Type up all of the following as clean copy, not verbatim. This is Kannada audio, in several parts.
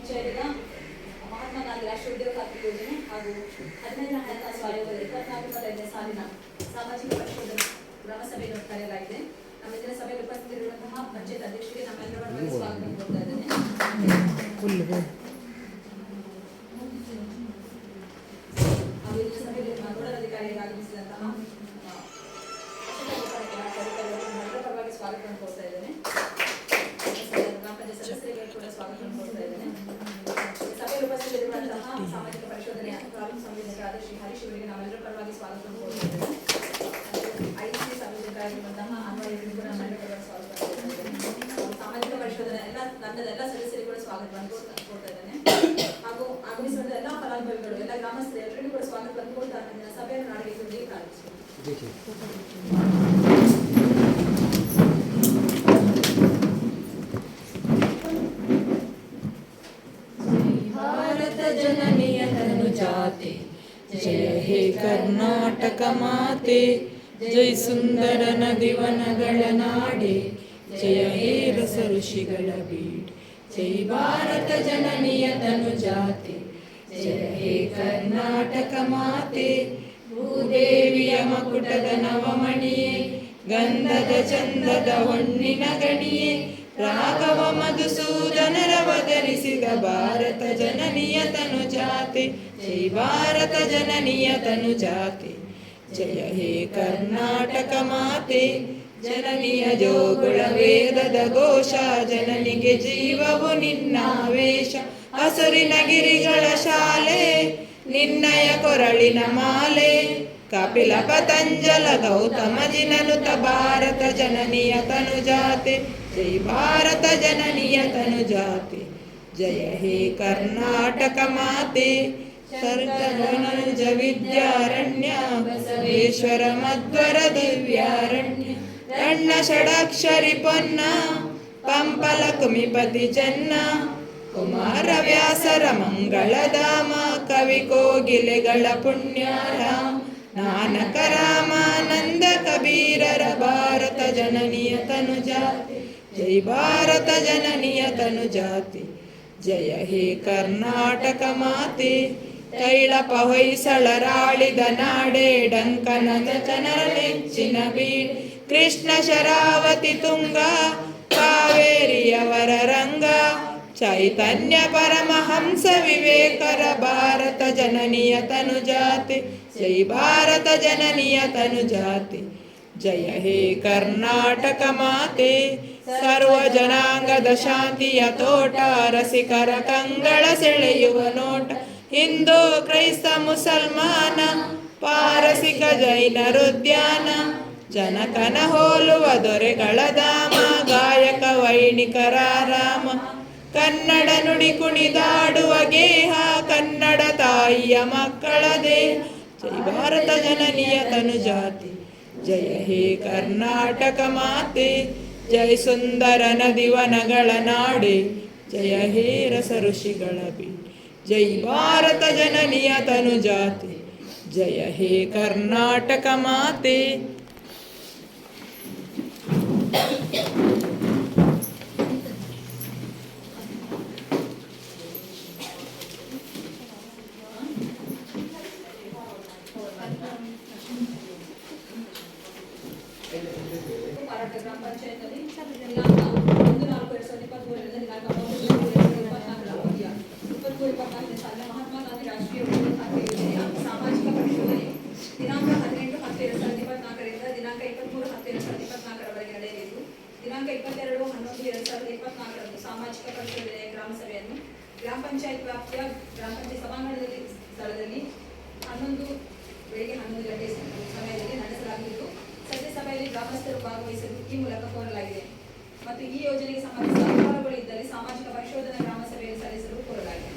ಪಂಚಾಯತ್ನ ಮಹಾತ್ಮ ಗಾಂಧಿ ರಾಷ್ಟ್ರೀಯ ಉದ್ಯೋಗ ಖಾತ್ರಿ ಯೋಜನೆ ಹಾಗೂ 15ನೇ ಹಣಕಾಸು ಆಯೋಗದ 24-25ನೇ ಸಾಲಿನ ಸಾಮಾಜಿಕ ಪರಿಶೋಧನಾ ಗ್ರಾಮ ಸಭೆಯನ್ನು ಕರೆಯಲಾಗಿದೆ. ನಮ್ಮ ಇಂದಿನ ಸಭೆಯಲ್ಲಿ ಉಪಸ್ಥಿತರಿರುವಂತಹ ಪಂಚಾಯತ್ ಅಧ್ಯಕ್ಷರಿಗೆ ನಮ್ಮೆಲ್ಲರ ಪರವಾಗಿ ಸ್ವಾಗತ ಕೋರ್ತಾ ಇದ್ದೇನೆ. ಹಾಗೂ ಇಂದಿನ ಸಭೆಯಲ್ಲಿ ನೋಡಲ್ ಅಧಿಕಾರಿಯಾಗಿ ಆಗಮಿಸಿದಂತಹ ನಮ್ಮೆಲ್ಲರ ಪರವಾಗಿ ಸ್ವಾಗತವನ್ನು ಕೋರ್ತಾ ಇದ್ದೇನೆ. ಗ್ರಾಮ ಪಂಚಾಯತ್ ಸದಸ್ಯರಿಗೆ ಕೂಡ ಸ್ವಾಗತವನ್ನು ಕೋರ್ತಾ ಇದ್ದೇನೆ. ಸಭೆಯಲ್ಲಿ ಉಪಸ್ಥಿತರಿರುವಂತಹ ಸಾಮಾಜಿಕ ಪರಿಶೋಧನೆಯ ಪ್ರಾರಂಭ ಸಂಯೋಜಕರಾದ ಶ್ರೀ ಹರೀಶ್ ಅವರಿಗೆ ನಾವೆಲ್ಲರ ಪರವಾಗಿ ಸ್ವಾಗತವನ್ನು ಕೋರ್ತಾ ಇದ್ದೇನೆ. IC ಸಂಯೋಜಕರಾಗಿರುವಂತಹ ಅನ್ವಯರಿಗೆ ಕೂಡ ನಮ್ಮೆಲ್ಲರ ಪರವಾಗಿ ಸ್ವಾಗತ ಕೋರ್ತಾ ಇದ್ದೇನೆ. ಸಾಮಾಜಿಕ ಪರಿಶೋಧನೆ ತಂಡದ ಎಲ್ಲ ಸದಸ್ಯರಿಗೂ ಕೂಡ ಸ್ವಾಗತವನ್ನು ಕೋರ್ತಾ ಇದ್ದೇನೆ. ಹಾಗೂ ಆಗಮಿಸಿದ ಎಲ್ಲ ಫಲಾನುಭವಿಗಳು, ಎಲ್ಲ ಗ್ರಾಮಸ್ಥರು ಎಲ್ಲರಿಗೂ ಕೂಡ ಸ್ವಾಗತವನ್ನು ಕೋರ್ತಾ ಇಂದಿನ ಸಭೆಯನ್ನು ನಾಡಗೇಂದ್ರರಿಗೆ ಪ್ರಾರಂಭಿಸಿದೆ. ಜನನಿಯ ತನುಜಾತೆ ಜಯ ಹೇ ಕರ್ನಾಟಕ ಮಾತೆ, ಜೈ ಸುಂದರ ನದಿವನಗಳ ನಾಡೆ, ಜಯ ಹೇ ರಸ ಋಷಿಗಳ ಬೀಡ್, ಜೈ ಭಾರತ ಜನನಿಯ ತನುಜಾತೆ ಜಯ ಹೇ ಕರ್ನಾಟಕ ಮಾತೆ. ಭೂದೇವಿಯ ಮಕುಟದ ನವಮಣಿಯೇ, ಗಂಧದ ಚಂದದ ಹೊನ್ನಿನ ಗಣಿಯೇ, ರಾಘವ ಮಧುಸೂದನರವತರಿಸಿದ ಭಾರತ ಜನನಿಯ ತನುಜಾತೆ, ಜೈ ಭಾರತ ಜನನಿಯ ತನುಜಾತೆ ಜಯ ಹೇ ಕರ್ನಾಟಕ ಮಾತೆ. ಜನನಿಯ ಜೋಗುಳ ವೇದದ ಘೋಷ, ಜನನಿಗೆ ಜೀವವು ನಿನ್ನಾವೇಶ, ಹಸುರಿನ ಗಿರಿಗಳ ಶಾಲೆ ನಿನ್ನಯ ಕೊರಳಿನ ಮಾಲೆ, ಕಪಿಲ ಪತಂಜಲ ಗೌತಮ ಜಿನನುತ ಭಾರತ ಜನನಿಯ ತನುಜಾತೆ, ಜೈ ಭಾರತ ಜನನಿಯ ತನುಜಾತೆ ಜಯ ಹೇ ಕರ್ನಾಟಕ ಮಾತೆ. ಸರ್ಗಮನುಜ ವಿದ್ಯಾರಣ್ಯ ಬಸವೇಶ್ವರ ಮಧ್ವರ ದಿವ್ಯಾರಣ್ಯ, ರಣ್ಣ ಷಡಕ್ಷರಿ ಪೊನ್ನ ಪಂಪಲ ಕುಮಿಪತಿ ಚೆನ್ನ, ಕುಮಾರ ವ್ಯಾಸರ ಮಂಗಳಧಾಮ, ಕವಿ ಕೋಗಿಲೆಗಳ ಪುಣ್ಯಾರಾಮ, ನಾನಕ ರಾಮಾನಂದ ಕಬೀರರ ಭಾರತ ಜನನಿಯ ತನುಜಾತೆ, ಜೈ ಭಾರತ ಜನನಿಯ ತನುಜಾತೆ ಜಯ ಹೇ ಕರ್ನಾಟಕ ಮಾತೆ. ತೈಳಪ ಹೊಯ್ಸಳರಾಳಿದ ನಾಡೆ, ಡಂಕನದ ಜನರ ನೆಚ್ಚಿನ ಬೀಡ್, ಕೃಷ್ಣ ಶರಾವತಿ ತುಂಗ ಕಾವೇರಿಯವರ ರಂಗ, ಚೈತನ್ಯ ಪರಮಹಂಸ ವಿವೇಕರ ಭಾರತ ಜನನಿಯ ತನುಜಾತೆ, ಜೈ ಭಾರತ ಜನನಿಯ ತನುಜಾತೆ ಜಯ ಹೇ ಕರ್ನಾಟಕ ಮಾತೆ. ಸರ್ವ ಜನಾಂಗದ ಶಾಂತಿಯ ತೋಟ, ರಸಿಕರ ಕಂಗಳ ಸೆಳೆಯುವ ನೋಟ, ಹಿಂದೂ ಕ್ರೈಸ್ತ ಮುಸಲ್ಮಾನ ಪಾರಸಿಕ ಜೈನರುದ್ಯಾನ, ಜನಕನ ಹೋಲುವ ದೊರೆಗಳ ಧಾಮ, ಗಾಯಕ ವೈಣಿಕರ ರಾಮ, ಕನ್ನಡ ನುಡಿ ಕುಣಿದಾಡುವ ಗೇಹ, ಕನ್ನಡ ತಾಯಿಯ ಮಕ್ಕಳ ದೇಹ, ಜೈ ಭಾರತ ಜನನಿಯ ತನುಜಾತೆ ಜಯ ಹೇ ಕರ್ನಾಟಕ ಮಾತೆ. ಜೈ ಸುಂದರ ನದಿವನಗಳ ನಾಡೆ, ಜಯ ಹೇ ರಸ ಋಷಿಗಳ ಬೀಡ್, ಜೈ ಭಾರತ ಜನನಿಯ ತನುಜಾತೆ ಜಯ ಹೇ ಕರ್ನಾಟಕ ಮಾತೆ. ಗ್ರಾಮ ಪಂಚಾಯತ್ನಲ್ಲಿ ದಿನಾಂಕ 1/4/2023 ದಿನಾಂಕ 23/2024 ಅವಧಿಯ 23-24ನೇ ಸಾಲಿನ ಮಹಾತ್ಮ ಗಾಂಧಿ ರಾಷ್ಟ್ರೀಯ ಉದ್ಯೋಗ ಖಾತ್ರಿ ಯೋಜನೆಯ ಸಾಮಾಜಿಕ ಪರಿಶೋಧನೆ ದಿನಾಂಕ 18/10/2024ರಿಂದ ದಿನಾಂಕ 23/10/2024 ನಡೆಯಲಿದ್ದು, ದಿನಾಂಕ 22/11/2024 ಸಾಮಾಜಿಕ ಪರಿಶೋಧನೆಯ ಗ್ರಾಮ ಸಭೆಯನ್ನು ಗ್ರಾಮ ಪಂಚಾಯತ್ ವ್ಯಾಪ್ತಿಯ ಗ್ರಾಮ ಪಂಚಾಯತ್ ಸಭಾಂಗಣದಲ್ಲಿ ಸ್ಥಳದಲ್ಲಿ ಬೆಳಿಗ್ಗೆ 11 ಗಂಟೆ ಸಮಯದಲ್ಲಿ ನಡೆಸಲಾಗಿದ್ದು, ಸದ್ಯ ಸಭೆಯಲ್ಲಿ ಗ್ರಾಮಸ್ಥರು ಭಾಗವಹಿಸಲು ಈ ಮೂಲಕ ಕೋರಲಾಗಿದೆ ಮತ್ತು ಈ ಯೋಜನೆಗೆ ಸಂಬಂಧಿಸಿದ ಅನುಮಾನಗಳು ಇದ್ದಲ್ಲಿ ಸಾಮಾಜಿಕ ಪರಿಶೋಧನಾ ಗ್ರಾಮ ಸಭೆಯಲ್ಲಿ ಸಲ್ಲಿಸಲು ಕೋರಲಾಗಿದೆ.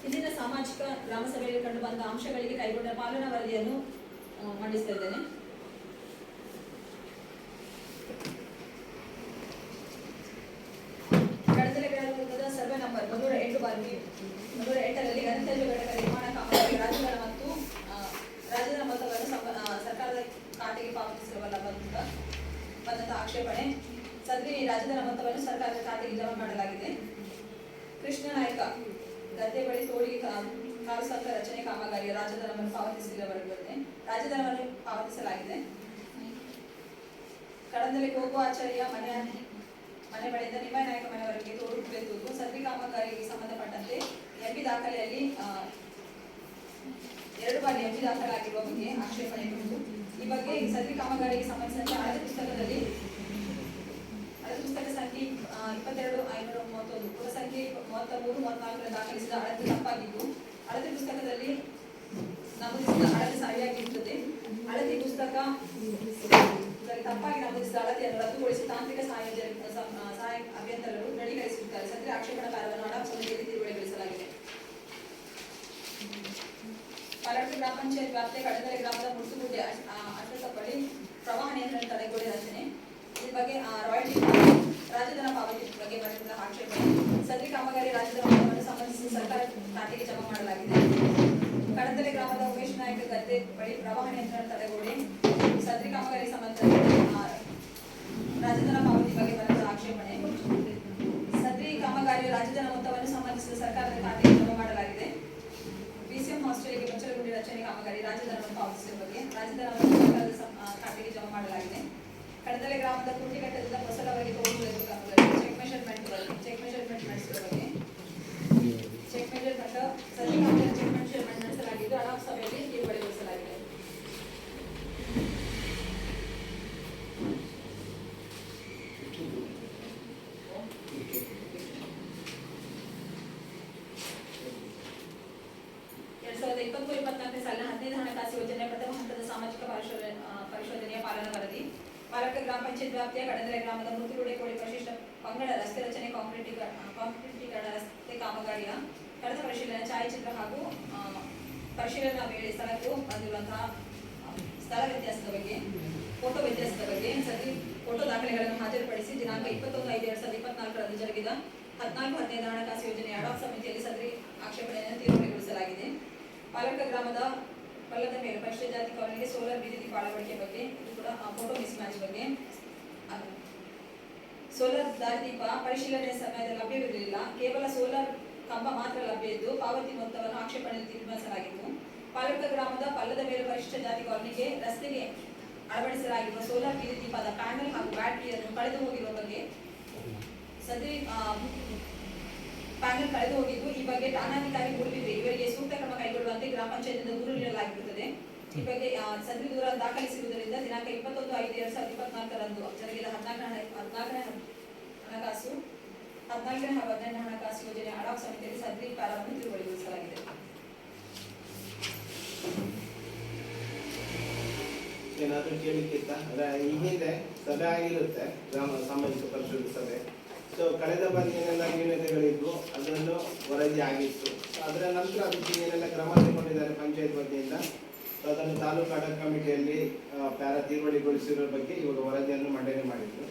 ಇಂದಿನ ಸಾಮಾಜಿಕ ಗ್ರಾಮ ಸಭೆಯಲ್ಲಿ ಕಂಡುಬಂದ ಅಂಶಗಳಿಗೆ ಕೈಗೊಂಡ ಪಾಲನಾ ವರದಿಯನ್ನು ಮಂಡಿಸ್ತಾ ಇದ್ದೇನೆ. ಕಡತಲೆಗಳ ಸರ್ವೆ ನಂಬರ್ 108/108ರಲ್ಲಿ ಘನತ್ಯಾಜ್ಯ ಘಟಕ ನಿರ್ಮಾಣ ಕಾಮಗಾರಿ ರಾಜ್ಯಗಳ ಮತ್ತು ರಾಜ್ಯದ ಮೊತ್ತವನ್ನು ಸರ್ಕಾರದ ಖಾತೆಗೆ ಪಾವತಿಸಿರುವ ಬಂದಂತಹ ಆಕ್ಷೇಪಣೆ ಸದರಿ ರಾಜಧನ ಮೊತ್ತವನ್ನು ಸರ್ಕಾರದ ಖಾತೆಗೆ ಜಮಾ ಮಾಡಲಾಗಿದೆ. ಕೃಷ್ಣ ನಾಯ್ಕ ಗದ್ದೆ ಬಳಿ ತೋಡಿಗೆ ಕಾಲುಸಂಕ ರಚನೆ ಕಾಮಗಾರಿಯ ರಾಜಧನವನ್ನು ಪಾವತಿಸಿದವರಿಗೆ ರಾಜಧನವನ್ನು ಪಾವತಿಸಲಾಗಿದೆ. ಕಡಂದಲಿ ಕೋಕೋ ಆಚಾರ್ಯ ಮನೆ ಬಳಿಯಿಂದ ನಿಂಬಾಯಿ ನಾಯಕ ಮನೆಯವರೆಗೆ ತೋಡು ಬೆತ್ತುವುದು ಸದರಿ ಕಾಮಗಾರಿಗೆ ಸಂಬಂಧಪಟ್ಟಂತೆ ಎಂಪಿ ದಾಖಲೆಯಲ್ಲಿ 2 ಬಾರಿ ಎಂಪಿ ದಾಖಲಾಗಿರುವ ಬಗ್ಗೆ ಆಕ್ಷೇಪಣೆ ಇರುವುದು. ಈ ಬಗ್ಗೆ ಸದರಿ ಕಾಮಗಾರಿಗೆ ಸಂಬಂಧಿಸಿದಂತೆ ಹಳದಿ ಪುಸ್ತಕ ಸಂಖ್ಯೆ 22,531 ಪುಟ ಸಂಖ್ಯೆ 33-34 ದಾಖಲಿಸಿದ ಅಳತೆ ತಪ್ಪಾಗಿದ್ದು ಅಳತೆ ಪುಸ್ತಕದಲ್ಲಿ ನಮೂದಿಸಿದ ಅಳತೆ ಸರಿಯಾಗಿರುತ್ತದೆ. ಅಳತೆ ಪುಸ್ತಕ ತಪ್ಪಾಗಿ ನಮೂದಿಸಿದ ಅಳತೆಯನ್ನು ರದ್ದುಗೊಳಿಸಿ ತಾಂತ್ರಿಕ ಸಹಾಯ ಅಭ್ಯಂತರರು ದೃಢೀಕರಿಸಿರುತ್ತಾರೆ. ಸದರಿ ಆಕ್ಷೇಪಣಕಾರರನ್ನು ಅಡಾಪ್ ಸಮಿತಿಯಲ್ಲಿ ತಿಳುವಳಿಗೊಳಿಸಲಾಗಿದೆ. ಪಾಲಟ್ಟಿ ಗ್ರಾಮ ಪಂಚಾಯತ್ ವ್ಯಾಪ್ತಿಯ ಕಡಂದಲೆ ಗ್ರಾಮದ ಮುಡ್ಸುಗುಡ್ಡೆ ಅಷ್ಟಪಡಿ ಪ್ರವಾಹ ನಿಯಂತ್ರಣ ತಡೆಗೋಡೆ ರಚನೆ ಈ ಬಗ್ಗೆ ರಾಯಲ್ಟಿ ರಾಜಧನ ಪಾವತಿ ಬಗ್ಗೆ ಮಾಡಿದ ಆಕ್ಷೇಪಣೆ. ಸದರಿ ಕಾಮಗಾರಿ ರಾಜಧನ ಮೊತ್ತವನ್ನು ಸಂಬಂಧಿಸಿ ಸರ್ಕಾರ ಖಾತೆಗೆ ಜಮಾ ಮಾಡಲಾಗಿದೆ. ಕಡಂದಲೆ ಗ್ರಾಮದ ಉಮೇಶ್ ನಾಯಕ ಗದ್ದೆ ಬಳಿ ಪ್ರವಾಹ ನಿಯಂತ್ರಣ ತಡೆಗೋಡೆ ಸದರಿ ಕಾಮಗಾರಿ ಸಂಬಂಧಿಸಿದ ರಾಜಧನ ಪಾವತಿ ಬಗ್ಗೆ ಮಾಡಿದ ಆಕ್ಷೇಪಣೆ. ಸದರಿ ಕಾಮಗಾರಿಯ ರಾಜಧನ ಮೊತ್ತವನ್ನು ಸಂಬಂಧಿಸಿದ ಸರ್ಕಾರದ ಖಾತೆಗೆ ಜಮಾ ಮಾಡಲಾಗಿದೆ. ಬಿಸಿಎಂ ಹಾಸ್ಟೆಲ್ಗೆ ಮುಚ್ಚಲಗುಂಡಿ ರಚನೆ ಕಾಮಗಾರಿ ರಾಜಧನವನ್ನು ಪಾವತಿಸುವ ಬಗ್ಗೆ ರಾಜಧನವನ್ನು ಸರ್ಕಾರದ ಖಾತೆಗೆ ಜಮಾ ಮಾಡಲಾಗಿದೆ. ಕಡದಲೆ ಗ್ರಾಮದ ಕುಂಟಿಘಟ್ಟದಿಂದ ಹೊಸಲವರೆಗೆ ತೋಡುವುದು ಕಾಮಗಾರಿ ಚೆಕ್ ಮೆಷರ್ಮೆಂಟ್ ಸದರಿ ಕಾಮಗಾರಿ ಚೆಕ್ ಮೆಷರ್ಮೆಂಟ್ ನಡೆಸಲಾಗಿದ್ದು ಅಡಾಪ್ ಸಭೆಯಲ್ಲಿ ತಿಳುವಳಿಗೊಳಿಸಲಾಗಿದೆ. ಸಾಲಿನ 15ನೇ ಹಣಕಾಸು ಯೋಜನೆ ಪ್ರಥಮ ಹಂತದ ಸಾಮಾಜಿಕ ಪರಿಶೋಧನೆಯ ಪಾಲನಾ ವರದಿ. ಪಾಲಕ ಗ್ರಾಮ ಪಂಚಾಯತ್ ವ್ಯಾಪ್ತಿಯ ಕಡಂದಲೆ ಗ್ರಾಮದ ಮೃತುಗುಡೆ ಕೋಳಿ ಪರಿಶಿಷ್ಟ ಪಂಗಡ ರಸ್ತೆ ರಚನೆ ಕಾಂಕ್ರೀಟೀಕರಣ ರಸ್ತೆ ಕಾಮಗಾರಿಯ ಕಳೆದ ಪರಿಶೀಲನೆ ಛಾಯಾಚಿತ್ರ ಹಾಗೂ ಪರಿಶೀಲನಾ ವೇಳೆ ಸ್ಥಳಕ್ಕೂ ಬಂದಿರುವಂತಹ ಸ್ಥಳ ವ್ಯತ್ಯಾಸದ ಬಗ್ಗೆ ಫೋಟೋ ವ್ಯತ್ಯಾಸದ ಬಗ್ಗೆ ಸದರಿ ಫೋಟೋ ದಾಖಲೆಗಳನ್ನು ಹಾಜರುಪಡಿಸಿ ದಿನಾಂಕ 21/5/2024 ಜರುಗಿದ 14-15 ಹಣಕಾಸು ಯೋಜನೆಯ ಅಡಾಪ್ ಸಮಿತಿಯಲ್ಲಿ ಸದರಿ ಆಕ್ಷೇಪಣೆಯನ್ನು ತೀರ್ಮಾನಗೊಳಿಸಲಾಗಿದೆ. ಪಾಲಕ ಗ್ರಾಮದ ಪಲ್ಲದ ಮೇಲೆ ಪರಿಶಿಷ್ಟ ಜಾತಿ ಕಾಲೋನಿಗೆ ಸೋಲಾರ್ ಬೀದಿ ದೀಪ ಅಳವಡಿಕೆ ಬಗ್ಗೆ ಇದು ಕೂಡ ಫೋಟೋ ಮಿಸ್ ಮ್ಯಾಚ್ ಬಗ್ಗೆ ಸೋಲಾರ್ ದಾರಿದೀಪ ಪರಿಶೀಲನೆ ಸಮಯದಲ್ಲಿ ಲಭ್ಯವಿರಲಿಲ್ಲ. ಕೇವಲ ಸೋಲಾರ್ ಕಂಬ ಮಾತ್ರ ಲಭ್ಯ ಇದ್ದು ಪಾವತಿ ಮೊತ್ತವನ್ನು ಆಕ್ಷೇಪಣೆಯಲ್ಲಿ ತೀರ್ಮಾನಿಸಲಾಗಿತ್ತು. ಪಾಲಕ ಗ್ರಾಮದ ಪಲ್ಲದ ಮೇಲೆ ಪರಿಶಿಷ್ಟ ಜಾತಿ ಕಾಲೋನಿಗೆ ರಸ್ತೆಗೆ ಅಳವಡಿಸಲಾಗಿರುವ ಸೋಲಾರ್ ಬೀದಿ ದೀಪದ ಪ್ಯಾನೆಲ್ ಹಾಗೂ ಬ್ಯಾಟರಿಯನ್ನು ಕಳೆದು ಹೋಗಿರುವ ಬಗ್ಗೆ ಸದರಿ ಪ್ಯಾನೆಲ್ ಕಳೆದು ಹೋಗಿದ್ದು ಈ ಬಗ್ಗೆ ಠಾಣಾಧಿಕಾರಿ ಗುರುವಿದೆ ಇವರಿಗೆ ಸೂಕ್ತ ಕ್ರಮ ಕೈಗೊಳ್ಳುವಂತೆ ಗ್ರಾಮ ಪಂಚಾಯತ್ನಿಂದ ದೂರು ನೀಡಲಾಗಿರುತ್ತದೆ. ಈ ಬಗ್ಗೆ ಸದರಿ ದೂರ ದಾಖಲಿಸಿರುವುದರಿಂದ ದಿನಾಂಕ 21/5/2024 ಜರುಗಿದ 14ನೇ ಹಣಕಾಸು 14ನೇ ಹಣಕಾಸು ಯೋಜನೆ ಅಡಾಪ್ ಸಮಿತಿಯಲ್ಲಿ ಸದರಿ ಪ್ಯಾರಾವನ್ನು ತಿಳುವಳಿಗೊಳಿಸಲಾಗಿದೆ. ಏನಾದರೂ ಕೇಳಿಕ್ಕಿಂತ ಈ ಹಿಂದೆ ಸಭೆ ಆಗಿರುತ್ತೆ ಗ್ರಾಮ ಸಾಮಾಜಿಕ ಪರಿಷತ್ ಸಭೆ. ಸೊ ಕಳೆದ ಬಾರಿ ಏನೆಲ್ಲ ನ್ಯೂನತೆಗಳಿದ್ವು ಅದನ್ನು ವರದಿ ಆಗಿತ್ತು. ಅದರ ನಂತರ ಅದಕ್ಕೆ ಏನೆಲ್ಲ ಕ್ರಮ ತಗೊಂಡಿದ್ದಾರೆ ಪಂಚಾಯತ್ ವತಿಯಿಂದ ಅದನ್ನು ತಾಲೂಕು ಆಡಳಿತ ಕಮಿಟಿಯಲ್ಲಿ ಪ್ಯಾರಾ ತೀರ್ಮಾನಗೊಳಿಸಿರೋ ಬಗ್ಗೆ ಇವಾಗ ವರದಿಯನ್ನು ಮಂಡನೆ ಮಾಡಿದ್ರು.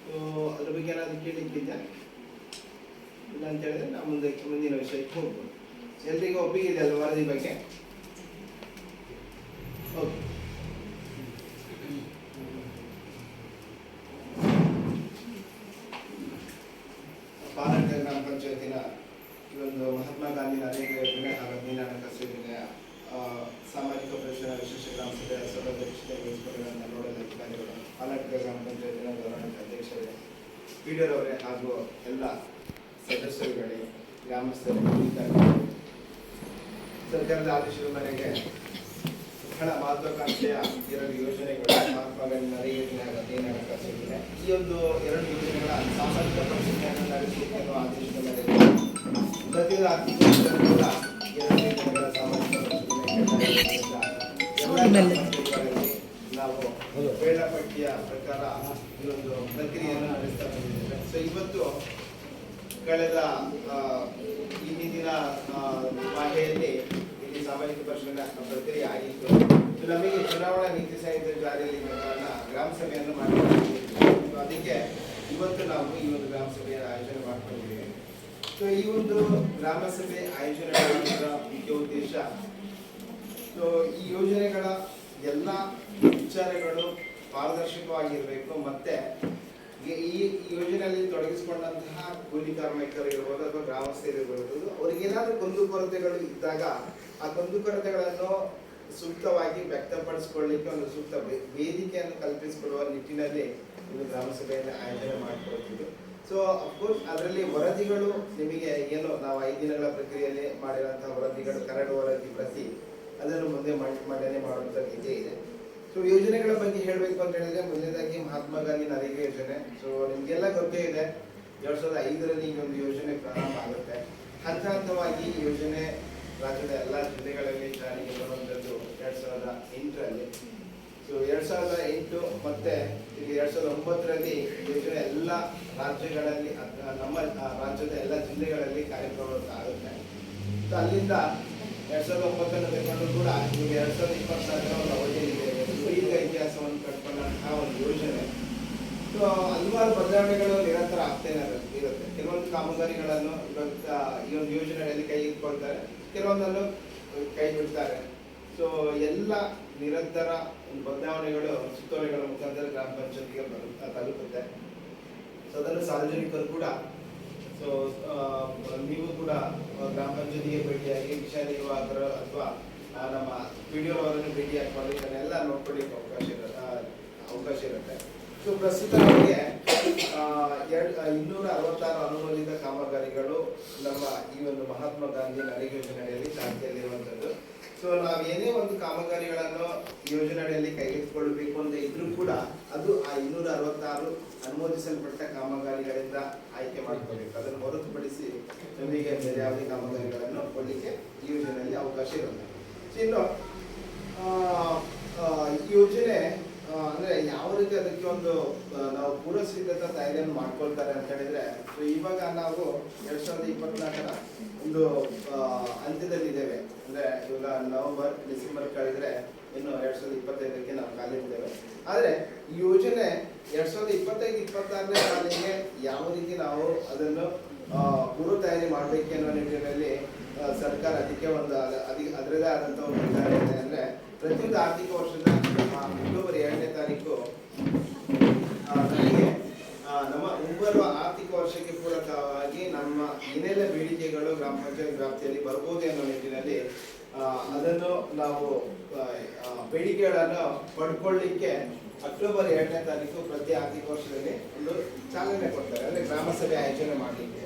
ಸೊ ಅದ್ರ ಬಗ್ಗೆ ಏನಾದರೂ ಕೇಳಿಕ್ಕಿದ್ದೆ ಇಲ್ಲ ಅಂತ ಹೇಳಿದ್ರೆ ನಾವು ಮುಂದಿನ ವಿಷಯಕ್ಕೆ ಹೋಗ್ಬೋದು. ಎಲ್ರಿಗೂ ಒಪ್ಪಿಗೆ ಇದೆ ಅಲ್ಲ ವರದಿ ಬಗ್ಗೆ? ಓಕೆ. ಪಾಲಕ ಗ್ರಾಮ ಪಂಚಾಯತಿನ ಈ ಒಂದು ಮಹಾತ್ಮ ಗಾಂಧಿ ನರೇಗಾ ಯೋಜನೆ ಹಾಗೂ ದೀನ ಹಣಕಾಸು ಯೋಜನೆಯ ಸಾಮಾಜಿಕ ಪರಿಶೀಲನಾ ವಿಶೇಷ ಗ್ರಾಮ ಸಭೆಯ ಅಧ್ಯಕ್ಷತೆ ವಹಿಸಿಕೊಂಡಿರುವಂತಹ ನೋಡಲ್ ಅಧಿಕಾರಿಗಳು, ಪಾಲಕ ಗ್ರಾಮ ಪಂಚಾಯತಿನ ಗೌರವ ಅಧ್ಯಕ್ಷರೇ, ಪಿಡಿಒರವರೇ ಹಾಗೂ ಎಲ್ಲ ಸದಸ್ಯರುಗಳೇ, ಗ್ರಾಮಸ್ಥರೇ, ಸರ್ಕಾರದ ಆದೇಶದ ಮೇರೆಗೆ ಬಹಳ ಮಹತ್ವಾಕಾಂಕ್ಷೆಯ 2 ಯೋಜನೆಗಳು ಮಹಾತ್ಮ ಗಾಂಧಿ ನರೇಗಾ ಯೋಜನೆ ಹಾಗೂ ದೀನ ಹಣಕಾಸು ಯೋಜನೆ. ಈ ಒಂದು 2 ಯೋಜನೆಗಳ ಸಾಮಾಜಿಕ ಪರಿಶೀಲನೆಯನ್ನು ನಡೆಸಲಿಕ್ಕೆ ಅನ್ನೋ ಆದೇಶದ ಮೇರೆಗೆ ಪ್ರತಿಯೊಂದು ಆರ್ಥಿಕ ವರ್ಷಗಳ 2 ಯೋಜನೆಗಳ ಸಾಮಾಜಿಕ ಪರಿಶೀಲನೆ ನಾವು ವೇಳಾಪಟ್ಟಿಯ ಪ್ರಕಾರ ಈ ಒಂದು ಪ್ರಕ್ರಿಯೆಯನ್ನು ನಡೆಸ್ತಾ ಬಂದಿದ್ದೇವೆ. ಸೊ ಇವತ್ತು ಕಳೆದ ಈ ಹಿಂದಿನ ಮಾಹೆಯಲ್ಲಿ ಇಲ್ಲಿ ಸಾಮಾಜಿಕ ಪರಿಶೀಲನೆ ಪ್ರಕ್ರಿಯೆ ಆಗಿತ್ತು. ನಮಗೆ ಚುನಾವಣಾ ನೀತಿ ಸಂಹಿತೆ ಜಾರಿಯಲ್ಲಿ ಕಾರಣ ಗ್ರಾಮ ಸಭೆಯನ್ನು ಮಾಡಿಕೊಂಡಿದ್ದೀವಿ. ಅದಕ್ಕೆ ಇವತ್ತು ನಾವು ಈ ಒಂದು ಗ್ರಾಮ ಸಭೆಯ ಆಯೋಜನೆ ಮಾಡ್ಕೊಂಡಿದ್ದೀವಿ. ಸೊ ಈ ಒಂದು ಗ್ರಾಮ ಸಭೆ ಆಯೋಜನೆ ಮಾಡುವ ಮುಖ್ಯ ಉದ್ದೇಶ, ಸೊ ಈ ಯೋಜನೆಗಳ ಎಲ್ಲ ವಿಚಾರಗಳು ಪಾರದರ್ಶಕವಾಗಿರಬೇಕು, ಮತ್ತೆ ಯೋಜನೆಯಲ್ಲಿ ತೊಡಗಿಸಿಕೊಂಡಂತಹ ಕೂಲಿ ಕಾರ್ಮಿಕರು ಇರ್ಬೋದು ಅಥವಾ ಗ್ರಾಮಸ್ಥರು ಇರ್ಬೋದು, ಅವ್ರಿಗೇನಾದ್ರೂ ಕುಂದುಕೊರತೆಗಳು ಇದ್ದಾಗ ಆ ಕುಂದುಕೊರತೆಗಳನ್ನು ಸೂಕ್ತವಾಗಿ ವ್ಯಕ್ತಪಡಿಸಿಕೊಳ್ಳಿಕ್ಕೆ ಒಂದು ಸೂಕ್ತ ವೇದಿಕೆಯನ್ನು ಕಲ್ಪಿಸಿಕೊಡುವ ನಿಟ್ಟಿನಲ್ಲಿ ಇದು ಗ್ರಾಮ ಸಭೆಯನ್ನು ಆಯೋಜನೆ ಮಾಡಿಕೊಳ್ತಿದ್ದು. ಸೊ ಅಫ್ಕೋರ್ಸ್ ಅದರಲ್ಲಿ ವರದಿಗಳು ನಿಮಗೆ ಏನು ನಾವು 5 ದಿನಗಳ ಪ್ರಕ್ರಿಯೆಯಲ್ಲಿ ಮಾಡಿರುವಂತಹ ವರದಿಗಳು, ಕರಡು ವರದಿ ಪ್ರತಿ ಅದನ್ನು ಮುಂದೆ ಮಂಡನೆ ಮಾಡುವಂತ ರೀತಿ ಇದೆ. ಸೊ ಯೋಜನೆಗಳ ಬಗ್ಗೆ ಹೇಳಬೇಕು ಅಂತ ಹೇಳಿದ್ರೆ, ಮೊದಲನೇದಾಗಿ ಮಹಾತ್ಮ ಗಾಂಧಿ ನರೇಗಾ ಯೋಜನೆ. ಸೊ ನಿಮ್ಗೆಲ್ಲ ಗೊತ್ತೇ ಇದೆ, 2005ರಲ್ಲಿ ಈ ಒಂದು ಯೋಜನೆ ಪ್ರಾರಂಭ ಆಗುತ್ತೆ. ಹಂತ ಹಂತವಾಗಿ ಈ ಯೋಜನೆ ರಾಜ್ಯದ ಎಲ್ಲ ಜಿಲ್ಲೆಗಳಲ್ಲಿ ಜಾರಿಗೆ ಬರುವಂಥದ್ದು 2008ರಲ್ಲಿ. ಸೊ 2008 ಮತ್ತೆ ಈಗ 2009ರಲ್ಲಿ ಯೋಜನೆ ಎಲ್ಲ ರಾಜ್ಯಗಳಲ್ಲಿ ನಮ್ಮ ರಾಜ್ಯದ ಎಲ್ಲ ಜಿಲ್ಲೆಗಳಲ್ಲಿ ಕಾರ್ಯಕ್ರಮ ಆಗುತ್ತೆ. ಸೊ ಅಲ್ಲಿಂದ 2009 ತಗೊಂಡು ಕೂಡ ಈಗ 2024 ಒಂದು ಅವಧಿಯಲ್ಲಿದೆ. ಸುದೀರ್ಘ ಇತಿಹಾಸವನ್ನು ಕಟ್ಕೊಂಡಂತಹ ಒಂದು ಯೋಜನೆ. ಸೊ ಹಲವಾರು ಬದಲಾವಣೆಗಳು ನಿರಂತರ ಆಗ್ತೇನೆ ಇರುತ್ತೆ. ಕೆಲವೊಂದು ಕಾಮಗಾರಿಗಳನ್ನು ಈ ಒಂದು ಯೋಜನೆಯಲ್ಲಿ ಕೈ ಇಟ್ಕೊಳ್ತಾರೆ, ಕೆಲವೊಂದನ್ನು ಕೈ ಬಿಡ್ತಾರೆ. ಸೊ ಎಲ್ಲ ನಿರಂತರ ಬದಲಾವಣೆಗಳು ಸುತ್ತೋಲೆಗಳ ಮುಖಾಂತರ ಗ್ರಾಮ ಪಂಚಾಯತ್ಗೆ ತಲುಪುತ್ತೆ. ಸೊ ಅದನ್ನು ಸಾರ್ವಜನಿಕರು ಕೂಡ, ಸೊ ನೀವು ಕೂಡ ಗ್ರಾಮ ಪಂಚಾಯತಿಗೆ ಭೇಟಿಯಾಗಿ ವಿಷಯ ನಿರ್ವಾಹಕರು ಅಥವಾ ನಮ್ಮ PDO ಅವರನ್ನು ಭೇಟಿ ಹಾಕೊಂಡು ಇದನ್ನೆಲ್ಲ ನೋಡ್ಕೊಳ್ಳಿಕ್ಕೆ ಅವಕಾಶ ಇರುತ್ತೆ. ಸೊ ಪ್ರಸ್ತುತ ನಮಗೆ 266 ಅನುಮೋದಿತ ಕಾಮಗಾರಿಗಳು ನಮ್ಮ ಈ ಒಂದು ಮಹಾತ್ಮ ಗಾಂಧಿ ನರೇಗಾ ಯೋಜನೆಯಲ್ಲಿ ಚಾಲ್ತಿಯಲ್ಲಿರುವಂಥದ್ದು. ಸೊ ನಾವು ಏನೇ ಒಂದು ಕಾಮಗಾರಿಗಳನ್ನು ಯೋಜನೆಯಲ್ಲಿ ಕೈಗೆತ್ತಿಕೊಳ್ಳಬೇಕು ಅಂತ ಇದ್ರೂ ಕೂಡ ಅದು ಆ 266 ಅನುಮೋದಿಸಲ್ಪಟ್ಟ ಕಾಮಗಾರಿಗಳಿಂದ ಆಯ್ಕೆ ಮಾಡ್ಕೋಬೇಕು. ಅದನ್ನು ಹೊರತುಪಡಿಸಿ ನಮಗೆ ಬೇರೆ ಯಾವುದೇ ಕಾಮಗಾರಿಗಳನ್ನು ಕೊಡಲಿಕ್ಕೆ ಈ ಯೋಜನೆಯಲ್ಲಿ ಅವಕಾಶ ಇರುತ್ತೆ. ಇನ್ನು ಈ ಯೋಜನೆ ಅಂದ್ರೆ ಯಾವ ರೀತಿ ಅದಕ್ಕೆ ಒಂದು ನಾವು ಪೂರ್ವ ಸಿದ್ಧತಾ ತಯಾರಿಯನ್ನು ಮಾಡ್ಕೊಳ್ತಾರೆ ಅಂತ ಹೇಳಿದ್ರೆ, ಇವಾಗ ನಾವು 2024ರ ಒಂದು ಅಂತ್ಯದಲ್ಲಿದ್ದೇವೆ. ಅಂದ್ರೆ ಇವಾಗ ನವೆಂಬರ್ ಡಿಸೆಂಬರ್ ಕಳೆದ್ರೆ ಇನ್ನು 2025ಕ್ಕೆ ನಾವು ಕಾಲಿದ್ದೇವೆ. ಆದ್ರೆ ಈ ಯೋಜನೆ 2025-26ನೇ ಸಾಲಿಗೆ ಯಾವ ರೀತಿ ನಾವು ಅದನ್ನು ಪೂರ್ವ ತಯಾರಿ ಮಾಡಬೇಕು ಅನ್ನೋ ನಿಟ್ಟಿನಲ್ಲಿ ಸರ್ಕಾರ ಅದಕ್ಕೆ ಒಂದು ಅದರದೇ ಆದಂತ ಒಂದು ನಿರ್ಧಾರ ಇದೆ. ಅಂದ್ರೆ ಪ್ರತಿಯೊಂದು ಆರ್ಥಿಕ ವರ್ಷದ ಅಕ್ಟೋಬರ್ 2ನೇ ತಾರೀಕು ನಮಗೆ ನಮ್ಮ ಮುಂಬರುವ ಆರ್ಥಿಕ ವರ್ಷಕ್ಕೆ ಪೂರಕವಾಗಿ ನಮ್ಮ ಏನೆಲ್ಲ ಬೇಡಿಕೆಗಳು ಗ್ರಾಮ ಪಂಚಾಯತ್ ವ್ಯಾಪ್ತಿಯಲ್ಲಿ ಬರ್ಬೋದು ಅನ್ನೋ ನಿಟ್ಟಿನಲ್ಲಿ ಅದನ್ನು ನಾವು ಬೇಡಿಕೆಗಳನ್ನು ಪಡ್ಕೊಳ್ಳಿಕ್ಕೆ ಅಕ್ಟೋಬರ್ 2ನೇ ತಾರೀಕು ಪ್ರತಿ ಆರ್ಥಿಕ ವರ್ಷದಲ್ಲಿ ಒಂದು ಚಾಲನೆ ಕೊಡ್ತಾರೆ. ಅಂದ್ರೆ ಗ್ರಾಮ ಸಭೆ ಆಯೋಜನೆ ಮಾಡಲಿಕ್ಕೆ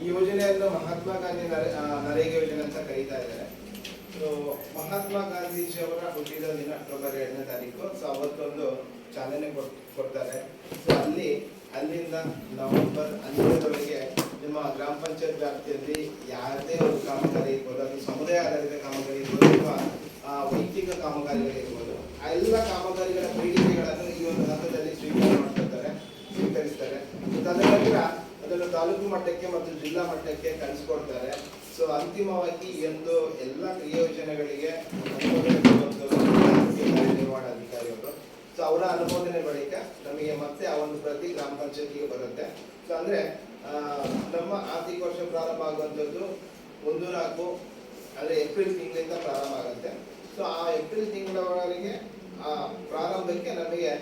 ಈ ಯೋಜನೆಯನ್ನು ಮಹಾತ್ಮ ಗಾಂಧಿ ನರೇಗಾ ಯೋಜನೆ ಅಂತ ಕರೀತಾ ಇದ್ದಾರೆ. ಸೊ ಮಹಾತ್ಮ ಗಾಂಧೀಜಿಯವರ ಹುಟ್ಟಿದ ದಿನ ಅಕ್ಟೋಬರ್ 2ನೇ ತಾರೀಕು. ಸೊ ಅವತ್ತೊಂದು ಚಾಲನೆ ಕೊಡ್ತಾರೆ. ಸೊ ಅಲ್ಲಿಂದ ನವೆಂಬರ್ 12ರವರೆಗೆ ನಿಮ್ಮ ಗ್ರಾಮ ಪಂಚಾಯತ್ ವ್ಯಾಪ್ತಿಯಲ್ಲಿ ಯಾವುದೇ ಒಂದು ಕಾಮಗಾರಿ ಇರ್ಬೋದು, ಅದು ಸಮುದಾಯ ಆಧಾರಿತ ಕಾಮಗಾರಿ ಇರ್ಬೋದು ಅಥವಾ ವೈಯಕ್ತಿಕ ಕಾಮಗಾರಿಗಳಿರ್ಬೋದು, ಆ ಎಲ್ಲ ಕಾಮಗಾರಿಗಳ ಬೇಡಿಕೆಗಳನ್ನು ಈ ಒಂದು ಹಂತದಲ್ಲಿ ಸ್ವೀಕರಿಸ್ತಾರೆ. ತದನಂತರ ಅದನ್ನು ತಾಲೂಕು ಮಟ್ಟಕ್ಕೆ ಮತ್ತು ಜಿಲ್ಲಾ ಮಟ್ಟಕ್ಕೆ ಕಳಿಸ್ಕೊಡ್ತಾರೆ. ಸೊ ಅಂತಿಮವಾಗಿ ಈ ಒಂದು ಎಲ್ಲ ಯೋಜನೆಗಳಿಗೆ ಕಾರ್ಯನಿರ್ವಹಣಾಧಿಕಾರಿಗಳು, ಸೊ ಅವರ ಅನುಮೋದನೆ ಬಳಿಕ ನಮಗೆ ಮತ್ತೆ ಆ ಒಂದು ಪ್ರತಿ ಗ್ರಾಮ ಪಂಚಾಯತಿಗೆ ಬರುತ್ತೆ. ಸೊ ಅಂದ್ರೆ ನಮ್ಮ ಆರ್ಥಿಕ ವರ್ಷ ಪ್ರಾರಂಭ ಆಗುವಂಥದ್ದು 1-4 ಅಂದ್ರೆ ಏಪ್ರಿಲ್ ತಿಂಗಳಿಂದ ಪ್ರಾರಂಭ ಆಗುತ್ತೆ. ಸೊ ಆ ಏಪ್ರಿಲ್ ತಿಂಗಳವರೆಗೆ ಆ ಪ್ರಾರಂಭಕ್ಕೆ ನಮಗೆ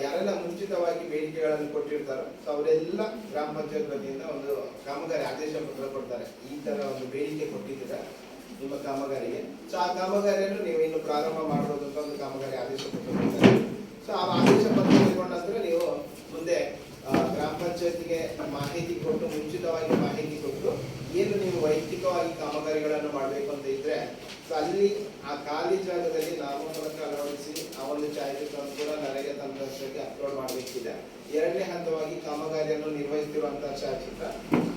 ಯಾರೆಲ್ಲ ಮುಂಚಿತವಾಗಿ ಬೇಡಿಕೆಗಳನ್ನು ಕೊಟ್ಟಿರ್ತಾರೋ ಸೊ ಅವರೆಲ್ಲ ಗ್ರಾಮ ಪಂಚಾಯತ್ ವತಿಯಿಂದ ಒಂದು ಕಾಮಗಾರಿ ಆದೇಶ ಪತ್ರ ಕೊಡ್ತಾರೆ. ಈ ತರ ಒಂದು ಬೇಡಿಕೆ ಕೊಟ್ಟಿದ್ದೀರಾ ನಿಮ್ಮ ಕಾಮಗಾರಿಗೆ, ಸೊ ಆ ಕಾಮಗಾರಿಯನ್ನು ನೀವು ಇನ್ನು ಪ್ರಾರಂಭ ಮಾಡಬಹುದು ಅಂತ ಒಂದು ಕಾಮಗಾರಿ ಆದೇಶ ಪತ್ರ ಕೊಡ್ತಾರೆ. ಸೊ ಆ ಆದೇಶ ಪತ್ರ ತಗೊಂಡ ನಂತರ ನೀವು ಮುಂದೆ ಗ್ರಾಮ ಪಂಚಾಯತಿಗೆ ಮಾಹಿತಿ ಕೊಟ್ಟು, ಮುಂಚಿತವಾಗಿ ಮಾಹಿತಿ ಕೊಟ್ಟು ಏನು ನೀವು ವೈಯಕ್ತಿಕವಾಗಿ ಕಾಮಗಾರಿಗಳನ್ನು ಮಾಡಬೇಕು ಅಂತ ಇದ್ರೆ ಸೊ ಅಲ್ಲಿ ಆ ಖಾಲಿ ಜಾಗದಲ್ಲಿ ನಾಮಫಲಕ ಅಳವಡಿಸಿ ಆ ಒಂದು ಛಾಯಾಚಿತ್ರವನ್ನು ಕೂಡ ನರೇಗಾ ತಂತ್ರಾಂಶಕ್ಕೆ ಅಪ್ಲೋಡ್ ಮಾಡಬೇಕಿದೆ. 2ನೇ ಹಂತವಾಗಿ ಕಾಮಗಾರಿಯನ್ನು ನಿರ್ವಹಿಸುತ್ತಿರುವಂತಹ ಛಾಯಾಚಿತ್ರ,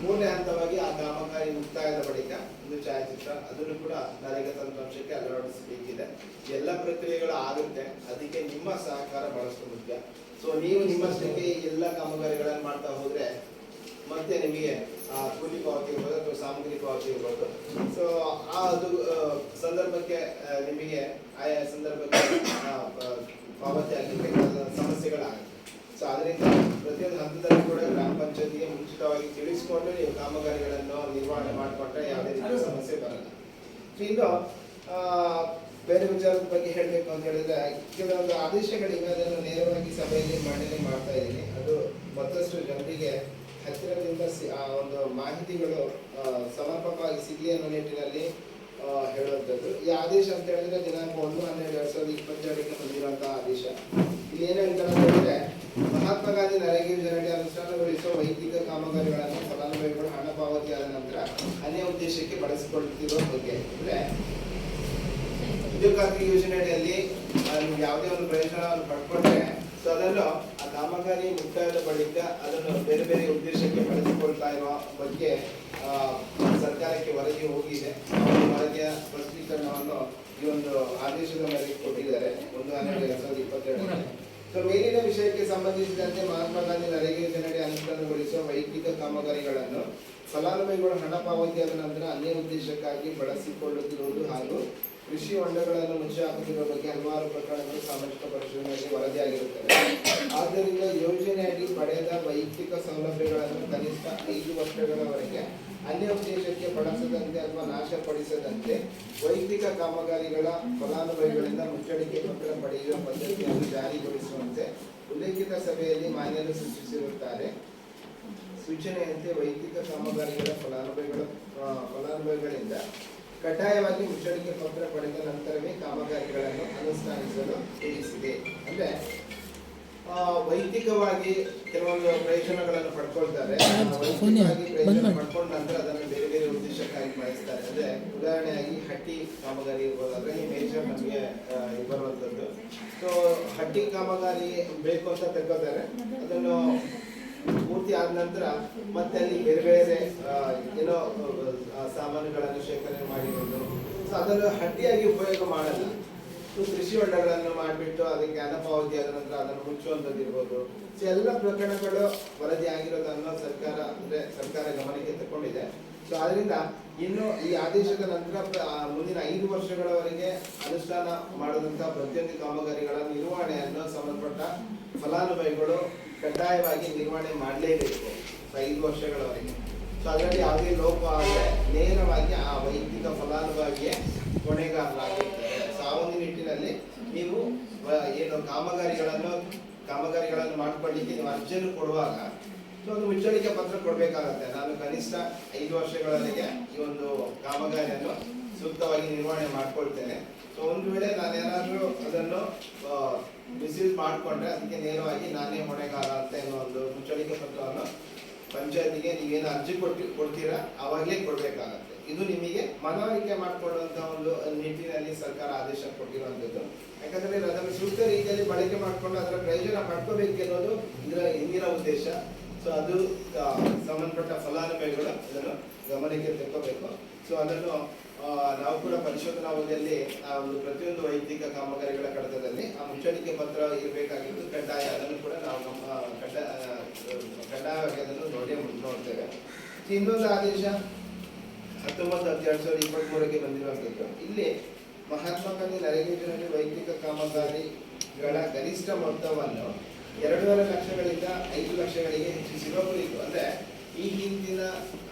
3ನೇ ಹಂತವಾಗಿ ಆ ಕಾಮಗಾರಿ ಮುಕ್ತಾಯದ ಬಳಿಕ ಒಂದು ಛಾಯಾಚಿತ್ರ, ಅದನ್ನು ಕೂಡ ನರೇಗಾ ತಂತ್ರಾಂಶಕ್ಕೆ ಅಳವಡಿಸಬೇಕಿದೆ. ಎಲ್ಲ ಪ್ರಕ್ರಿಯೆಗಳು ಆಗುತ್ತೆ, ಅದಕ್ಕೆ ನಿಮ್ಮ ಸಹಕಾರ ಬಹಳಷ್ಟು ಮುಖ್ಯ. ಸೊ ನೀವು ನಿಮ್ಮಷ್ಟಕ್ಕೆ ಎಲ್ಲ ಕಾಮಗಾರಿಗಳನ್ನು ಮಾಡ್ತಾ ಹೋದ್ರೆ ಮತ್ತೆ ನಿಮಗೆ ಕೂಲಿ ಪಾವತಿ ಇರ್ಬೋದು ಅಥವಾ ಸಾಮಗ್ರಿ ಪಾವತಿ ಇರ್ಬೋದು. ಸೊ ಅದು ಸಂದರ್ಭಕ್ಕೆ ನಿಮಗೆ ಆಯಾ ಸಂದರ್ಭಕ್ಕೆ ಪಾವತಿ ಆಗಲಿಕ್ಕೆ ಸಮಸ್ಯೆಗಳಾಗುತ್ತೆ. ಸೊ ಅದರಿಂದ ಪ್ರತಿಯೊಂದು ಹಂತದಲ್ಲಿ ಕೂಡ ಗ್ರಾಮ ಪಂಚಾಯತಿಗೆ ಮುಂಚಿತವಾಗಿ ತಿಳಿಸಿಕೊಂಡು ನೀವು ಕಾಮಗಾರಿಗಳನ್ನು ನಿರ್ವಹಣೆ ಮಾಡಿಕೊಂಡ್ರೆ ಯಾವುದೇ ರೀತಿಯ ಸಮಸ್ಯೆ ಬರಲ್ಲ. ಇನ್ನು ಬೇರೆ ವಿಚಾರದ ಬಗ್ಗೆ ಹೇಳಬೇಕು ಅಂತ ಹೇಳಿದ್ರೆ ಕೆಲವೊಂದು ಆದೇಶಗಳಿವೆ, ಅದನ್ನು ನೇರವಾಗಿ ಸಭೆಯಲ್ಲಿ ಮಂಡನೆ ಮಾಡ್ತಾ ಇದ್ದೀನಿ. ಅದು ಮತ್ತಷ್ಟು ಜನರಿಗೆ ಹತ್ತಿರದಿಂದ ಆ ಒಂದು ಮಾಹಿತಿಗಳು ಸಮರ್ಪಕವಾಗಿ ಸಿಗಲಿ ಅನ್ನೋ ನಿಟ್ಟಿನಲ್ಲಿ ಹೇಳುವಂಥದ್ದು. ಈ ಆದೇಶ ಅಂತ ಹೇಳಿದ್ರೆ ದಿನಾಂಕ 1/12/2022 ಬಂದಿರುವಂತಹ ಆದೇಶ. ಇಲ್ಲಿ ಏನು ಹೇಳ್ತಾರೆ ಅಂತ ಹೇಳಿದ್ರೆ, ಮಹಾತ್ಮ ಗಾಂಧಿ ನರೇಗಾ ಯೋಜನೆಯಡಿ ಅನುಷ್ಠಾನಗೊಳಿಸುವ ವೈಯಕ್ತಿಕ ಕಾಮಗಾರಿಗಳನ್ನು ಫಲಾನುಭವಿಗಳು ಹಣ ಪಾವತಿಯಾದ ನಂತರ ಅನ್ಯ ಉದ್ದೇಶಕ್ಕೆ ಬಳಸಿಕೊಳ್ಳುತ್ತಿರುವ ಬಗ್ಗೆ. ಅಂದ್ರೆ ಉದ್ಯೋಗ ಖಾತ್ರಿ ಯೋಜನೆಯಲ್ಲಿ ನೀವು ಯಾವುದೇ ಒಂದು ಪ್ರಯೋಜನವನ್ನು ಪಡ್ಕೊಂಡ್ರೆ ಸೊ ಅದನ್ನು ಆ ಕಾಮಗಾರಿ ಮುಕ್ತಾಯದ ಬಳಿಕ ಅದನ್ನು ಬೇರೆ ಬೇರೆ ಉದ್ದೇಶಕ್ಕೆ ಬಳಸಿಕೊಳ್ತಾ ಇರುವ ಬಗ್ಗೆ ಸರ್ಕಾರಕ್ಕೆ ವರದಿ ಹೋಗಿದೆ. ವರದಿಯ ಸ್ಪಷ್ಟೀಕರಣವನ್ನು ಈ ಒಂದು ಆದೇಶದ ಮೇರೆಗೆ ಕೊಟ್ಟಿದ್ದಾರೆ 1/12/2022. ಸೊ ಮೇಲಿನ ವಿಷಯಕ್ಕೆ ಸಂಬಂಧಿಸಿದಂತೆ ಮಹಾತ್ಮ ಗಾಂಧಿ ನರೇಗಾ ಯೋಜನೆಯಡಿ ಅನುಷ್ಠಾನಗೊಳಿಸುವ ವೈಯಕ್ತಿಕ ಕಾಮಗಾರಿಗಳನ್ನು ಫಲಾನುಭವಿಗಳು ಹಣ ಪಾವತಿಯಾದ ನಂತರ ಅನ್ಯ ಉದ್ದೇಶಕ್ಕಾಗಿ ಬಳಸಿಕೊಳ್ಳುತ್ತಿರುವುದು ಹಾಗೂ ಕೃಷಿ ಹೊಂಡಗಳನ್ನು ಮುಚ್ಚಿ ಹಾಕುತ್ತಿರುವ ಬಗ್ಗೆ ಹಲವಾರು ಪ್ರಕರಣಗಳು ಸಾಮಾಜಿಕ ಪರಿಶೀಲನೆಯಲ್ಲಿ ವರದಿಯಾಗಿರುತ್ತವೆ. ಆದ್ದರಿಂದ ಯೋಜನೆಯಡಿ ಪಡೆದ ವೈಯಕ್ತಿಕ ಸೌಲಭ್ಯಗಳನ್ನು ಕನಿಷ್ಠ 5 ವರ್ಷಗಳವರೆಗೆ ಅನ್ಯ ಉದ್ದೇಶಕ್ಕೆ ಬಳಸದಂತೆ ಅಥವಾ ನಾಶಪಡಿಸದಂತೆ ವೈಯಕ್ತಿಕ ಕಾಮಗಾರಿಗಳ ಫಲಾನುಭವಿಗಳಿಂದ ಮುಚ್ಚಳಿಕೆ ಪತ್ರ ಪಡೆಯುವ ಪದ್ಧತಿಯನ್ನು ಜಾರಿಗೊಳಿಸುವಂತೆ ಉಲ್ಲೇಖಿತ ಸಭೆಯಲ್ಲಿ ಮಾನ್ಯರು ಸೂಚಿಸಿರುತ್ತಾರೆ. ಸೂಚನೆಯಂತೆ ವೈಯಕ್ತಿಕ ಕಾಮಗಾರಿಗಳ ಫಲಾನುಭವಿಗಳಿಂದ ಕಡ್ಡಾಯವಾಗಿ ಮುಚ್ಚಳಿಕೆ ಪತ್ರ ಪಡೆದ ನಂತರವೇ ಕಾಮಗಾರಿಗಳನ್ನು ಅನುಷ್ಠಾನಿಸಲು ತಿಳಿಸಿದೆ. ಅಂದ್ರೆ ವೈಯಕ್ತಿಕವಾಗಿ ಕೆಲವೊಂದು ಪ್ರಯೋಜನಗಳನ್ನು ಪಡ್ಕೊಳ್ತಾರೆ. ವೈಯಕ್ತಿಕವಾಗಿ ಪ್ರಯೋಜನ ಪಡ್ಕೊಂಡ ನಂತರ ಅದನ್ನು ಬೇರೆ ಬೇರೆ ಉದ್ದೇಶಕ್ಕಾಗಿ ಬಳಸ್ತಾರೆ. ಅಂದ್ರೆ ಉದಾಹರಣೆಯಾಗಿ ಹಟ್ಟಿ ಕಾಮಗಾರಿ ಇರ್ಬೋದು, ಅದರಲ್ಲಿ ಮೇಜರ್ ನಮಗೆ ಬರುವಂತದ್ದು. ಸೊ ಹಟ್ಟಿ ಕಾಮಗಾರಿ ಬೇಕು ಅಂತ ತೆಗೋತಾರೆ, ಅದನ್ನು ಪೂರ್ತಿ ಆದ ನಂತರ ಮತ್ತೆ ಅಲ್ಲಿ ಬೇರೆ ಬೇರೆ ಏನೋ ಸಾಮಾನುಗಳನ್ನು ಶೇಖರಣೆ ಮಾಡಿರೋದು. ಸೊ ಅದನ್ನು ಹಟ್ಟಿಯಾಗಿ ಉಪಯೋಗ ಮಾಡಲ್ಲ. ಕೃಷಿ ಹೊಂಡಗಳನ್ನು ಮಾಡಿಬಿಟ್ಟು ಅದಕ್ಕೆ ಹಣ ಪಾವತಿ ಆದ ನಂತರ ಅದನ್ನು ಮುಚ್ಚುವಂಥದ್ದು ಇರ್ಬೋದು. ಸೊ ಎಲ್ಲ ಪ್ರಕರಣಗಳು ವರದಿ ಆಗಿರೋದನ್ನು ಸರ್ಕಾರ ಗಮನಕ್ಕೆ ತಗೊಂಡಿದೆ. ಸೊ ಅದರಿಂದ ಇನ್ನು ಈ ಆದೇಶದ ನಂತರ ಮುಂದಿನ 5 ವರ್ಷಗಳವರೆಗೆ ಅನುಷ್ಠಾನ ಮಾಡಿದಂತಹ ಪ್ರತಿಯೊಂದು ಕಾಮಗಾರಿಗಳ ನಿರ್ವಹಣೆಯನ್ನು ಸಂಬಂಧಪಟ್ಟ ಫಲಾನುಭವಿಗಳು ಕಡ್ಡಾಯವಾಗಿ ನಿರ್ವಹಣೆ ಮಾಡಲೇಬೇಕು 5 ವರ್ಷಗಳವರೆಗೆ. ಸೊ ಅದರಲ್ಲಿ ಯಾವುದೇ ಲೋಪ ಆದರೆ ನೇರವಾಗಿ ಆ ವೈಯಕ್ತಿಕ ಫಲಾನುಭವಿಗೆ ಹೊಣೆಗಾರರಾಗಿರ್ತಾರೆ. ಸೊ ಆ ಒಂದು ನಿಟ್ಟಿನಲ್ಲಿ ನೀವು ಏನು ಕಾಮಗಾರಿಗಳನ್ನು ಮಾಡ್ಕೊಳ್ಳಿಕ್ಕೆ ನೀವು ಅರ್ಜಿಯನ್ನು ಕೊಡುವಾಗ ಸೊ ಒಂದು ಮುಚ್ಚಳಿಕೆ ಪತ್ರ ಕೊಡಬೇಕಾಗತ್ತೆ. ನಾನು ಕನಿಷ್ಠ 5 ವರ್ಷಗಳವರೆಗೆ ಈ ಒಂದು ಕಾಮಗಾರಿಯನ್ನು ಸೂಕ್ತವಾಗಿ ನಿರ್ವಹಣೆ ಮಾಡ್ಕೊಳ್ತೇನೆ. ಸೊ ಒಂದು ವೇಳೆ ನಾನೇನಾದ್ರೂ ಅದನ್ನು ಮಿಸ್ಯೂಸ್ ಮಾಡಿಕೊಂಡ್ರೆ ಅದಕ್ಕೆ ನೇರವಾಗಿ ನಾನೇ ಹೊಣೆಗಾರ ಅಂತ ಏನೋ ಒಂದು ಮುಚ್ಚಳಿಕೆ ಪತ್ರವನ್ನು ಪಂಚಾಯತಿಗೆ ನೀವೇನು ಅರ್ಜಿ ಕೊಡ್ತೀರಾ ಅವಾಗಲೇ ಕೊಡಬೇಕಾಗತ್ತೆ. ಇದು ನಿಮಗೆ ಮನವರಿಕೆ ಮಾಡಿಕೊಳ್ಳುವಂತ ಒಂದು ನಿಟ್ಟಿನಲ್ಲಿ ಸರ್ಕಾರ ಆದೇಶ ಕೊಟ್ಟಿರುವಂಥದ್ದು. ಯಾಕಂದ್ರೆ ಅದನ್ನು ಸೂಕ್ತ ರೀತಿಯಲ್ಲಿ ಬಳಕೆ ಮಾಡಿಕೊಂಡು ಅದರ ಪ್ರಯೋಜನ ಪಡ್ಕೋಬೇಕು ಅನ್ನೋದು ಇದರ ಹಿಂದಿನ ಉದ್ದೇಶ. ಸೊ ಅದು ಸಂಬಂಧಪಟ್ಟ ಫಲಾನುಭವಿಗಳು ಅದನ್ನು ಗಮನಕ್ಕೆ ತೆಕ್ಕೋಬೇಕು. ಸೊ ಅದನ್ನು ನಾವು ಕೂಡ ಪರಿಶೋಧನಾ ಅವಧಿಯಲ್ಲಿ ಆ ಒಂದು ಪ್ರತಿಯೊಂದು ವೈಯಕ್ತಿಕ ಕಾಮಗಾರಿಗಳ ಕಡತದಲ್ಲಿ ಆ ಮುಚ್ಚಳಿಕೆ ಪತ್ರ ಇರಬೇಕಾಗಿದ್ದು ಕಡ್ಡಾಯ. ಅದನ್ನು ಕೂಡ ನಾವು ನಮ್ಮ ಕಡ್ಡಾಯವಾಗಿ ಅದನ್ನು ನೋಡ್ತೇವೆ. ಇನ್ನೊಂದು ಆದೇಶ 19/10/2023ಕ್ಕೆ ಬಂದಿರುವಂಥದ್ದು. ಇಲ್ಲಿ ಮಹಾತ್ಮ ಗಾಂಧಿ ನರೇಗಾ ಯೋಜನೆಯಲ್ಲಿ ವೈಯಕ್ತಿಕ ಕಾಮಗಾರಿಗಳ ಗರಿಷ್ಠ ಮೊತ್ತವನ್ನು 2.5 ಲಕ್ಷಗಳಿಂದ 5 ಲಕ್ಷಗಳಿಗೆ ಹೆಚ್ಚಿಸಿರುವ ಕುರಿತು. ಅಂದ್ರೆ ಈ ಹಿಂದಿನ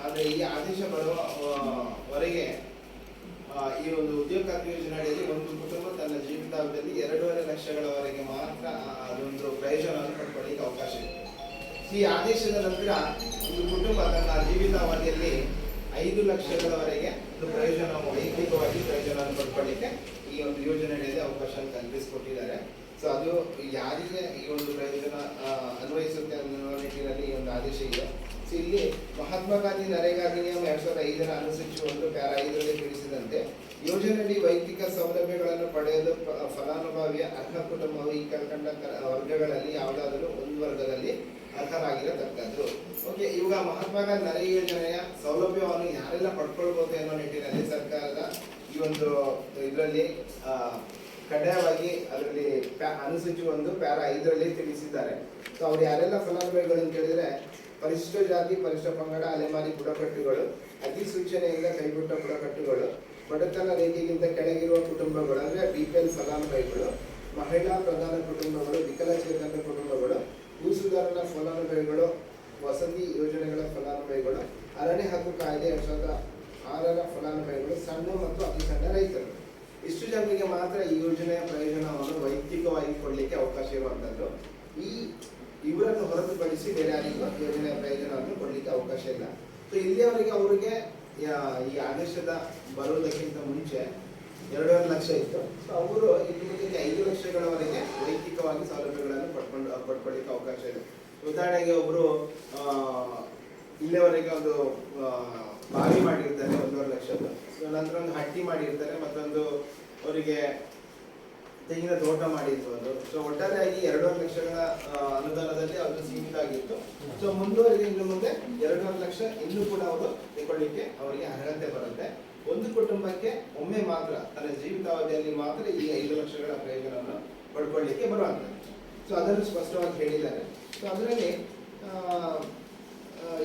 ಅಂದ್ರೆ ಈ ಆದೇಶ ಬರುವವರೆಗೆ ಈ ಒಂದು ಉದ್ಯೋಗ ಖಾತ್ರಿ ಯೋಜನೆ ಅಡಿಯಲ್ಲಿ ಒಂದು ಕುಟುಂಬ ತನ್ನ ಜೀವಿತಾವಧಿಯಲ್ಲಿ 2.5 ಲಕ್ಷಗಳವರೆಗೆ ಮಾತ್ರ ಅದೊಂದು ಪ್ರಯೋಜನವನ್ನು ಪಡ್ಕೊಳ್ಳಿಕ್ಕೆ ಅವಕಾಶ ಇದೆ. ಈ ಆದೇಶದ ನಂತರ ಒಂದು ಕುಟುಂಬ ತನ್ನ ಜೀವಿತಾವಧಿಯಲ್ಲಿ 5 ಲಕ್ಷಗಳವರೆಗೆ ವೈಯಕ್ತಿಕವಾಗಿ ಪ್ರಯೋಜನವನ್ನು ಪಡ್ಕೊಳ್ಳಿಕ್ಕೆ ಈ ಒಂದು ಯೋಜನೆ ಅಡಿಯಲ್ಲಿ ಅವಕಾಶ ಕಲ್ಪಿಸಿಕೊಟ್ಟಿದ್ದಾರೆ. ಸೊ ಅದು ಯಾರಿಗೆ ಈ ಒಂದು ಪ್ರಯೋಜನ ಅನ್ವಯಿಸುತ್ತೆ ಅನ್ನೋ ನಿಟ್ಟಿನಲ್ಲಿ ಈ ಒಂದು ಆದೇಶ ಇದೆ. ಸೊ ಇಲ್ಲಿ ಮಹಾತ್ಮ ಗಾಂಧಿ ನರೇಗಾ ಅಧಿನಿಯಮ 2005ರ ಅನುಸೂಚಿ 1 ಪ್ಯಾರಾ 5ರಲ್ಲಿ ತಿಳಿಸಿದಂತೆ ಯೋಜನೆಯಡಿ ವೈಯಕ್ತಿಕ ಸೌಲಭ್ಯಗಳನ್ನು ಪಡೆಯಲು ಫಲಾನುಭವಿಯ ಅರ್ಹ ಕುಟುಂಬವು ಈ ಕೆಳಕಂಡ ವರ್ಗಗಳಲ್ಲಿ ಯಾವುದಾದರೂ ಒಂದು ವರ್ಗದಲ್ಲಿ ಅರ್ಹರಾಗಿರತಕ್ಕದ್ದು. ಓಕೆ, ಇವಾಗ ಮಹಾತ್ಮ ಗಾಂಧಿ ನರೇಗಾ ಯೋಜನೆಯ ಸೌಲಭ್ಯವನ್ನು ಯಾರೆಲ್ಲ ಪಡ್ಕೊಳ್ಬಹುದು ಅನ್ನೋ ನಿಟ್ಟಿನಲ್ಲಿ ಸರ್ಕಾರದ ಈ ಒಂದು ಇದರಲ್ಲಿ ಕಡ್ಡಾಯವಾಗಿ ಅದರಲ್ಲಿ ಅನುಸೂಚಿ 1 ಪ್ಯಾರಾ 5ರಲ್ಲಿ ತಿಳಿಸಿದ್ದಾರೆ. ಸೊ ಅವ್ರು ಯಾರೆಲ್ಲ ಫಲಾನುಭವಿಗಳು ಅಂತ ಹೇಳಿದ್ರೆ ಪರಿಶಿಷ್ಟ ಜಾತಿ, ಪರಿಶಿಷ್ಟ ಪಂಗಡ, ಅಲೆಮಾರಿ ಬುಡಕಟ್ಟುಗಳು, ಅಧಿಸೂಚನೆಯಿಂದ ಕೈಬಿಟ್ಟ ಬುಡಕಟ್ಟುಗಳು, ಬಡತನ ರೇಖೆಗಿಂತ ಕೆಳಗಿರುವ ಕುಟುಂಬಗಳು ಅಂದ್ರೆ BPL ಫಲಾನುಭವಿಗಳು, ಮಹಿಳಾ ಪ್ರಧಾನ ಕುಟುಂಬಗಳು, ವಿಕಲಚೇತನ ಕುಟುಂಬಗಳು, ಭೂಸುಧಾರಣಾ ಫಲಾನುಭವಿಗಳು, ವಸತಿ ಯೋಜನೆಗಳ ಫಲಾನುಭವಿಗಳು, ಅರಣ್ಯ ಹಕ್ಕು ಕಾಯ್ದೆ 2006ರ ಫಲಾನುಭವಿಗಳು, ಸಣ್ಣ ಮತ್ತು ಅತಿ ಸಣ್ಣ ರೈತರು. ಇಷ್ಟು ಜನರಿಗೆ ಮಾತ್ರ ಈ ಯೋಜನೆಯ ಪ್ರಯೋಜನವನ್ನು ವೈಯಕ್ತಿಕವಾಗಿ ಕೊಡಲಿಕ್ಕೆ ಅವಕಾಶ ಇರುವಂತದ್ದು. ಇವರನ್ನು ಹೊರತುಪಡಿಸಿ ಬೇರೆ ಯೋಜನೆಯ ಪ್ರಯೋಜನವನ್ನು ಕೊಡಲಿಕ್ಕೆ ಅವಕಾಶ ಇಲ್ಲ. ಸೊ ಇಲ್ಲಿಯವರೆಗೆ ಅವರಿಗೆ ಈ ಆದೇಶದ ಬರುವುದಕ್ಕಿಂತ ಮುಂಚೆ 2.5 ಲಕ್ಷ ಇತ್ತು. ಸೊ ಅವರು ಇಲ್ಲಿ ಮುಂದೆ 5 ಲಕ್ಷಗಳವರೆಗೆ ವೈಯಕ್ತಿಕವಾಗಿ ಸೌಲಭ್ಯಗಳನ್ನು ಪಡ್ಕೊಳ್ಳಿಕ್ಕೆ ಅವಕಾಶ ಇದೆ. ಉದಾಹರಣೆಗೆ ಒಬ್ಬರು ಇಲ್ಲಿಯವರೆಗೆ ಒಂದು ಬಾವಿ ಮಾಡಿರ್ತಾರೆ 1.5 ಲಕ್ಷದ್ದು, ನಂತರ ಒಂದು ಹಟ್ಟಿ ಮಾಡಿರ್ತಾರೆ, ಮತ್ತೊಂದು ಅವರಿಗೆ ತೆಂಗಿನ ತೋಟ ಮಾಡಿರ್ಬೋದು. ಸೊ ಒಟ್ಟಾರೆಯಾಗಿ 2.5 ಲಕ್ಷಗಳ ಅನುದಾನದಲ್ಲಿ ಅದು ಸೀಮಿತ ಆಗಿತ್ತು. ಸೊ ಮುಂದುವರೆಗೆ ಇನ್ನು ಮುಂದೆ 2.5 ಲಕ್ಷ ಇನ್ನೂ ಕೂಡ ಅವರು ತಗೊಳ್ಳಿಕ್ಕೆ ಅವರಿಗೆ ಅರ್ಹತೆ ಬರುತ್ತೆ. ಒಂದು ಕುಟುಂಬಕ್ಕೆ ಒಮ್ಮೆ ಮಾತ್ರ ತನ್ನ ಜೀವಿತಾವಧಿಯಲ್ಲಿ ಮಾತ್ರ ಈ 5 ಲಕ್ಷಗಳ ಪ್ರಯೋಜನವನ್ನು ಪಡ್ಕೊಳ್ಳಿಕ್ಕೆ ಬರುವಂಥದ್ದು. ಸೊ ಅದನ್ನು ಸ್ಪಷ್ಟವಾಗಿ ಹೇಳಿದ್ದಾರೆ. ಸೊ ಅದರಲ್ಲಿ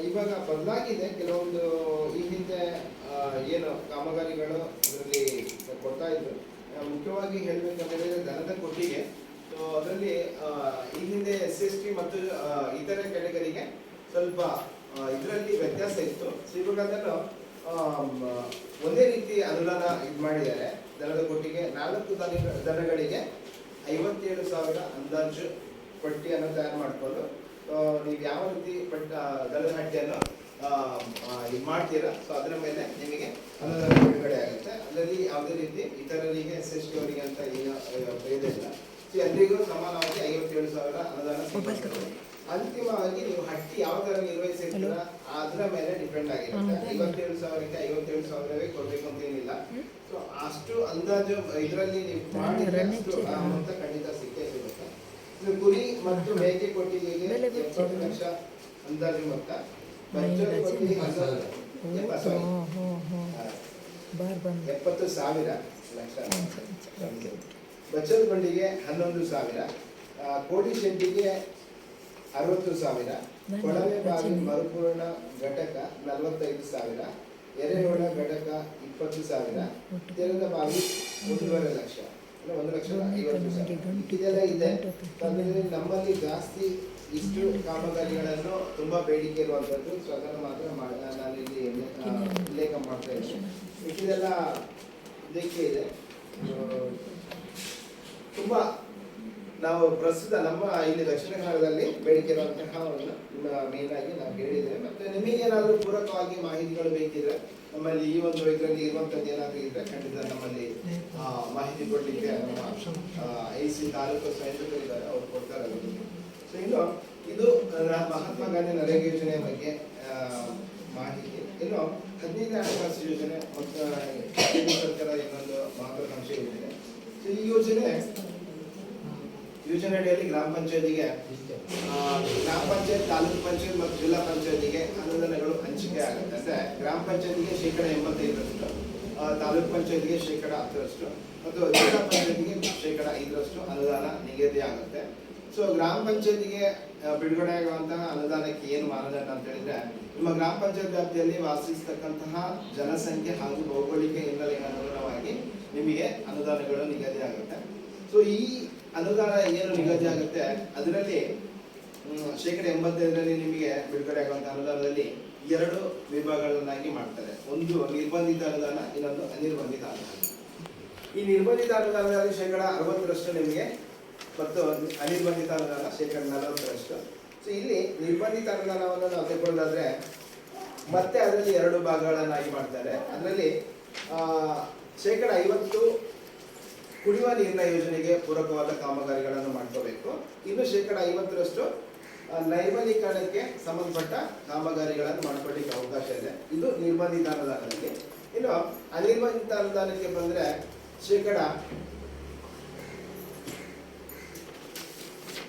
ಇವಾಗ ಬದಲಾಗಿದೆ ಕೆಲವೊಂದು. ಈ ಹಿಂದೆ ಏನು ಕಾಮಗಾರಿಗಳು ಅದರಲ್ಲಿ ಕೊಡ್ತಾ ಇದ್ರು, ಮುಖ್ಯವಾಗಿ ಹೇಳಬೇಕಂದ್ರೆ ದನದ ಕೊಟ್ಟಿಗೆ. ಸೊ ಅದರಲ್ಲಿ ಈ ಹಿಂದೆ SC ಮತ್ತು ಇತರೆ ಕೆಟಗರಿಗೆ ಸ್ವಲ್ಪ ಇದರಲ್ಲಿ ವ್ಯತ್ಯಾಸ ಇತ್ತು. ಸೊ ಇವಾಗ ಅದನ್ನು ಒಂದೇ ರೀತಿ ಅನುದಾನ ಇದು ಮಾಡಿದ್ದಾರೆ. ದನದ ಕೊಟ್ಟಿಗೆ 4 ದನಗಳಿಗೆ 57,000 ಅಂದಾಜು ಪಟ್ಟಿಯನ್ನು ತಯಾರು ಮಾಡಿಕೊಂಡು ನೀವು ಯಾವ ರೀತಿ ದನದ ಹಟ್ಟಿಯನ್ನು ಇದು ಮಾಡ್ತೀರಾ, ಸೊ ಅದರ ಮೇಲೆ ನಿಮಗೆ ಅನುದಾನ ಬಿಡುಗಡೆ ಆಗುತ್ತೆ. ಅದರಲ್ಲಿ ಯಾವುದೇ ರೀತಿ ಇತರರಿಗೆ SC ಅವರಿಗೆ ಅಂತ ಏನು ಭೇದ ಇಲ್ಲ. ಸೊ ಎಲ್ರಿಗೂ ಸಮಾನವಾಗಿ 57,000 ಅನುದಾನ ಸಿಗುತ್ತೆ. ಅಂತಿಮವಾಗಿ ನೀವು ಹಟ್ಟಿ ಯಾವ ತರ ನಿರ್ವಹಿಸಿರ್ತೀರಾ ಅದರ ಮೇಲೆ ಡಿಪೆಂಡ್ ಆಗಿರುತ್ತೆ. 57,000ಕ್ಕೆ 57,000ವೇ ಕೊಡ್ಬೇಕು ಅಂತ ಏನಿಲ್ಲ. ಸೊ ಅಷ್ಟು ಅಂದಾಜು ಇದರಲ್ಲಿ ನೀವು ಮಾಡಿದ್ರೆ ಅಂತ ಖಂಡಿತ ಸಿಕ್ಕೇ ಸಿಗುತ್ತೆ. ಕುರಿ ಮತ್ತು ಮೇಕೆ ಕೊಟ್ಟಿಗೆಗೆ 70 ಲಕ್ಷ ಅಂದಾಜು ಮೊತ್ತ, ಬಚ್ಚಲು ಕೊಟ್ಟಿಗೆ 70,000 ಲಕ್ಷ, ಬಚ್ಚಲು ಕೊಂಡಿಗೆ 11,000, ಕೋಡಿ ಶೆಡ್ಡಿಗೆ 60,000, ಕೊಳವೆ ಬಾವಿ ಮರುಪೂರ್ಣ ಘಟಕ 45,000, ಎರೆಹೊಳ ಘಟಕ 20,000, ತೆರೆದ ಬಾವಿ 1.5 ಲಕ್ಷ, 1,50,000 ಇದೆಲ್ಲ ಇದೆ. ನಮ್ಮಲ್ಲಿ ಜಾಸ್ತಿ ಇಷ್ಟು ಕಾಮಗಾರಿಗಳನ್ನು ತುಂಬಾ ಬೇಡಿಕೆ ಇರುವಂತದ್ದು. ಸೊ ಅದನ್ನು ಮಾತ್ರ ನಾನು ಇಲ್ಲಿ ಉಲ್ಲೇಖ ಮಾಡ್ತಾ ಇದ್ದೇನೆ. ಇದೆಲ್ಲ ಇದಕ್ಕೆ ಇದೆ. ತುಂಬಾ ನಾವು ಪ್ರಸ್ತುತ ನಮ್ಮ ಇಲ್ಲಿ ದಕ್ಷಿಣ ಕನ್ನಡದಲ್ಲಿ ಬೇಡಿಕೆ ಇರುವಂತಹ ಮೇನ್ ಆಗಿ ನಾವು ಹೇಳಿದ್ದೇವೆ. ಮತ್ತೆ ನಿಮಗೆ ಏನಾದರೂ ಪೂರಕವಾಗಿ ಮಾಹಿತಿಗಳು ಬೇಕಿದ್ರೆ ನಮ್ಮಲ್ಲಿ ಈ ಒಂದು ಇದರಲ್ಲಿ ಇರುವಂತದ್ದು ಏನಾದರೂ ಇದ್ರೆ ಖಂಡಿತ ನಮ್ಮಲ್ಲಿ ಮಾಹಿತಿ ಕೊಡ್ಲಿಕ್ಕೆ ನಮ್ಮ IC ತಾಲೂಕು ಸಂಯೋಜಕರಿದ್ದಾರೆ, ಅವರು ಕೊಡ್ತಾರೆ. ಸೊ ಇನ್ನು ಇದು ಮಹಾತ್ಮ ಗಾಂಧಿ ನರೇಗಾ ಯೋಜನೆಯ ಬಗ್ಗೆ ಮಾಹಿತಿ. ಇನ್ನು 15ನೇ ಹಣಕಾಸು ಯೋಜನೆ ಮತ್ತು ಕೇಂದ್ರ ಸರ್ಕಾರ ಇನ್ನೊಂದು ಮಹತ್ವಾಕಾಂಕ್ಷೆ ಯೋಜನೆ. ಸೊ ಈ ಯೋಜನೆ ಅಡಿಯಲ್ಲಿ ಗ್ರಾಮ ಪಂಚಾಯತಿಗೆ ಗ್ರಾಮ ಪಂಚಾಯತ್, ತಾಲೂಕು ಪಂಚಾಯತ್ ಮತ್ತು ಜಿಲ್ಲಾ ಪಂಚಾಯತಿಗೆ ಅನುದಾನಗಳು ಹಂಚಿಕೆ ಆಗುತ್ತೆ. ಅಂದ್ರೆ ಗ್ರಾಮ ಪಂಚಾಯತಿಗೆ 85%, ತಾಲೂಕು ಪಂಚಾಯತಿಗೆ 10% ಮತ್ತು ಜಿಲ್ಲಾ ಪಂಚಾಯತಿಗೆ 5% ಅನುದಾನ ನಿಗದಿ ಆಗುತ್ತೆ. ಸೊ ಗ್ರಾಮ ಪಂಚಾಯತಿಗೆ ಬಿಡುಗಡೆ ಆಗುವಂತಹ ಅನುದಾನಕ್ಕೆ ಏನು ಮಾನದಂಡ ಅಂತ ಹೇಳಿದ್ರೆ, ನಿಮ್ಮ ಗ್ರಾಮ ಪಂಚಾಯತ್ ವ್ಯಾಪ್ತಿಯಲ್ಲಿ ವಾಸಿಸತಕ್ಕಂತಹ ಜನಸಂಖ್ಯೆ ಹಾಗೂ ಭೌಗೋಳಿಕ ಹಿನ್ನೆಲೆಗೆ ಅನುಗುಣವಾಗಿ ನಿಮಗೆ ಅನುದಾನಗಳು ನಿಗದಿ ಆಗುತ್ತೆ. ಸೊ ಈ ಅನುದಾನ ಏನು ನಿಗದಿ ಆಗುತ್ತೆ ಅದರಲ್ಲಿ 85% ನಿಮಗೆ ಬಿಡುಗಡೆ ಆಗುವಂತಹ ಅನುದಾನದಲ್ಲಿ 2 ವಿಭಾಗಗಳನ್ನಾಗಿ ಮಾಡ್ತಾರೆ. ಒಂದು ನಿರ್ಬಂಧಿತ ಅನುದಾನ, ಇನ್ನೊಂದು ಅನಿರ್ಬಂಧಿತ ಅನುದಾನ. ಈ ನಿರ್ಬಂಧಿತ ಅನುದಾನದಲ್ಲಿ 60% ನಿಮಗೆ ಮತ್ತು ಅನಿರ್ಬಂಧಿತ ಅನುದಾನ 40%. ಸೊ ಇಲ್ಲಿ ನಿರ್ಬಂಧಿತ ಅನುದಾನವನ್ನು ನಾವು ತೆಗೆದುಕೊಳ್ಳೋದಾದ್ರೆ ಮತ್ತೆ ಅದರಲ್ಲಿ 2 ಭಾಗಗಳನ್ನಾಗಿ ಮಾಡ್ತಾರೆ. ಅದರಲ್ಲಿ 50% ಕುಡಿಯುವ ನೀರಿನ ಯೋಜನೆಗೆ ಪೂರಕವಾದ ಕಾಮಗಾರಿಗಳನ್ನು ಮಾಡ್ಕೋಬೇಕು. ಇನ್ನು 50% ನೈರ್ಮಲೀಕರಣಕ್ಕೆ ಸಂಬಂಧಪಟ್ಟ ಕಾಮಗಾರಿಗಳನ್ನು ಮಾಡ್ಕೊಳ್ಳಿಕ್ಕೆ ಅವಕಾಶ ಇದೆ. ಇದು ನಿರ್ಬಂಧಿತ ಅನುದಾನದಲ್ಲಿ. ಇನ್ನು ಅನಿರ್ಬಂಧಿತ ಅನುದಾನಕ್ಕೆ ಬಂದ್ರೆ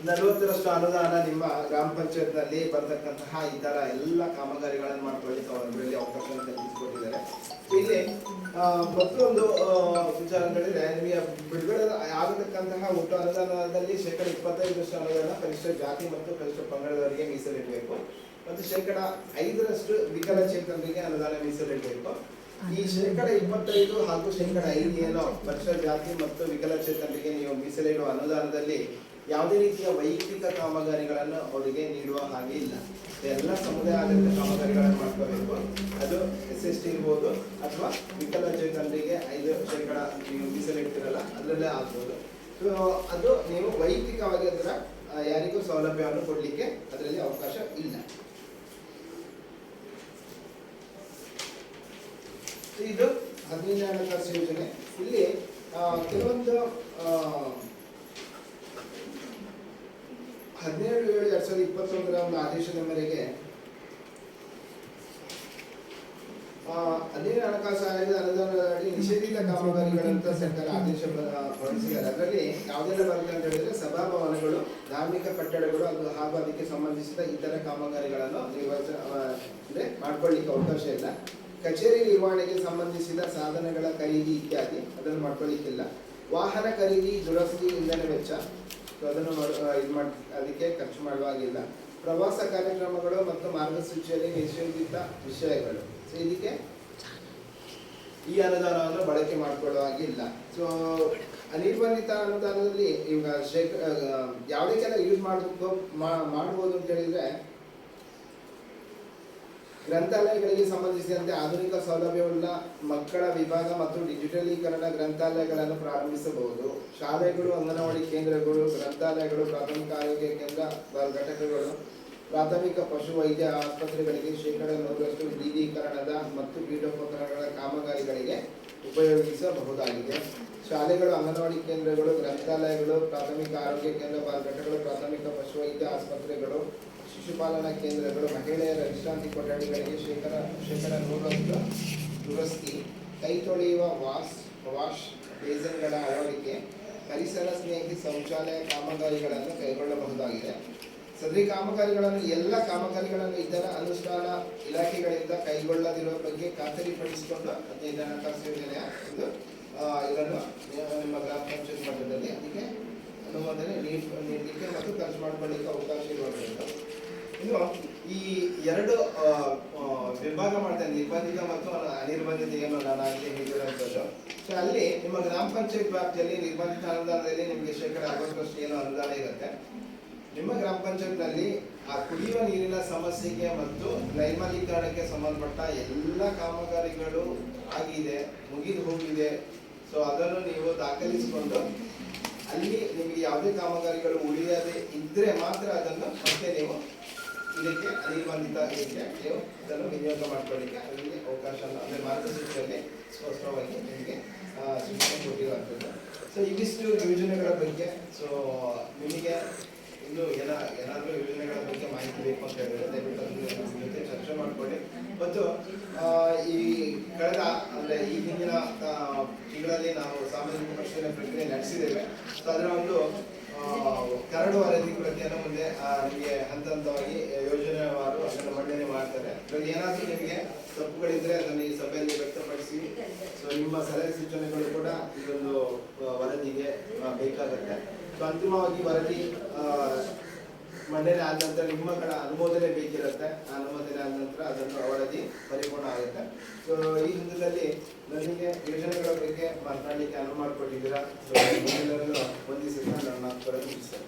40% ಅನುದಾನ ನಿಮ್ಮ ಗ್ರಾಮ ಪಂಚಾಯತ್ ನಲ್ಲಿ ಬರ್ತಕ್ಕಂತಹ ಇತರ ಎಲ್ಲ ಕಾಮಗಾರಿಗಳನ್ನು ಮಾಡ್ಕೊಳ್ಳಿಕ್ಕೆ ಅವರಲ್ಲಿ ಅವಕಾಶ ಕಲ್ಪಿಸಿಕೊಟ್ಟಿದ್ದಾರೆ. ಇಲ್ಲಿ ಮತ್ತೊಂದು ವಿಚಾರ ಹೇಳಿದ್ರೆ, ನಿಮಗೆ ಬಿಡುಗಡೆ ಆಗತಕ್ಕಂತಹ ಒಟ್ಟು ಅನುದಾನದಲ್ಲಿ 25% ಅನುದಾನ ಪರಿಶಿಷ್ಟ ಜಾತಿ ಮತ್ತು ಪರಿಶಿಷ್ಟ ಪಂಗಡದವರಿಗೆ ಮೀಸಲಿಡಬೇಕು ಮತ್ತು 5% ವಿಕಲಚೇತನರಿಗೆ ಅನುದಾನ ಮೀಸಲಿಡಬೇಕು. ಈ 25% ಹಾಗೂ 5% ಏನೋ ಪರಿಶಿಷ್ಟ ಜಾತಿ ಮತ್ತು ವಿಕಲಚೇತನರಿಗೆ ನೀವು ಮೀಸಲಿಡುವ ಅನುದಾನದಲ್ಲಿ ಯಾವುದೇ ರೀತಿಯ ವೈಯಕ್ತಿಕ ಕಾಮಗಾರಿಗಳನ್ನು ಅವರಿಗೆ ನೀಡುವ ಹಾಗೆ ಇಲ್ಲ. ಎಲ್ಲ ಸಮುದಾಯ ಆಧಾರಿತ ಕಾಮಗಾರಿಗಳನ್ನು ಮಾಡ್ಕೋಬೇಕು. ಅದು SST ಇರ್ಬೋದು ಅಥವಾ ವಿಕಲಚೇತನರಿಗೆ 5% ನೀವು ಮೀಸಲಿಡ್ತಿರಲ್ಲ ಅದರಲ್ಲೇ ಆಗ್ಬೋದು. ಸೊ ಅದು ನೀವು ವೈಯಕ್ತಿಕವಾಗಿ ಅದರ ಯಾರಿಗೂ ಸೌಲಭ್ಯವನ್ನು ಕೊಡಲಿಕ್ಕೆ ಅದರಲ್ಲಿ ಅವಕಾಶ ಇಲ್ಲ. ಇದು 15ನೇ ಹಣಕಾಸು ಯೋಜನೆ. ಇಲ್ಲಿ ಕೆಲವೊಂದು 17/7/2021 ಒಂದು ಆದೇಶದ ಮೇರೆಗೆ 15ನೇ ಹಣಕಾಸು ಆಯೋಗದ ಅನುದಾನದಡಿ ನಿಷೇಧಿತ ಕಾಮಗಾರಿಗಳಂತ ಸರ್ಕಾರ ಆದೇಶ ಹೊರಡಿಸಿದ್ದಾರೆ. ಅದರಲ್ಲಿ ಯಾವುದೆಲ್ಲ ಬರುತ್ತೆ ಅಂತ ಹೇಳಿದ್ರೆ ಸಭಾಭವನಗಳು, ಧಾರ್ಮಿಕ ಕಟ್ಟಡಗಳು ಹಾಗೂ ಅದಕ್ಕೆ ಸಂಬಂಧಿಸಿದ ಇತರ ಕಾಮಗಾರಿಗಳನ್ನು ಅಂದ್ರೆ ಮಾಡ್ಕೊಳ್ಳಿಕ್ಕೆ ಅವಕಾಶ ಇಲ್ಲ. ಕಚೇರಿ ನಿರ್ವಹಣೆಗೆ ಸಂಬಂಧಿಸಿದ ಸಾಧನಗಳ ಖರೀದಿ ಇತ್ಯಾದಿ ಅದನ್ನು ಮಾಡ್ಕೊಳ್ಳಿಕ್ಕಿಲ್ಲ. ವಾಹನ ಖರೀದಿ, ದುರಸ್ತಿ, ಇಂಧನ ವೆಚ್ಚ ಅದನ್ನು ಅದಕ್ಕೆ ಖರ್ಚು ಮಾಡುವಾಗಿಲ್ಲ. ಪ್ರವಾಸ ಕಾರ್ಯಕ್ರಮಗಳು ಮತ್ತು ಮಾರ್ಗಸೂಚಿಯಲ್ಲಿ ನಿಷೇಧಿತ ವಿಷಯಗಳು, ಸೊ ಇದಕ್ಕೆ ಈ ಅನುದಾನವನ್ನು ಬಳಕೆ ಮಾಡಿಕೊಳ್ಳುವಾಗಿಲ್ಲ. ಸೊ ಅನಿರ್ಬಂಧಿತ ಅನುದಾನದಲ್ಲಿ ಈಗ ಯಾವುದಕ್ಕೆಲ್ಲ ಯೂಸ್ ಮಾಡಬಹುದು ಅಂತ ಹೇಳಿದ್ರೆ, ಗ್ರಂಥಾಲಯಗಳಿಗೆ ಸಂಬಂಧಿಸಿದಂತೆ ಆಧುನಿಕ ಸೌಲಭ್ಯವುಳ್ಳ ಮಕ್ಕಳ ವಿಭಾಗ ಮತ್ತು ಡಿಜಿಟಲೀಕರಣ ಗ್ರಂಥಾಲಯಗಳನ್ನು ಪ್ರಾರಂಭಿಸಬಹುದು. ಶಾಲೆಗಳು, ಅಂಗನವಾಡಿ ಕೇಂದ್ರಗಳು, ಗ್ರಂಥಾಲಯಗಳು, ಪ್ರಾಥಮಿಕ ಆರೋಗ್ಯ ಕೇಂದ್ರ ಘಟಕಗಳು, ಪ್ರಾಥಮಿಕ ಪಶು ವೈದ್ಯ ಆಸ್ಪತ್ರೆಗಳಿಗೆ 100% ಡಿಜಿಟಲೀಕರಣದ ಮತ್ತು ಪೀಠೋಪಕರಣಗಳ ಕಾಮಗಾರಿಗಳಿಗೆ ಉಪಯೋಗಿಸಬಹುದಾಗಿದೆ. ಶಾಲೆಗಳು, ಅಂಗನವಾಡಿ ಕೇಂದ್ರಗಳು, ಗ್ರಂಥಾಲಯಗಳು, ಪ್ರಾಥಮಿಕ ಆರೋಗ್ಯ ಕೇಂದ್ರ ಘಟಕಗಳು, ಪ್ರಾಥಮಿಕ ಪಶು ವೈದ್ಯ ಆಸ್ಪತ್ರೆಗಳು, ಶಿಶುಪಾಲನಾ ಕೇಂದ್ರಗಳು, ಮಹಿಳೆಯರ ವಿಶ್ರಾಂತಿ ಕೊಠಡಿಗಳಿಗೆ 100% ದುರಸ್ತಿ, ಕೈ ತೊಳೆಯುವ ವಾಶ್ ಬೇಸನ್ಗಳ ಅಳವಡಿಕೆ, ಪರಿಸರ ಸ್ನೇಹಿ ಶೌಚಾಲಯ ಕಾಮಗಾರಿಗಳನ್ನು ಕೈಗೊಳ್ಳಬಹುದಾಗಿದೆ. ಸದರಿ ಕಾಮಗಾರಿಗಳನ್ನು ಎಲ್ಲ ಕಾಮಗಾರಿಗಳನ್ನು ಇತರ ಅನುಷ್ಠಾನ ಇಲಾಖೆಗಳಿಂದ ಕೈಗೊಳ್ಳದಿರುವ ಬಗ್ಗೆ ಖಾತರಿಪಡಿಸಿಕೊಂಡು 15ನೇ ಹಣಕಾಸು ಯೋಜನೆಯ ಇದನ್ನು ನಿಮ್ಮ ಗ್ರಾಮ ಪಂಚಾಯತ್ ಮಟ್ಟದಲ್ಲಿ ಅದಕ್ಕೆ ಅನುಮೋದನೆ ನೀಡಲಿಕ್ಕೆ ಮತ್ತು ಖರ್ಚು ಮಾಡಿಕೊಳ್ಳಲಿಕ್ಕೆ ಅವಕಾಶ ಇರುವಂಥದ್ದು. ಇನ್ನು ಈ ಎರಡು ವಿಭಾಗ ಮಾಡ್ತೇನೆ, ನಿರ್ಬಂಧಿತ ಮತ್ತು ಅನಿರ್ಬಂಧಿತ ಏನು ನಾನು ಆಗಲಿ ಹೇಳಿರುವಂಥದ್ದು. ಸೊ ಅಲ್ಲಿ ನಿಮ್ಮ ಗ್ರಾಮ ಪಂಚಾಯತ್ ವ್ಯಾಪ್ತಿಯಲ್ಲಿ ನಿರ್ಬಂಧಿತ ಅನುದಾನದಲ್ಲಿ ನಿಮಗೆ 60% ಏನು ಅನುದಾನ ಇರುತ್ತೆ. ನಿಮ್ಮ ಗ್ರಾಮ ಪಂಚಾಯತ್ನಲ್ಲಿ ಆ ಕುಡಿಯುವ ನೀರಿನ ಸಮಸ್ಯೆಗೆ ಮತ್ತು ನೈರ್ಮಲೀಕರಣಕ್ಕೆ ಸಂಬಂಧಪಟ್ಟ ಎಲ್ಲ ಕಾಮಗಾರಿಗಳು ಆಗಿದೆ, ಮುಗಿದು ಹೋಗಿದೆ. ಸೊ ಅದನ್ನು ನೀವು ದಾಖಲಿಸಿಕೊಂಡು ಅಲ್ಲಿ ನಿಮಗೆ ಯಾವುದೇ ಕಾಮಗಾರಿಗಳು ಉಳಿಯದೆ ಇದ್ರೆ ಮಾತ್ರ ಅದನ್ನು ಮತ್ತೆ ನೀವು ಇದಕ್ಕೆ ಅನಿರ್ಬಂಧಿತ ಇದಕ್ಕೆ ನೀವು ಇದನ್ನು ವಿನಿಯೋಗ ಮಾಡ್ಕೊಳ್ಳಿಕ್ಕೆ ಅದಕ್ಕೆ ಅವಕಾಶ ಅಂದರೆ ಮಾರ್ಗಸೂಚಿಯಲ್ಲಿ ಸ್ಪಷ್ಟವಾಗಿ ನಿಮಗೆ ಸೂಚನೆ ಕೊಟ್ಟಿರುವಂಥದ್ದು. ಸೊ ಇವಿಷ್ಟು ಯೋಜನೆಗಳ ಬಗ್ಗೆ ಸೊ ನಿಮಗೆ ಇನ್ನು ಏನಾದರೂ ಯೋಜನೆಗಳ ಬಗ್ಗೆ ಮಾಹಿತಿ ಬೇಕು ಅಂತ ಹೇಳಿದ್ರೆ ದಯವಿಟ್ಟು ಅದನ್ನ ಜೊತೆ ಚರ್ಚೆ ಮಾಡಿಕೊಳ್ಳಿ. ಮತ್ತು ಈ ಕಳೆದ ಅಂದರೆ ಈ ಹಿಂದಿನ ತಿಂಗಳಲ್ಲಿ ನಾವು ಸಾಮಾಜಿಕ ಪರಿಶೀಲನೆ ಪ್ರಕ್ರಿಯೆ ನಡೆಸಿದ್ದೇವೆ. ಸೊ ಅದರ ಒಂದು ಕರಡು ವರದಿ ಪ್ರತಿಯನ್ನು ಮುಂದೆ ನಿಮಗೆ ಹಂತ ಹಂತವಾಗಿ ಯೋಜನೆವಾರು ಅದನ್ನು ಮಂಡನೆ ಮಾಡ್ತಾರೆ. ಇದರಲ್ಲಿ ಏನಾದರೂ ನಿಮಗೆ ತಪ್ಪುಗಳಿದ್ರೆ ಅದನ್ನು ಈ ಸಭೆಯಲ್ಲಿ ವ್ಯಕ್ತಪಡಿಸಿ. ಸೊ ನಿಮ್ಮ ಸಲಹೆ ಸೂಚನೆಗಳು ಕೂಡ ಇದೊಂದು ವರದಿಗೆ ಬೇಕಾಗುತ್ತೆ. ಸೊ ಅಂತಿಮವಾಗಿ ವರದಿ ಮಂಡನೆ ಆದ ನಂತರ ನಿಮ್ಮ ಕಡೆ ಅನುಮೋದನೆ ಬೇಕಿರುತ್ತೆ. ಆ ಅನುಮೋದನೆ ಆದ ನಂತರ ಅದನ್ನು ವರದಿ ಪರಿಪೂರ್ಣ ಆಗುತ್ತೆ. ಸೊ ಈ ಹಂತದಲ್ಲಿ ನನಗೆ ಯೋಜನೆಗಳ ಬಗ್ಗೆ ಮಾತನಾಡಲಿಕ್ಕೆ ಅನುವು ಮಾಡಿಕೊಟ್ಟಿದ್ದೀರಾ. ಸೊ ಎಲ್ಲರನ್ನು ವಂದಿಸುತ್ತಾ ನನ್ನ ಪ್ರಾರಂಭಿಸ್ತೇನೆ.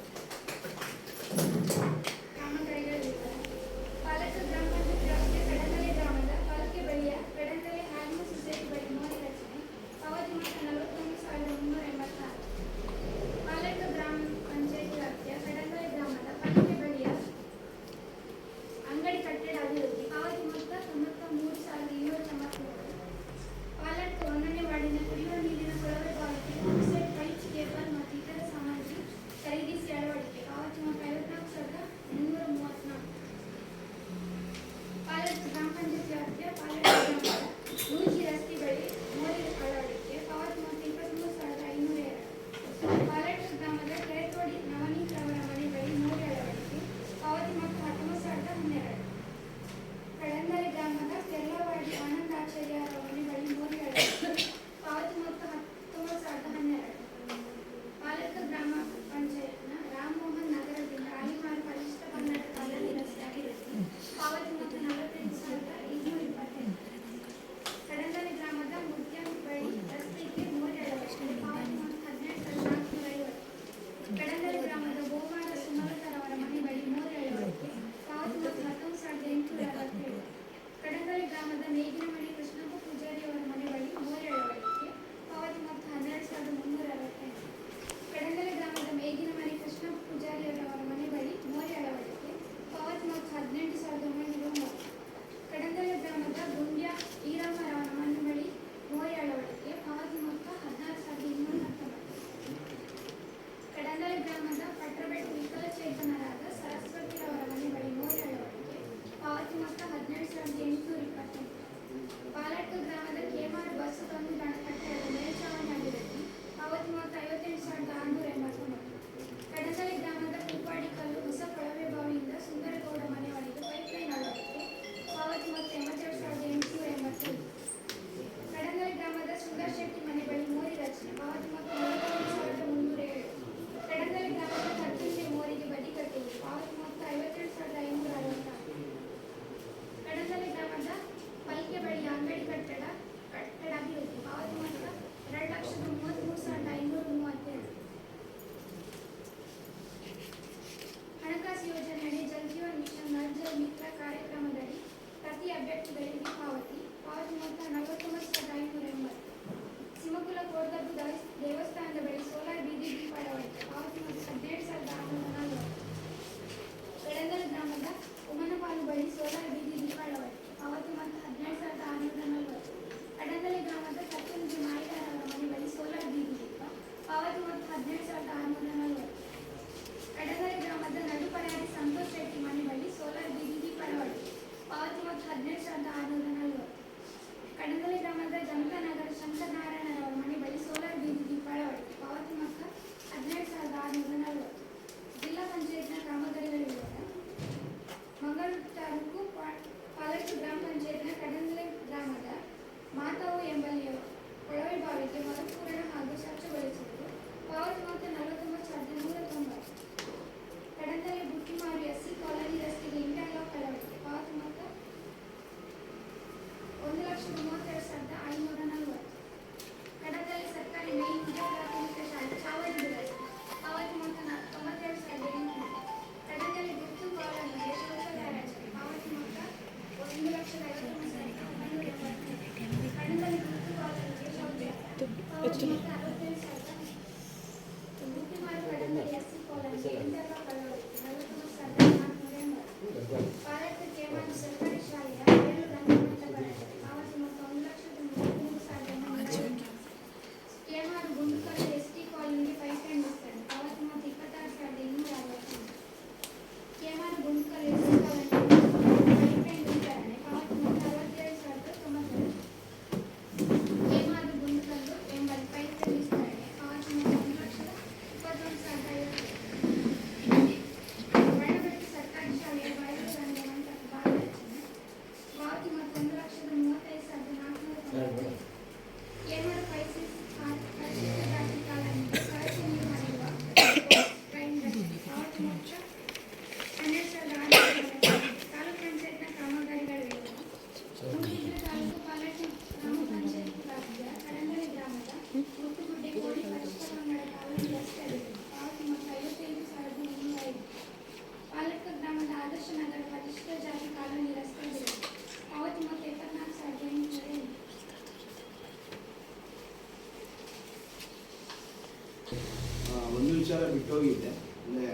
ವಿಚಾರ ಬಿಟ್ಟೋಗಿದೆ. ಅಂದರೆ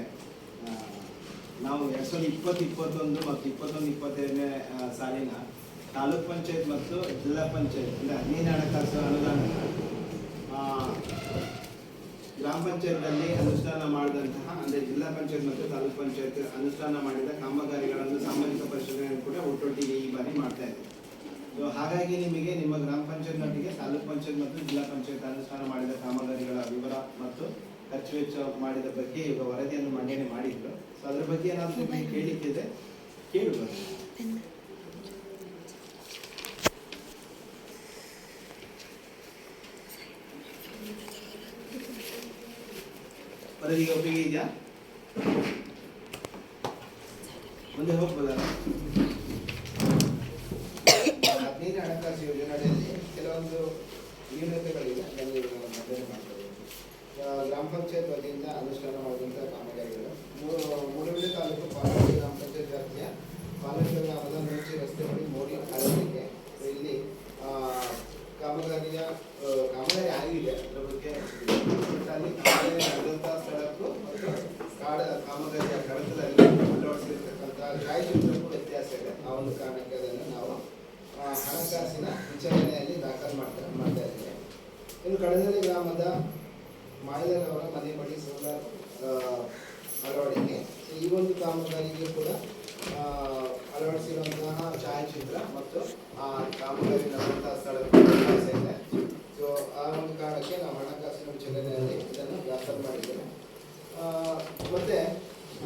ನಾವು 2020-21 ಮತ್ತು 21-22ನೇ ಸಾಲಿನ ತಾಲೂಕ್ ಪಂಚಾಯತ್ ಮತ್ತು ಜಿಲ್ಲಾ ಪಂಚಾಯತ್ ಅಂದರೆ 15 ಹಣಕಾಸು ಅನುದಾನ ಗ್ರಾಮ ಪಂಚಾಯತ್ನಲ್ಲಿ ಅನುಷ್ಠಾನ ಮಾಡಿದಂತಹ ಅಂದರೆ ಜಿಲ್ಲಾ ಪಂಚಾಯತ್ ಮತ್ತು ತಾಲೂಕ್ ಪಂಚಾಯತ್ ಅನುಷ್ಠಾನ ಮಾಡಿದ ಕಾಮಗಾರಿಗಳನ್ನು ಸಾಮಾಜಿಕ ಪರಿಶೀಲನೆ ಕೂಡ ಒಟ್ಟೊಟ್ಟಿಗೆ ಈ ಬಾರಿ ಮಾಡ್ತಾ ಇದ್ದೀವಿ. ಸೊ ಹಾಗಾಗಿ ನಿಮಗೆ ನಿಮ್ಮ ಗ್ರಾಮ ಪಂಚಾಯತ್ನೊಟ್ಟಿಗೆ ತಾಲೂಕ್ ಪಂಚಾಯತ್ ಮತ್ತು ಜಿಲ್ಲಾ ಪಂಚಾಯತ್ ಅನುಷ್ಠಾನ ಮಾಡಿದ ಕಾಮಗಾರಿಗಳ ವಿವರ ಮತ್ತು ಖರ್ಚು ವೆಚ್ಚ ಮಾಡಿದ ಬಗ್ಗೆ ಈಗ ವರದಿಯನ್ನು ಮಂಡನೆ ಮಾಡಿದ್ರು. ಸೊ ಅದ್ರ ಬಗ್ಗೆ ಏನಾದರೂ ನಿಮಗೆ ಕೇಳಲಿಕ್ಕಿದೆ ಕೇಳಬಹುದು. ವರದಿಗೆ ಒಪ್ಪಿಗೆ ಇದೆಯಾ? ಮುಂದೆ ಹೋಗ್ಬೋದಲ್ಲ? 15 ಹಣಕಾಸು ಯೋಜನೆಯಲ್ಲಿ ಕೆಲವೊಂದು ನ್ಯೂನತೆಗಳಿವೆ, ಅದನ್ನು ಮಂಡನೆ ಮಾಡ್ತಾರೆ. ಗ್ರಾಮ ಪಂಚಾಯತ್ ವತಿಯಿಂದ ಅನುಷ್ಠಾನ ಮಾಡಿದಂಥ ಕಾಮಗಾರಿಗಳು ಮೂಡಬಿದ್ರೆ ತಾಲೂಕು ಪಾಲಕಿ ಗ್ರಾಮ ಪಂಚಾಯತ್ ವ್ಯಾಪ್ತಿಯ ಪಾಲಕಿ ಗ್ರಾಮದ ಮುಂಚೆ ರಸ್ತೆ ಬಳಿ ಮೋಡಿ ಅಳವಡಿಕೆ. ಇಲ್ಲಿ ಕಾಮಗಾರಿ ಆಗಿದೆ. ಅದರ ಬಗ್ಗೆ ಅಲ್ಲಿ ಕಾಮಗಾರಿ ನಡೆದಂಥ ಸ್ಥಳಕ್ಕೂ ಮತ್ತು ಕಾಮಗಾರಿಯ ಕಡತದಲ್ಲಿ ಅಳವಡಿಸಿರ್ತಕ್ಕಂಥ ಛಾಯಾಚಿತ್ರಕ್ಕೂ ವ್ಯತ್ಯಾಸ ಇದೆ. ಆ ಒಂದು ಕಾರಣಕ್ಕೆ ಅದನ್ನು ನಾವು ಹಣಕಾಸಿನ ವಿಚಾರಣೆಯಲ್ಲಿ ದಾಖಲು ಮಾಡ್ತಾ ಇದ್ದೇವೆ. ಇನ್ನು ಕಡದಲ್ಲಿ ಗ್ರಾಮದ ಮಾಯದವರ ಮನೆ ಬಳಿ ಸೋಲಾರ್ ಅಳವಡಿಕೆ. ಈ ಒಂದು ಕಾಮಗಾರಿಗೆ ಕೂಡ ಅಳವಡಿಸಿರುವಂತಹ ಛಾಯಾಚಿತ್ರ ಮತ್ತು ಆ ಕಾಮಗಾರಿ ನಡೆದಂತಹ ಸ್ಥಳದ ವ್ಯತ್ಯಾಸ ಇದೆ. ಸೊ ಆ ಒಂದು ಕಾರಣಕ್ಕೆ ನಾವು ಹಣಕಾಸಿನ ವಿಚಾರಣೆಯಲ್ಲಿ ಇದನ್ನು ದಾಖಲು ಮಾಡಿದ್ದೇವೆ. ಮತ್ತೆ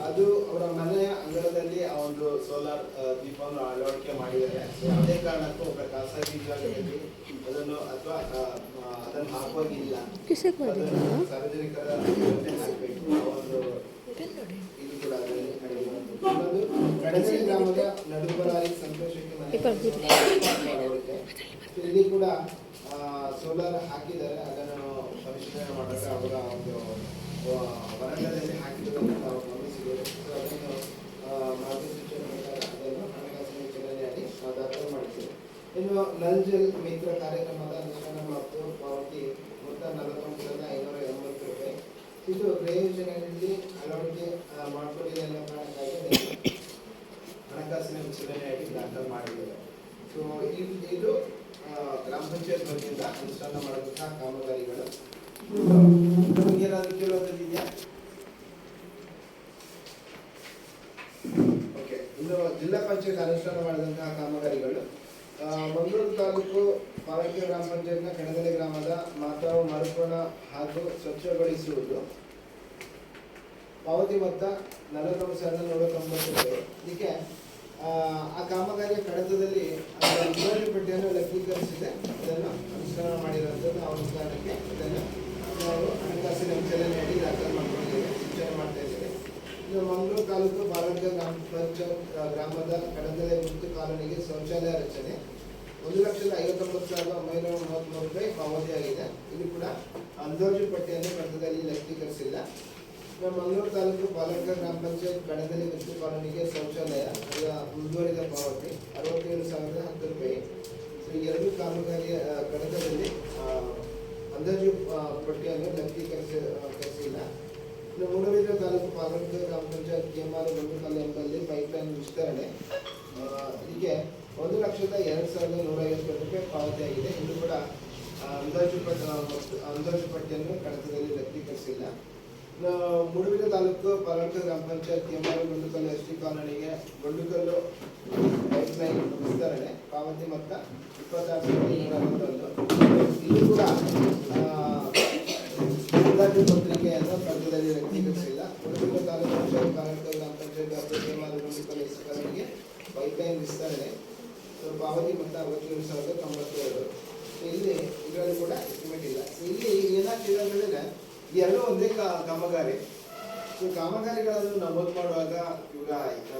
ಅದು ಅವರ ಮನೆಯ ಅಂಗಳದಲ್ಲಿ ಆ ಒಂದು ಸೋಲಾರ್ ದೀಪವನ್ನು ಅಳವಡಿಕೆ ಮಾಡಿದ್ದಾರೆ. ಯಾವುದೇ ಕಾರಣಕ್ಕೂ ಒಬ್ಬ ಖಾಸಗಿ ಜಾಗದಲ್ಲಿ ಅದನ್ನು ಅಥವಾ ಅದನ್ನು ಹಾಕುವಾಗಿಲ್ಲ. ಸಾರ್ವಜನಿಕರ ಹಾಕಬೇಕು. ಒಂದು ಇದು ಕೂಡ ಅದರಲ್ಲಿ ನಡೆಯುವಂಥದ್ದು. ಕಡಗಳಿ ಗ್ರಾಮದ ನಡುಬರಾರಿ ಸಂತೋಷಕ್ಕೆ ಅಳವಡಿಕೆ. ಇಲ್ಲಿ ಕೂಡ ಸೋಲಾರ್ ಹಾಕಿದ್ದಾರೆ. ಅದನ್ನು ಪರಿಶೀಲನೆ ಮಾಡಕ್ಕೆ ಅವರ ಒಂದು ವರಂಡದಲ್ಲಿ ಹಾಕಿರುವುದನ್ನು ನಾವು ಗಮನಿಸಿದ್ದೇವೆ. ಅದನ್ನು ಮಾರ್ಗಸೂಚಿಯ ಪ್ರಕಾರ ಅದನ್ನು ಹಣಕಾಸಿನ ವಿಚಾರಣೆಯಾಗಿ ನಾವು ದಾಖಲು ಮಾಡಿದ್ದೇವೆ. ಇನ್ನು ನಲ್ ಜಲ್ ಮಿತ್ರ ಕಾರ್ಯಕ್ರಮದ ಅನುಷ್ಠಾನ ಮತ್ತು ಪಾವತಿ ಮೊತ್ತ 49,580 ರೂಪಾಯಿ. ಇದು ಪ್ರಯೋಜನದಲ್ಲಿ ಅಳವಡಿಕೆ ಮಾಡಿಕೊಂಡಿದೆ ಅನ್ನೋ ಕಾರಣಕ್ಕಾಗಿ ಹಣಕಾಸಿನ ವಿಚಾರಣೆಯಾಗಿ ದಾಖಲು ಮಾಡಿದ್ದೇವೆ. ಸೊ ಇದು ಗ್ರಾಮ ಪಂಚಾಯತ್ ವತಿಯಿಂದ ಅನುಷ್ಠಾನ ಮಾಡಬೇಕಾದ ಕಾಮಗಾರಿಗಳು. ಏನಾದರೂ ಕೇಳೋದಿದೆಯಾ? ಓಕೆ. ಇನ್ನು ಜಿಲ್ಲಾ ಪಂಚಾಯತ್ ಅನುಷ್ಠಾನ ಮಾಡಿದಂತಹ ಕಾಮಗಾರಿಗಳು ಮಂಗಳೂರು ತಾಲೂಕು ಪಾಲಕಿ ಗ್ರಾಮ ಪಂಚಾಯತ್ನ ಕೆಣಗಲೆ ಗ್ರಾಮದ ಮಾತಾವು ಮರುಪಣ ಹಾಗೂ ಸ್ವಚ್ಛಗೊಳಿಸುವುದು. ಪಾವತಿ ಮೊತ್ತ 49,190 ರೂಪಾಯಿ. ಇದಕ್ಕೆ ಆ ಕಾಮಗಾರಿಯ ಕಡತದಲ್ಲಿ ಪಟ್ಟಿಯನ್ನು ಲಘೂಕರಿಸಿದೆ. ಅದನ್ನು ಅನುಷ್ಠಾನ ಮಾಡಿರುವಂಥದ್ದು. ಆ ಒಂದು ಕಾರಣಕ್ಕೆ ಇದನ್ನು ನಾವು ಹಣಕಾಸಿನ ವಿಚಾರಣೆಯಲ್ಲಿ ದಾಖಲು ಮಾಡಿಕೊಂಡಿದ್ದೇವೆ, ಸೂಚನೆ ಮಾಡ್ತಾ ಇದ್ದೇವೆ. ಇನ್ನು ಮಂಗಳೂರು ತಾಲೂಕು ಬಾಲಕ ಗ್ರಾಮ ಪಂಚಾಯತ್ ಗ್ರಾಮದ ಕಡತಲೆ ಮುಕ್ತ ಕಾಲೋನಿಗೆ ಶೌಚಾಲಯ ರಚನೆ 1,59,933 ರೂಪಾಯಿ ಪಾವತಿಯಾಗಿದೆ. ಇಲ್ಲಿ ಕೂಡ ಅಂದಾಜು ಪಟ್ಟಿಯನ್ನು ಕಡತದಲ್ಲಿ ಲಘೂಕರಿಸಿಲ್ಲ. ಮಂಗಳೂರು ತಾಲೂಕು ಬಾಲಕ ಗ್ರಾಮ ಪಂಚಾಯತ್ ಕಡದಲ್ಲಿ ಮುಕ್ತ ಕಾಲೋನಿಗೆ ಶೌಚಾಲಯ ಮುಂದುವರಿದ ಪಾವತಿ 67,010 ರೂಪಾಯಿ. ಸೊ ಈ ಎರಡು ಕಾಮಗಾರಿಯ ಕಡತದಲ್ಲಿ ಅಂದಾಜು ಪಟ್ಟಿಯನ್ನು ಲಘೂಕರಿಸಿಲ್ಲ. ಇನ್ನು ಮೂಡಬಿದ್ರೆ ತಾಲೂಕು ಪಾಲಕ ಗ್ರಾಮ ಪಂಚಾಯತ್ ಕೆಮಾರು ಗಂಡುಕಲ್ಲು ಎಂಬಲ್ಲಿ ಪೈಪ್ಲೈನ್ ವಿಸ್ತರಣೆ. ಇದಕ್ಕೆ 1,02,150 ರೂಪಾಯಿ ಪಾವತಿಯಾಗಿದೆ. ಇದು ಕೂಡ ಅಂದಾಜು ಪಟ್ಟಿಯನ್ನು ಕಡತದಲ್ಲಿ ಲಘೂಕರಿಸಿಲ್ಲ. ಮೂಡಬಿದ್ರೆ ತಾಲೂಕು ಪಾಲಕ ಗ್ರಾಮ ಪಂಚಾಯತ್ ಕೆಮಾರು ಗಂಡುಕಲ್ಲು ಎಸ್ ಟಿ ಕಾಲೋನಿಗೆ ಗಂಡುಕಲ್ಲು ಪೈಪ್ಲೈನ್ ವಿಸ್ತರಣೆ ಪಾವತಿ ಮೊತ್ತ 26,161. ಇದು ಕೂಡ ಅಂದಾಜು ಪತ್ರಿಕೆಯನ್ನು ಕಡತದಲ್ಲಿ ಲಘೂಕರಿಸಿಲ್ಲ. ಮೂಡಬಿದ್ರೆ ತಾಲೂಕು ಪಂಚಾಯತ್ ಪಾಲಕ ಗ್ರಾಮ ಪಂಚಾಯತ್ ವ್ಯಾಪ್ತಿಯ ಕೆಮಾರು ಗಂಡುಕಲ್ಲು ಎಸ್ ಟಿ ಕಾಲೋನಿಗೆ ಪೈಪ್ಲೈನ್ ವಿಸ್ತರಣೆ ಪಾವತಿ ಮೊತ್ತ 67,092. ಇಲ್ಲಿ ಇದರಲ್ಲಿ ಕೂಡ ಎಸ್ಟಿಮೇಟ್ ಇಲ್ಲ. ಇಲ್ಲಿ ಏನಾಗ್ತಿದೆ ಅಂತ ಹೇಳಿದ್ರೆ ಎರಡೂ ಒಂದೇ ಕಾಮಗಾರಿ. ಸೊ ಕಾಮಗಾರಿಗಳನ್ನು ನಮೂದು ಮಾಡುವಾಗ ಇವಾಗ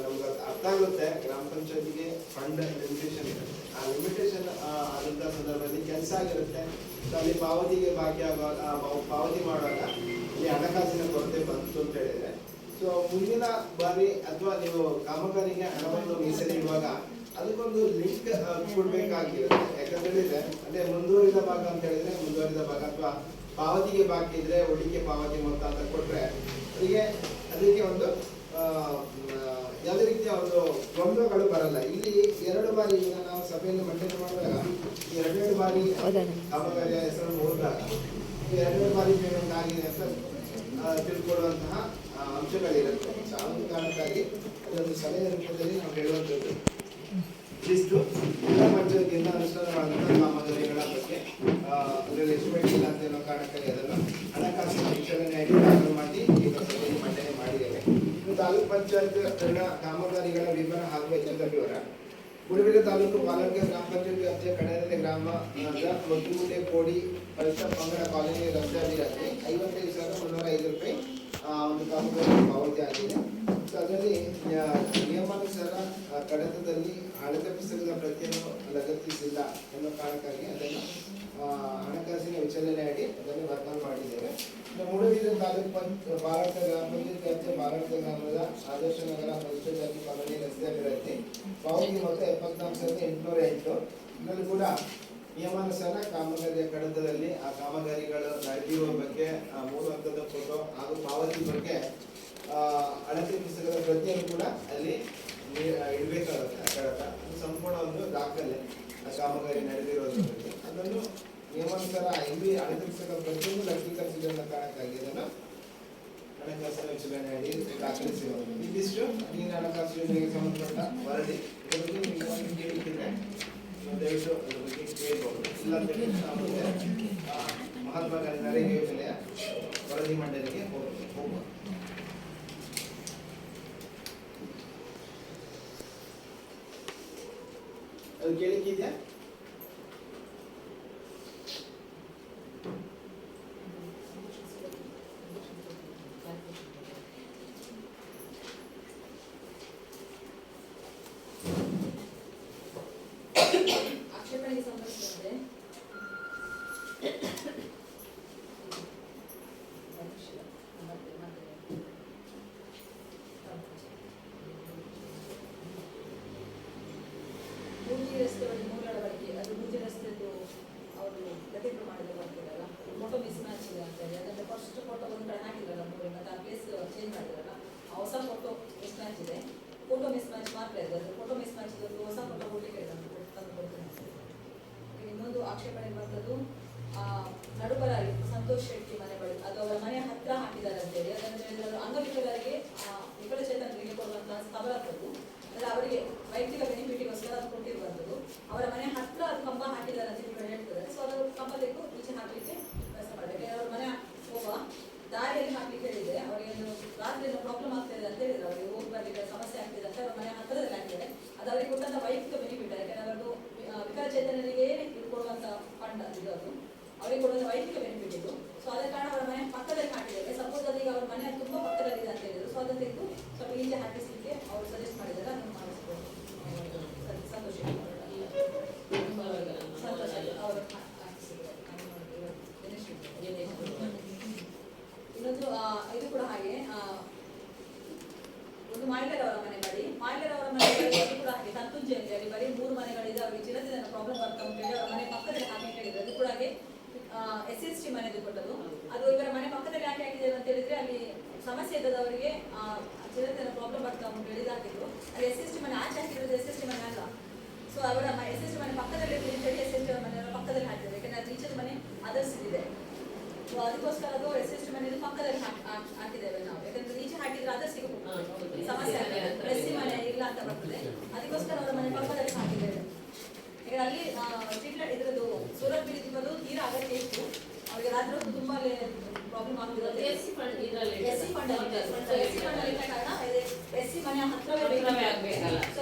ನಮ್ಗೆ ಅರ್ಥ ಆಗುತ್ತೆ, ಗ್ರಾಮ ಪಂಚಾಯತಿಗೆ ಫಂಡ್ ಲಿಮಿಟೇಷನ್ ಇದೆ. ಆ ಲಿಮಿಟೇಷನ್ ಆದಂಥ ಸಂದರ್ಭದಲ್ಲಿ ಕೆಲಸ ಆಗಿರುತ್ತೆ. ಸೊ ಅಲ್ಲಿ ಪಾವತಿಗೆ ಪಾವತಿ ಮಾಡುವಾಗ ಇಲ್ಲಿ ಹಣಕಾಸಿನ ಕೊರತೆ ಬಂತು ಅಂತ ಹೇಳಿದ್ರೆ, ಸೊ ಮುಂದಿನ ಬಾರಿ ಅಥವಾ ನೀವು ಕಾಮಗಾರಿಗೆ ಹಣವನ್ನು ಮೀಸಲಿಡುವಾಗ ಅದಕ್ಕೊಂದು ಲಿಂಕ್ ಕೊಡ್ಬೇಕಾಗಿರುತ್ತೆ. ಯಾಕಂತ ಹೇಳಿದ್ರೆ ಅದೇ ಮುಂದುವರಿದ ಭಾಗ ಅಂತ ಹೇಳಿದ್ರೆ ಮುಂದುವರಿದ ಭಾಗ ಅಥವಾ ಪಾವತಿಗೆ ಬಾಕಿ ಇದ್ರೆ ಉಳಿಕೆ ಪಾವತಿ ಮೊತ್ತ ಅಂತ ಕೊಟ್ರೆ ಅದಕ್ಕೆ ಒಂದು ಯಾವುದೇ ರೀತಿಯ ಒಂದು ಗೊಂದಲಗಳು ಬರಲ್ಲ. ಇಲ್ಲಿ 2 ಬಾರಿ ಈಗ ನಾವು ಸಭೆಯಲ್ಲಿ ಮಂಡನೆ ಮಾಡಿದಾಗ 2 ಬಾರಿ ಕಾಮಗಾರಿಯ ಹೆಸರನ್ನು ಓದಿದಾಗ 2 ಬಾರಿ ಪೇಮೆಂಟ್ ಆಗಿದೆ ಅಂತ ತಿಳ್ಕೊಳ್ಳುವಂತಹ ಅಂಶಗಳಿರುತ್ತೆ. ಆ ಒಂದು ಕಾರಣಕ್ಕಾಗಿ ಅದೊಂದು ಸಲಹೆ ರೂಪದಲ್ಲಿ ನಾವು ಹೇಳುವಂಥದ್ದು ಇಷ್ಟು ಜಿಲ್ಲಾ ಪಂಚಾಯತಿಯಿಂದ ಅನುಷ್ಠಾನ ಮಾಡಿದಂಥ ಕಾಮಗಾರಿಗಳ ಬಗ್ಗೆ ಅದರಲ್ಲಿ ಎಸ್ಟಿಮೇಟ್ ಇಲ್ಲ ಅಂತ ಅನ್ನೋ ಕಾರಣಕ್ಕಾಗಿ ಅದನ್ನು ಹಣಕಾಸಿನ ವಿಚಾರಣೆಯಾಗಿ ದಾಖಲು ಮಾಡಿ ಈಗ ಸಭೆಯಲ್ಲಿ ಮಂಡನೆ ಮಾಡಿದ್ದೇವೆ. ಇನ್ನು ತಾಲೂಕು ಪಂಚಾಯತ್ಗಳ ಕಾಮಗಾರಿಗಳ ವಿವರ ಹಾಗೂ ವೆಚ್ಚದ ವಿವರ. ಮೂಡಬಿದ್ರೆ ತಾಲೂಕು ಪಾಲಕೆ ಗ್ರಾಮ ಪಂಚಾಯತ್ ವ್ಯಾಪ್ತಿಯ ಕಣದಲ್ಲಿ ಗ್ರಾಮದ ಒತ್ತುಗುಡ್ಡೆ ಕೋಡಿ ಪರಿಸರ ಪಂಗಡ ಕಾಲೋನಿ ರಸ್ತೆ ಅಭಿವೃದ್ಧಿ 55,305 ರೂಪಾಯಿ ಒಂದು ಕಾಮಗಾರಿ ಪಾವತಿ ಆಗಿದೆ. ಅದರಲ್ಲಿ ನಿಯಮಾನುಸಾರ ಕಡತದಲ್ಲಿ ಅಳತೆ ಪುಸ್ತಕದ ಪ್ರತಿಯನ್ನು ಲಗತ್ತಿಸಿಲ್ಲ ಎನ್ನುವ ಕಾರಣಕ್ಕಾಗಿ ಅದನ್ನು ಹಣಕಾಸಿನ ವಿಚಾರಣೆ ಅಡಿ ಅದನ್ನು ದಾಖಲು ಮಾಡಿದ್ದೇವೆ. ಮೂಡಬಿದ್ರೆ ತಾಲೂಕು ಭಾರತ ಗ್ರಾಮ ಪಂಚಾಯತ್ ವ್ಯಾಪ್ತಿಯ ಭಾರತ ಗ್ರಾಮದ ಆದರ್ಶ ನಗರ ಪರಿಸರ ಜಾತಿ ಕಾಲೋನಿ ರಸ್ತೆ ಅಭಿವೃದ್ಧಿ ಪಾವತಿ ಮೊತ್ತ 74,808. ಇದರಲ್ಲಿ ಕೂಡ ನಿಯಮಾನುಸಾರ ಕಾಮಗಾರಿಯ ಕಡತದಲ್ಲಿ ಆ ಕಾಮಗಾರಿಗಳು ನಡೆದಿರುವ ಬಗ್ಗೆ 3 ಹಂತದ ಫೋಟೋ ಹಾಗೂ ಪಾವತಿ ಬಗ್ಗೆ ಅಳತೆ ಪುಸ್ತಕದ ಪ್ರತಿಯನ್ನು ಕೂಡ ಅಲ್ಲಿ ಇಡಬೇಕಾಗುತ್ತೆ. ಕಡತ ಅದು ಸಂಪೂರ್ಣ ಒಂದು ದಾಖಲೆ ಆ ಕಾಮಗಾರಿ ನಡೆದಿರೋದ್ರ ಬಗ್ಗೆ ಅದನ್ನು ನಿಯಮಾನುಸಾರ ಇಲ್ಲಿ ಅಳತೆ ಪುಸ್ತಕದ ಪ್ರತಿಯೊಂದು ಲಕ್ಷೀಕರಿಸಿದ ಕಾರಣಕ್ಕಾಗಿ ಅದನ್ನು ಹಣಕಾಸಿನ ವಿಚಾರಣೆ ಅಡಿ ದಾಖಲಿಸಿರೋದು. ಇದಿಷ್ಟು ನೀರಿನ ಹಣಕಾಸು ಯೋಜನೆಗೆ ಸಂಬಂಧಪಟ್ಟ ವರದಿ. ಇದರ ಬಗ್ಗೆ ನೀವು ಕೇಳಿದ್ರೆ ದಯವಿಟ್ಟು ಅದ್ರ ಬಗ್ಗೆ ಕೇಳಬಹುದು. ಇಲ್ಲ ಮಹಾತ್ಮ ಗಾಂಧಿ ನರೇಗಾ ಯೋಜನೆಯ ವರದಿ ಮಂಡನೆಗೆ ಹೋಗುವ. ಅದು ಕೇಳಿಕ್ಕಿದೆಯಾ? ಆಕ್ಷೇಪಣೆಗೆ ಸಂಬಂಧಿಸಿದಂತೆ ಮೂಜಿ ರಸ್ತೆ ಒಂದು ಮೂಲ ಅಳವಡಿಕೆ, ಅದು ಮೂಜಿ ರಸ್ತೆದು ಅವರು ಗತಿ ಪ್ರಮಾಣದಲ್ಲಿ ಬರ್ತಿರಲ್ಲ, ಫೋಟೋ ಮಿಸ್ ಮ್ಯಾಚ್ ಇದೆ ಅಂತ ಹೇಳಿ ಅದನ್ನು ಫಸ್ಟ್ ಫೋಟೋ ಒಂದು ಕಡೆ ಹಾಕಿದ್ರಲ್ಲ, ಮೂರು ಮತ್ತೆ ಆ ಪ್ಲೇಸ್ ಚೇಂಜ್ ಮಾಡಿದ್ರಲ್ಲ, ಆ ಹೊಸ ಫೋಟೋ ಮಿಸ್ ಮ್ಯಾಚ್ ಇದೆ. ಫೋಟೋ ಮಿಸ್ ಮ್ಯಾಚ್ ಮಾತ್ರ ಇದೆ, ಅದು ಫೋಟೋ ಮಿಸ್ ಮ್ಯಾಚ್ ಇದೊಂದು ಹೊಸ ಫೋಟೋ ಕೊಡ್ಲಿಕ್ಕೆ ತಂದು ಕೊಡ್ತೀನಿ. ಇನ್ನೊಂದು ಆಕ್ಷೇಪಣೆ ಬಂದದ್ದು ನಡುಬರಾಗಿ ಸಂತೋಷ್ ಶೆಟ್ಟಿ ಮನೆ ಬಳಿ, ಅದು ಅವರ ಮನೆ ಹತ್ರ ಹಾಕಿದ್ದಾರೆ ಅಂತೇಳಿ. ಅದನ್ನು ಹೇಳಿದ್ರು ಅಂಗವಿಕಲರಿಗೆ ವಿಕಲಚೇತನರಿಗೆ ಕೊಡುವಂತಹ ಸವಲತ್ತದ್ದು, ಅಂದರೆ ಅವರಿಗೆ ವೈಯಕ್ತಿಕ ಬೆನಿಫಿಟಿಗೋಸ್ಕರ ಅದು ಕೊಟ್ಟಿರುವಂಥದ್ದು. ಅವರ ಮನೆ ಹತ್ರ ಅದು ಕಂಬ ಹಾಕಿದ್ದಾರೆ ಅಂತ ಹೇಳಿ ಹೇಳ್ತಾರೆ. ಸೊ ಅದು ಕಂಬ ಬೇಕು ಈಚೆ ಹಾಕಲಿಕ್ಕೆ ವ್ಯವಸ್ಥೆ ಮಾಡಬೇಕು. ಅವ್ರ ಮನೆ ಹೋಗುವ ದಾರಿಯಲ್ಲಿ ಹಾಕ್ಲಿಕ್ಕೆ ಹೇಳಿದೆ. ಅವರಿಗೆ ಒಂದು ರಾತ್ರಿ ಏನೋ ಪ್ರಾಬ್ಲಮ್ ಆಗ್ತಾ ಇದೆ ಅಂತ ಹೇಳಿದ್ರು, ಅವರಿಗೆ ಹೋಗಿ ಬರ್ಲಿಕ್ಕೆ ಸಮಸ್ಯೆ ಆಗ್ತಿದೆ ಅಂತ ಅವ್ರ ಮನೆ ಹತ್ತಿರದಲ್ಲಿ ಹಾಕಿದ್ದಾರೆ. ಅದು ಅವರಿಗೆ ಕೊಟ್ಟಂತ ವೈಯಕ್ತಿಕ ಬೆನಿಫಿಟ್, ಯಾಕೆಂದ್ರೆ ಅವರದ್ದು ವಿಕಲಚೇತನರಿಗೆ ಕೊಡುವಂತ ಫಂಡ್ ಇದು, ಅದು ಅವರಿಗೆ ಕೊಡುವಂತ ವೈಯಕ್ತಿಕ ಬೆನಿಫಿಟ್ ಇದು. ಸೊ ಅದ ಕಾರಣ ಅವರ ಮನೆ ಪಕ್ಕದಲ್ಲಿ ಹಾಕಿದ್ದಾರೆ. ಸಪೋಸ್ ಅದೀಗ ಅವ್ರ ಮನೆ ತುಂಬಾ ಪಕ್ಕದಲ್ಲಿದೆ ಅಂತ ಹೇಳಿದ್ರು. ಸೊ ಅದನ್ನು ತೆಗೆದು ಸ್ವಲ್ಪ ಈಚೆ ಹಾಕಿಸಲಿಕ್ಕೆ ಅವರು ಸಜೆಸ್ಟ್ ಮಾಡಿದ್ದಾರೆ. ಅದನ್ನು ಮಾಡಿಸ್ಬೋದು. ಸಂತೋಷ ಅವರು ಇನ್ನೊಂದು ಇದು ಕೂಡ ಹಾಗೆ, ಒಂದು ಮಾಯ್ಲರ್ ಅವರ ಮನೆ ಬಳಿ, ಮಾಯ್ಲರ್ ಅವರ ಮನೆ ಬಳಿ ಕೂಡ ಹಾಗೆ ತಂತುಂಜಿಯಲ್ಲಿ ಅಲ್ಲಿ ಬರೀ 3 ಮನೆಗಳಿದೆ. ಅವರಿಗೆ ಚಿರದಿನ ಪ್ರಾಬ್ಲಮ್ ಬರ್ತಾ ಉಂಟು ಹೇಳಿ ಅವರ ಮನೆ ಪಕ್ಕದಲ್ಲಿ ಹಾಕಿ ಹೇಳಿದ್ರು. ಅದು ಕೂಡ ಹಾಗೆ SC ಮನೆದು ಕೊಟ್ಟದು. ಅದು ಇವರ ಮನೆ ಪಕ್ಕದಲ್ಲಿ ಯಾಕೆ ಹಾಕಿದ್ದೇವೆ ಅಂತ ಹೇಳಿದ್ರೆ ಅಲ್ಲಿ ಸಮಸ್ಯೆ ಇದ್ದದವರಿಗೆ ಚಿರದಿನ ಪ್ರಾಬ್ಲಮ್ ಬರ್ತಾ ಉಂಟು ಹೇಳಿ ಹಾಕಿದ್ರು. ಅಲ್ಲಿ SC ಮನೆ ಆಚೆ ಹಾಕಿರೋದು SC ಮನೆ ಅಲ್ಲ. ಸೊ ಅವರ SC ಮನೆ ಪಕ್ಕದಲ್ಲಿ ಹೇಳಿ SC ಮನೆ ಪಕ್ಕದಲ್ಲಿ ಹಾಕಿದ್ದಾರೆ. ಯಾಕಂದ್ರೆ ಅದು ಈಚೆದ ಮನೆ ಅದರ್ಸ್ ಇದೆ. ಸೊ ಅದಕ್ಕೋಸ್ಕರ ಅದು SC ಮನೆ ಪಕ್ಕದಲ್ಲಿ ಹಾಕಿದ್ದೇವೆ ನಾವು. ಯಾಕಂದ್ರೆ ಈಚೆ ಹಾಕಿದ್ರೆ ಅದರ್ ಸಿಗಬಹುದು, ಸಮಸ್ಯೆ ಆಗ್ತದೆ. SC ಮನೆ ಇಲ್ಲ ಅಂತ ಬರ್ತದೆ. ಅದಕ್ಕೋಸ್ಕರ ಅವರ ಮನೆ ಪಕ್ಕದಲ್ಲಿ ಹಾಕಿದ್ದೇವೆ. ಈಗ ಅಲ್ಲಿ ಸ್ಟ್ರೀಟ್ ಲೈಟ್ ಇದ್ರದ್ದು ಸೋಲಾರ್ ಬಿಲ್ ಇದ್ದು ತೀರಾ ಅಗತ್ಯ ಇತ್ತು. ಅವರಿಗೆ ರಾತ್ರಿ ಹೊತ್ತು ತುಂಬಾ ಪ್ರಾಬ್ಲಮ್ ಆಗ್ತಿದೆ. SC ಫಂಡ್ ಅಲ್ಲಿ ಇದ್ದ ಕಾರಣ SC ಮನೆ ಹತ್ರವೇ ಆಗಬೇಕಲ್ಲ. ಸೊ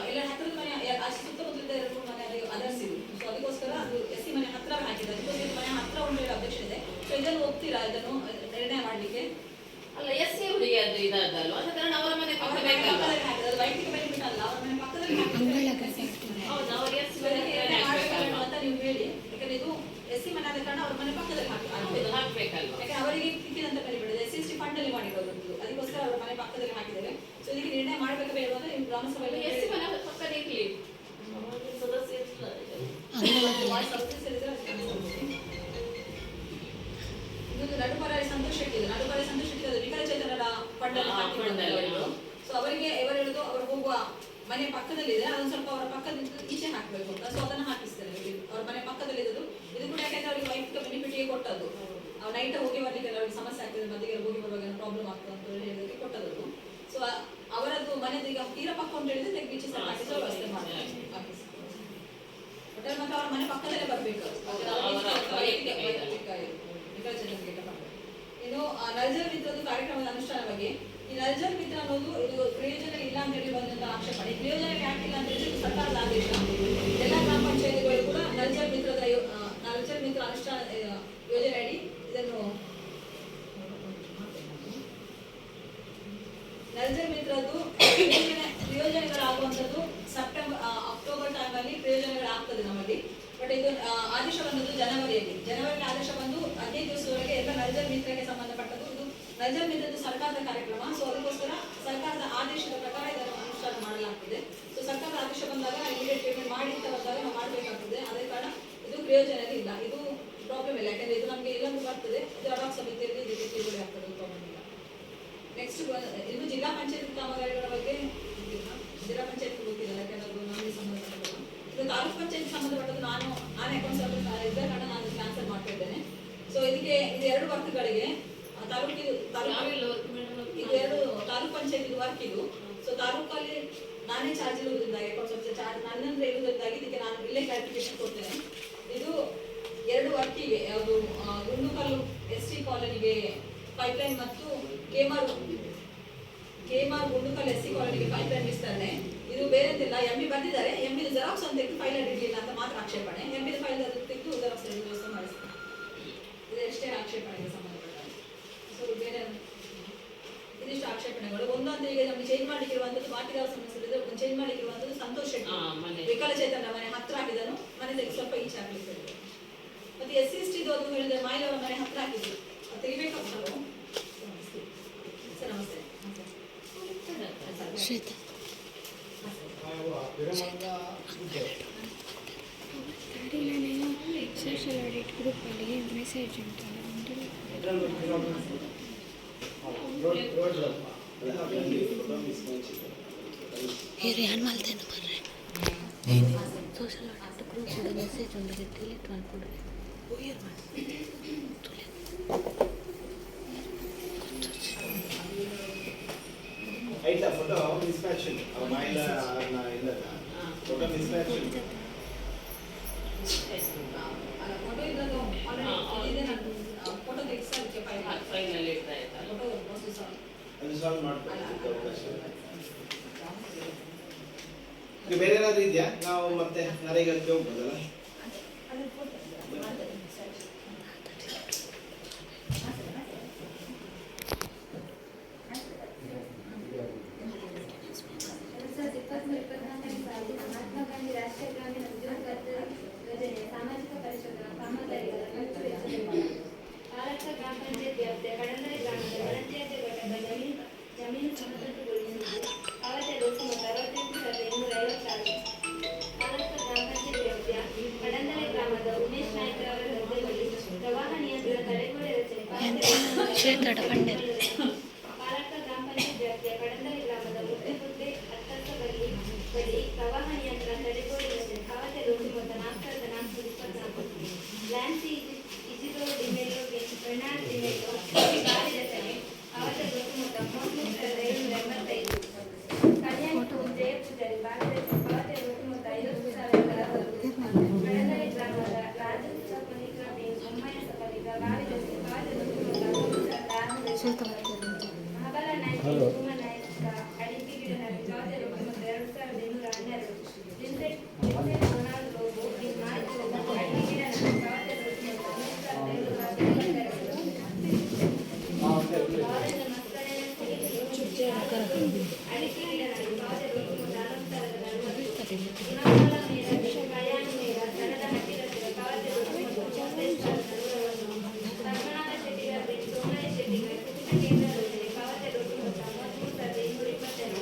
ಇಲ್ಲ ಹತ್ರದ ಮನೆ ಅಷ್ಟು ಸುತ್ತಮುತ್ತಲಿದ್ದ 2 ಮನೆ ಅದರ್ಸ್ ಇದೆ. ಸೊ ಅದಕ್ಕೋಸ್ಕರ ಅದು SC ಮನೆ ಹತ್ರ ಹಾಕಿದ್ದಾರೆ. ಮನೆ ಹತ್ರ ಒಂದು ಅಬ್ಜೆಕ್ಷನ್ ಇದೆ. ಸೊ ಇದನ್ನು ಒಪ್ತೀರಾ ಇದನ್ನು ನಿರ್ಣಯ ಮಾಡ್ಲಿಕ್ಕೆ? ಅಲ್ಲ SC ಅವರಿಗೆ ಅದು ಇದಾದಲ್ವಾ, ಆದ ಕಾರಣ ಅವರ ಮನೆ ಪಕ್ಕದಲ್ಲಿ ಅದು ವೈಯಕ್ತಿಕ ಬೆನಿಫಿಟ್ ಅಲ್ಲ, ಅವರ ಮನೆ ಪಕ್ಕದಲ್ಲಿ ಹೌದು ಅವರು SC ಅಂತ ನೀವು ಹೇಳಿ. ಯಾಕಂದ್ರೆ ಇದು SC ಮನೆ ಆದ ಕಾರಣ ಅವರ ಮನೆ ಪಕ್ಕದಲ್ಲಿ ಹಾಕ್ಬೇಕಲ್ವಾ. ಯಾಕಂದ್ರೆ ಅವರಿಗೆ ಕಿಕ್ಕಿದಂತ ಬೆನಿಫಿಟ್ SC ಫಂಡ್ ಅಲ್ಲಿ ಮಾಡಿರೋದು, ಅದಕ್ಕೋಸ್ಕರ ಅವರ ಮನೆ ಪಕ್ಕದಲ್ಲಿ ಹಾಕಿದ್ದೇವೆ. ಸೊ ಇದಕ್ಕೆ ನಿರ್ಣಯ ಮಾಡಬೇಕು ಬೇಡ ಅಂತ ನೀವು ಗ್ರಾಮ ಸಭೆಯಲ್ಲಿ SC ಮನೆ ಪಕ್ಕದಲ್ಲಿ ಇರ್ಲಿ, ಸದಸ್ಯ ಸದಸ್ಯರಿದ್ರೆ ಸಂತೋಷ್ ಶೆಟ್ಟಿ ಇದೆ, ನಡುಬಾಲೆ ಸಂತೋಷ್ ಶೆಟ್ಟಿ ಅದು ವಿಕಲಚೇತನರ ಫಂಡಲ್ಲಿ ಹಾಕಿ ಫಂಡಲ್ಲಿ. ಸೊ ಅವರಿಗೆ ಇವರು ಹೇಳುದು ಅವರು ಹೋಗುವ ಮನೆ ಪಕ್ಕದಲ್ಲಿದೆ, ಅದೊಂದು ಸ್ವಲ್ಪ ಅವರ ಪಕ್ಕದಿಂದ ಈಚೆ ಹಾಕಬೇಕು ಅಂತ. ಸೊ ಅದನ್ನು ಹಾಕಿಸ್ತೇನೆ ಅವ್ರ ಮನೆ ಪಕ್ಕದಲ್ಲಿ ಇರೋದು. ಇದು ಕೂಡ ಯಾಕಂದ್ರೆ ಅವರಿಗೆ ವೈಫ್ ಬೆನಿಫಿಟ್ಗೆ ಕೊಟ್ಟದ್ದು. ಅವ್ರು ನೈಟ್ ಹೋಗಿ ಬರ್ಲಿಕ್ಕೆ ಅವ್ರಿಗೆ ಸಮಸ್ಯೆ ಆಗ್ತದೆ, ಮಧ್ಯೆ ಹೋಗಿ ಬರುವಾಗ ಪ್ರಾಬ್ಲಮ್ ಆಗ್ತದೆ ಅಂತ ಹೇಳೋದಕ್ಕೆ ಕೊಟ್ಟದ್ದು. ಸೊ ಅವರದ್ದು ಮನೆದು ಈಗ ತೀರಾ ಪಕ್ಕ ಅಂತ ಹೇಳಿದ್ರೆ ತೆಗೆದು ಈಚೆ ಸಹ ಹಾಕಿಸೋ ವ್ಯವಸ್ಥೆ ಮಾಡ್ತಾರೆ. ಮತ್ತೆ ಅವರ ಮನೆ ಪಕ್ಕದಲ್ಲೇ ಬರಬೇಕು. ಇನ್ನು ನಲ್ಜರ್ ಮಿತ್ರದ ಕಾರ್ಯಕ್ರಮದ ಅನುಷ್ಠಾನ ಬಗ್ಗೆ, ಈ ನಲ್ಜರ್ ಮಿತ್ರ ಅನ್ನೋದು ಇದು ಪ್ರಯೋಜನ ಇಲ್ಲ ಅಂತ ಹೇಳಿ ಬಂದಂತಹ ಆಕ್ಷೇಪಣೆ. ಪ್ರಯೋಜನ ಯಾಕಿಲ್ಲ ಅಂತ ಹೇಳಿ ಸರ್ಕಾರದ ಆದೇಶ. ಎಲ್ಲ ಗ್ರಾಮ ಪಂಚಾಯತಿಗಳು ಕೂಡ ನಲ್ಜರ್ ಮಿತ್ರ ಅನುಷ್ಠಾನ ಯೋಜನೆ ಅಡಿ ಇದನ್ನು ನಲ್ಜರ್ ಮಿತ್ರದ್ದು ಪ್ರಯೋಜನಗಳಾಗುವಂಥದ್ದು ಅಕ್ಟೋಬರ್ ಟೈಮಲ್ಲಿ ಪ್ರಯೋಜನಗಳಾಗ್ತದೆ ನಮ್ಮಲ್ಲಿ. ಬಟ್ ಇದು ಆದೇಶ ಬಂದದ್ದು ಜನವರಿಯಲ್ಲಿ ಆದೇಶ ಬಂದು 15 ದಿವಸದೊಳಗೆ ಎಲ್ಲ ನಲ್ಜರ್ ಮಿತ್ರಕ್ಕೆ ಸಂಬಂಧಪಟ್ಟದ್ದು. ಇದು ನಲ್ಜರ್ ಮಿತ್ರದ್ದು ಸರ್ಕಾರದ ಕಾರ್ಯಕ್ರಮ. ಸೊ ಅದಕ್ಕೋಸ್ಕರ ಸರ್ಕಾರದ ಆದೇಶದ ಪ್ರಕಾರ ಇದನ್ನು ಅನುಷ್ಠಾನ ಮಾಡಲಾಗ್ತದೆ. ಸೊ ಸರ್ಕಾರದ ಆದೇಶ ಬಂದಾಗ ಇಮಿಡಿಯೇಟ್ ಪೇಮೆಂಟ್ ಮಾಡಿ ಅಂತ ಬಂದಾಗ ನಾವು ಮಾಡಬೇಕಾಗ್ತದೆ. ಅದೇ ಕಾರಣ ಇದು ಪ್ರಯೋಜನ ಇಲ್ಲ, ಇದು ಪ್ರಾಬ್ಲಮ್ ಇಲ್ಲ. ಯಾಕಂದ್ರೆ ಇದು ನಮಗೆ ಎಲ್ಲರೂ ಬರ್ತದೆ, ಇದು ಅಡಾಕ್ ಸಮಿತಿಯಲ್ಲಿ ಇದಕ್ಕೆ ತಿಳುವಳಿ ಆಗ್ತದೆ, ಪ್ರಾಬ್ಲಮ್ ಇಲ್ಲ. ನೆಕ್ಸ್ಟ್ ಇನ್ನು ಜಿಲ್ಲಾ ಪಂಚಾಯತ್ ಕಾಮಗಾರಿಗಳ ಬಗ್ಗೆ ಜಿಲ್ಲಾ ಪಂಚಾಯತ್ ಗೊತ್ತಿಲ್ಲ, ಯಾಕಂದ್ರೆ ಅದು ನಮಗೆ ಸಂಬಂಧಪಟ್ಟದ್ದು. ಇದು ತಾಲೂಕು ಪಂಚಾಯತ್ ಸಂಬಂಧಪಟ್ಟದ್ದು. ನಾನು ಅಕೌಂಟ್ ಸರ್ವಿಸ್ ಇದ್ದ ಕಾರಣ ನಾನು ಕ್ಯಾನ್ಸಲ್ ಮಾಡ್ತಾ ಇದ್ದೇನೆ. ಸೊ ಇದಕ್ಕೆ ಇದು 2 ವರ್ಕ್ಗಳಿಗೆ ಇದು 2 ತಾಲೂಕು ಪಂಚಾಯತ್ ವರ್ಕ್ ಇದು. ಸೊ ತಾಲೂಕಲ್ಲಿ ನಾನೇ ಚಾರ್ಜ್ ಇರುವುದರಿಂದಾಗಿ ಅಕೌಂಟ್ ಸರ್ವಿಸ್ ಚಾರ್ಜ್ ನನ್ನಂದ್ರೆ ಇರುವುದರಿಂದಾಗಿ ಇದಕ್ಕೆ ನಾನು ಇಲ್ಲೇ ಕ್ಲಾರಿಫಿಕೇಶನ್ ಕೊಡ್ತೇನೆ. ಇದು 2 ವರ್ಕಿಗೆ ಯಾವುದು ಗುಂಡುಕಲ್ಲು ST ಕಾಲೋನಿಗೆ ಪೈಪ್ಲೈನ್ ಮತ್ತು ಕೆಮಾರ್ ಗುಂಡುಕಲ್ SC ಕಾಲೋನಿಗೆ ಪೈಪ್ಲೈನ್ ವಿಸ್ತರಣೆ. ಇದು ಬೇರೆಂತಿಲ್ಲ, MB ಬಂದಿದ್ದಾರೆ, MB ಜೆರಾಕ್ಸ್ ಅಂತ ತೆಗೆದು ಫೈಲ್ ಇರಲಿಲ್ಲ ಅಂತ ಮಾತ್ರ ಆಕ್ಷೇಪಣೆ. MB ಫೈಲ್ ತೆಗೆದು ಜೆರಾಕ್ಸ್ ವ್ಯವಸ್ಥೆ ಮಾಡಿಸ್ತಾರೆ. ಇದೆಷ್ಟೇ ಆಕ್ಷೇಪಣೆಗೆ ಸಂಬಂಧಪಟ್ಟ. ಸೊ ಬೇರೆ ಇದಿಷ್ಟು ಆಕ್ಷೇಪಣೆಗಳು. ಒಂದು ಅಂತ ಈಗ ನಮಗೆ ಚೇಂಜ್ ಮಾಡಲಿಕ್ಕಿರುವಂಥದ್ದು, ಬಾಕಿದವರ ಸಮಸ್ಯೆ ಇದ್ರೆ ಚೇಂಜ್ ಮಾಡಲಿಕ್ಕಿರುವಂಥದ್ದು ಸಂತೋಷ್ ಶೆಟ್ಟಿ ವಿಕಲಚೇತನ ಮನೆ ಹತ್ರ ಹಾಕಿದನು, ಮನೆ ತೆಗೆದು ಸ್ವಲ್ಪ ಈಚೆ ಹಾಕ್ಲಿಕ್ಕೆ. ಮತ್ತೆ SC ST ಅದು ಹೇಳಿದ್ರೆ ಮಾಯಿಲವರ ಮನೆ ಹತ್ರ ಹಾಕಿದ್ರು, ಅದು ತೆಗಿಬೇಕಾಗ್ತದೆ. ಸರ್ ನಮಸ್ತೆ. ಶ್ವೇತಾ ನಾನು ಸೋಷಿಯಲ್ ಆಡಿಟ್ ಗ್ರೂಪಲ್ಲಿ ಮೆಸೇಜ್ ಉಂಟಲ್ಲ ಯಾರು ಮಾಡ್ತೇನೆ ಬರ್ರಿ ಸೋಷಿಯಲ್ ಆಡಿಟ್ ಗ್ರೂಪ್ ಮೆಸೇಜ್ ಉಂಟು ಡಿಲೀಟ್ ಮಾಡ್ಕೊಡ್ರಿ. ಆಯ್ತಾ ಫೋಟೋ ಮಿಸ್ಮ್ಯಾಚಿಂಗ್ ಮೈಲ ಇಲ್ಲ ಫೋಟೋ ಮಿಸ್ಮ್ಯಾಚಿಂಗ್ ಫೋಟೋ ಇದ್ದದ್ದು ಫೋಟೋ ತೆಗೆಸಲಿಕ್ಕೆ ಫೈನಲ್ ಇಡ್ತಾ ಇದ್ದಾರೆ. ಅದು ಸಾಲ್ವ್ ಮಾಡ್ಕೊಳ್ಳೋದಕ್ಕೆ ಅವಕಾಶ ಇದೆ. ಬೇರೆ ಏನಾದರೂ ಇದೆಯಾ? ನಾವು ಮತ್ತೆ ನರೇಗಾಕ್ಕೆ ಹೋಗ್ಬೋದಲ್ಲ? ಸಾಮಾಜಿಕ ಪರಿಶೋಧನಾ ಕಾಮಗಾರಿಗಳ ಖರ್ಚು ವೆಚ್ಚ ಪಾಲಕ ಗ್ರಾಮ ಪಂಚಾಯತ್ ವ್ಯಾಪ್ತಿಯ ಕಡಂದರಿ ಗ್ರಾಮದ ಗಣತ್ಯಾಜ್ಯ ಘಟಕ ಜಮೀನು ಸಮತಟ್ಟುಗೊಳಿಸುವುದು ಪಾವತಿ ವೆಚ್ಚ ಮೊತ್ತ 68,256. ಪಾಲಕ ಗ್ರಾಮ ಪಂಚಾಯತ್ ವ್ಯಾಪ್ತಿಯ ಕಡಂದರಿ ಗ್ರಾಮದ ಉಮೇಶ್ ನಾಯ್ಕ ಅವರ ಗದ್ದೆಯಲ್ಲಿ ಪ್ರವಾಹ ನಿಯಂತ್ರಣ ತಡೆಗೋಡೆ ರಚನೆ ಪಾಲಕ ಗ್ರಾಮ ಪಂಚಾಯತ್ ವ್ಯಾಪ್ತಿಯ ಕಡಂದರಿ ಗ್ರಾಮದ ಮುದ್ದೆಪುತ್ತೆ ಅತ್ತಸಬಲ್ಲಿ ಬಳಿ ಪ್ರವಾಹ ನಿಯಂತ್ರಣ ತಡೆಗೋಡೆ ರಚನೆ ಪಾವತಿ ವೆಚ್ಚ ಮೊತ್ತ 4,424. ಲ್ಯಾನ್ಸಿ ಇಜಿದೋ ಡಿಮೆಲೋ ಬೆರ್ನಾರ್ಡ್ ಡಿಮೆಲೋ ಗಾಳಿ ರಚನೆ ಪಾವತಿ ವೆಚ್ಚ ಮೊತ್ತ 33,585. ಕಲ್ಯಾಣಿ ಜಯ ಪೂಜಾರಿ ಬಾಗಿ ರಚನೆ ಪಾವತಿ ವೆಚ್ಚ ಮೊತ್ತ 50,040. ಕಡಂದರಿ ಗ್ರಾಮದ ರಾಜು ಸಪಲಿಗ ಬೊಮ್ಮಾಯ ಸಪಲಿಗ ಗಾಳಿ ರಚನೆ ಪಾವತಿ ವೆಚ್ಚ ಮೊತ್ತ 6,600. ಮಹಾಬಲ ನಾಯ್ಕ ಭೂಮ ನಾಯ್ಕ ಅಡಿಕೆ ಗಿಡ ನಾಯ್ಕ ಪಾವತಿ ವೆಚ್ಚ ಮೊತ್ತ 2,212. ಲಿಂಸೆಟ್ ರೊನಾಲ್ಡ್ ಲೋಬೋ ಮಾರ್ಚ್ ಅಡಿಕೆ ಗಿಡ ನಾಯ್ಕ ಪಾವತಿ ವೆಚ್ಚ ಮೊತ್ತ 3,552. ಆರೆಂಜ್ ಮಸ್ಕರೇನ ಅಡಿಕೆ ಗಿಡ ನಾಯ್ಕ ಪಾವತಿ ವೆಚ್ಚ ಮೊತ್ತ 40,040. ಗುಣಮಲ ಮೇರ ಕಲ್ಯಾಣ ಮೇರ ದನದ ಹಟ್ಟಿ ರಚನೆ ಪಾವತಿ ವೆಚ್ಚ ಮೊತ್ತ 35,101. ಪದ್ಮನಾಭ ಶೆಟ್ಟಿಗರ ಬೆಟ್ಟು ಸೋಮಯ್ಯ ಶೆಟ್ಟಿಗರ ಕುಸಿತ ಕೇಂದ್ರ ರಚನೆ ಪಾವತಿ ವೆಚ್ಚ ಮೊತ್ತ 33,222.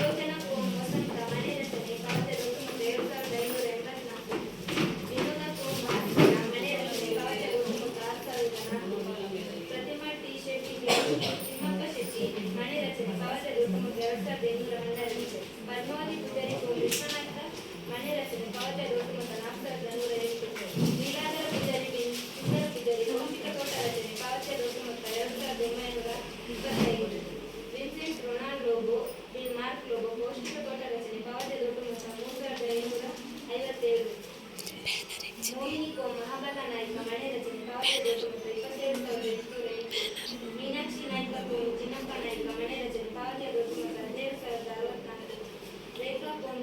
ಯೋಜನಾ ಕೋಮ್ ವಸಂತ ಮನೆ ರಚನೆ ಪಾವತಿ ವೆಚ್ಚ ಮೊತ್ತ 7,584. ವಿನೋದ ಕೋಮ್ ವಾಸಿನ ಮನೆ ರಚನೆ ಪಾವತಿ ವೆಚ್ಚ ಮೊತ್ತ 6,400. ಪ್ರತಿಮಾ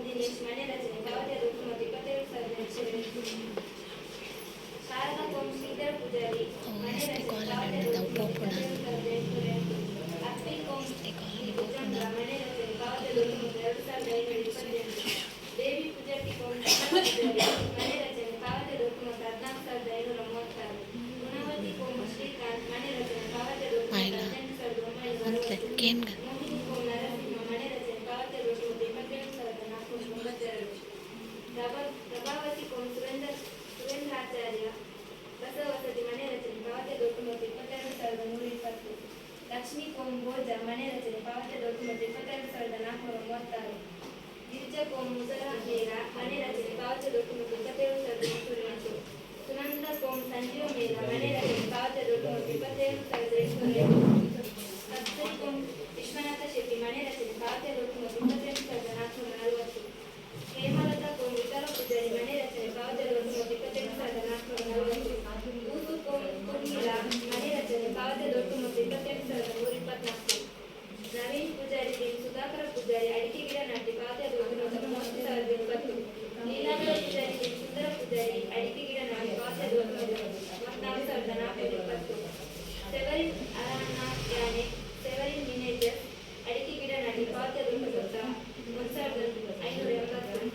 ದಿನೇಶ್ ಮನೆ ರಚನೆ ಪಾವತಿಯಾದ ಒಟ್ಟು ಮೊತ್ತ 22,800. ಶಾರದಾ ಕೋಮ್ ಶ್ರೀಧರ ಪೂಜಾರಿ ಮನೆ ರಚನೆ ಪಾವತಿಯಾದ ಒಟ್ಟು ಮೊತ್ತ 22,808. ಅಪ್ಪಿ ಕೋಮ್ ಭುಜಂಗ ಮನೆ ರಚನೆ ಪಾವತಿಯಾದ ಒಟ್ಟು ಮೊತ್ತ 2,528. ದೇವಿ ಪೂಜಾರಿ ಕೋಮ್ ಪೂಜಾರಿ ಮನೆ ರಚನೆ ಪಾವತಿಯಾದ ಒಟ್ಟು ಮೊತ್ತ 14,536. ಗುಣವತಿ ಕೋಮ್ ಶ್ರೀಕಾಂತ್ ಮನೆ ರಚನೆ ಪಾವತಿಯಾದ ಒಟ್ಟು ಮೊತ್ತ 18,960. ಮೋಹಿನಿ ಕೋಮ್ ನರಸಿಂಹ ಮನೆ ರಚನೆ ಪಾವತಿಯಾದ ಒಟ್ಟು ಮೊತ್ತ 28,492. ಪ್ರಭಾವತಿ ಕೋಮ್ ಸುರೇಂದ್ರಾಚಾರ್ಯ ಬಸವ ವಸತಿ ಮನೆ ರಚನೆ ಪಾವತಿಯಾದ ಒಟ್ಟು ಮೊತ್ತ 22,120. ಲಕ್ಷ್ಮೀ ಕೋಮ್ ಭೋಜ ಮನೆ ರಚನೆ ಪಾವತಿಯಾದ ಒಟ್ಟು ಮೊತ್ತ 22,436. ಗಿರಿಜಾ ಕೋಮ್ ಮುಸಲಮೇರ ಮನೆ ರಚನೆ ಪಾವತಿಯಾದ ಒಟ್ಟು ಮೊತ್ತ 27,808. ಸುನಂದ ಕೋಮ್ ಸಂಜೀವ ಮೇರ ಮನೆ ರಚನೆ ಪಾವತಿಯಾದ ಒಟ್ಟು ಮೊತ್ತ 27,808. ಕಸ್ತೂರಿ ಕೋಮ್ ವಿಶ್ವನಾಥ ಶೆಟ್ಟಿ ಮನೆ ರಚನೆ ಪಾವತಿಯಾದ ಒಟ್ಟು ಮೊತ್ತ 28,440. ಹೇಮಲತಾ ಕೋಮ್ ವಿಠಲ ಪೂಜಾರಿ ಮನೆ ರಚನೆ ಪಾವತಿಯಾದ ಒಟ್ಟು ಮೊತ್ತ 28,440. ಊಸು ಕೋಮ್ ಕುರ್ಮಿಲಾ ಮನೆ ರಚನೆ ಪಾವತಿಯಾದ ಒಟ್ಟು ಮೊತ್ತ 28,124. ನವೀನ್ ಪೂಜಾರಿ ದೇವಿ ಸುಧಾಕರ ಪೂಜಾರಿ ಅಡಿಕೆ ಗಿಡ ನಾಟಿ ಪಾವತಿಯಾದ ಒಟ್ಟು ಮೊತ್ತ 30,020. ಲೀಲಾಧರ ಪೂಜಾರಿ ದೇವಿ ಸುಂದರ ಪೂಜಾರಿ ಅಡಿಕೆ ಗಿಡ ನಾಟಿ ಪಾವತಿಯಾದ ಒಟ್ಟು ಮೊತ್ತ 34,420. ಸೆವರಿನ್ ಅರಹನಾಥ್ ಯಾನೆ ಸೆವರಿನ್ ಮಿನೇಜರ್ ಅಡಿಕೆ ಗಿಡ ನಾಟಿ ಪಾವತಿಯಾದ ಒಟ್ಟು ಮೊತ್ತ 1,580.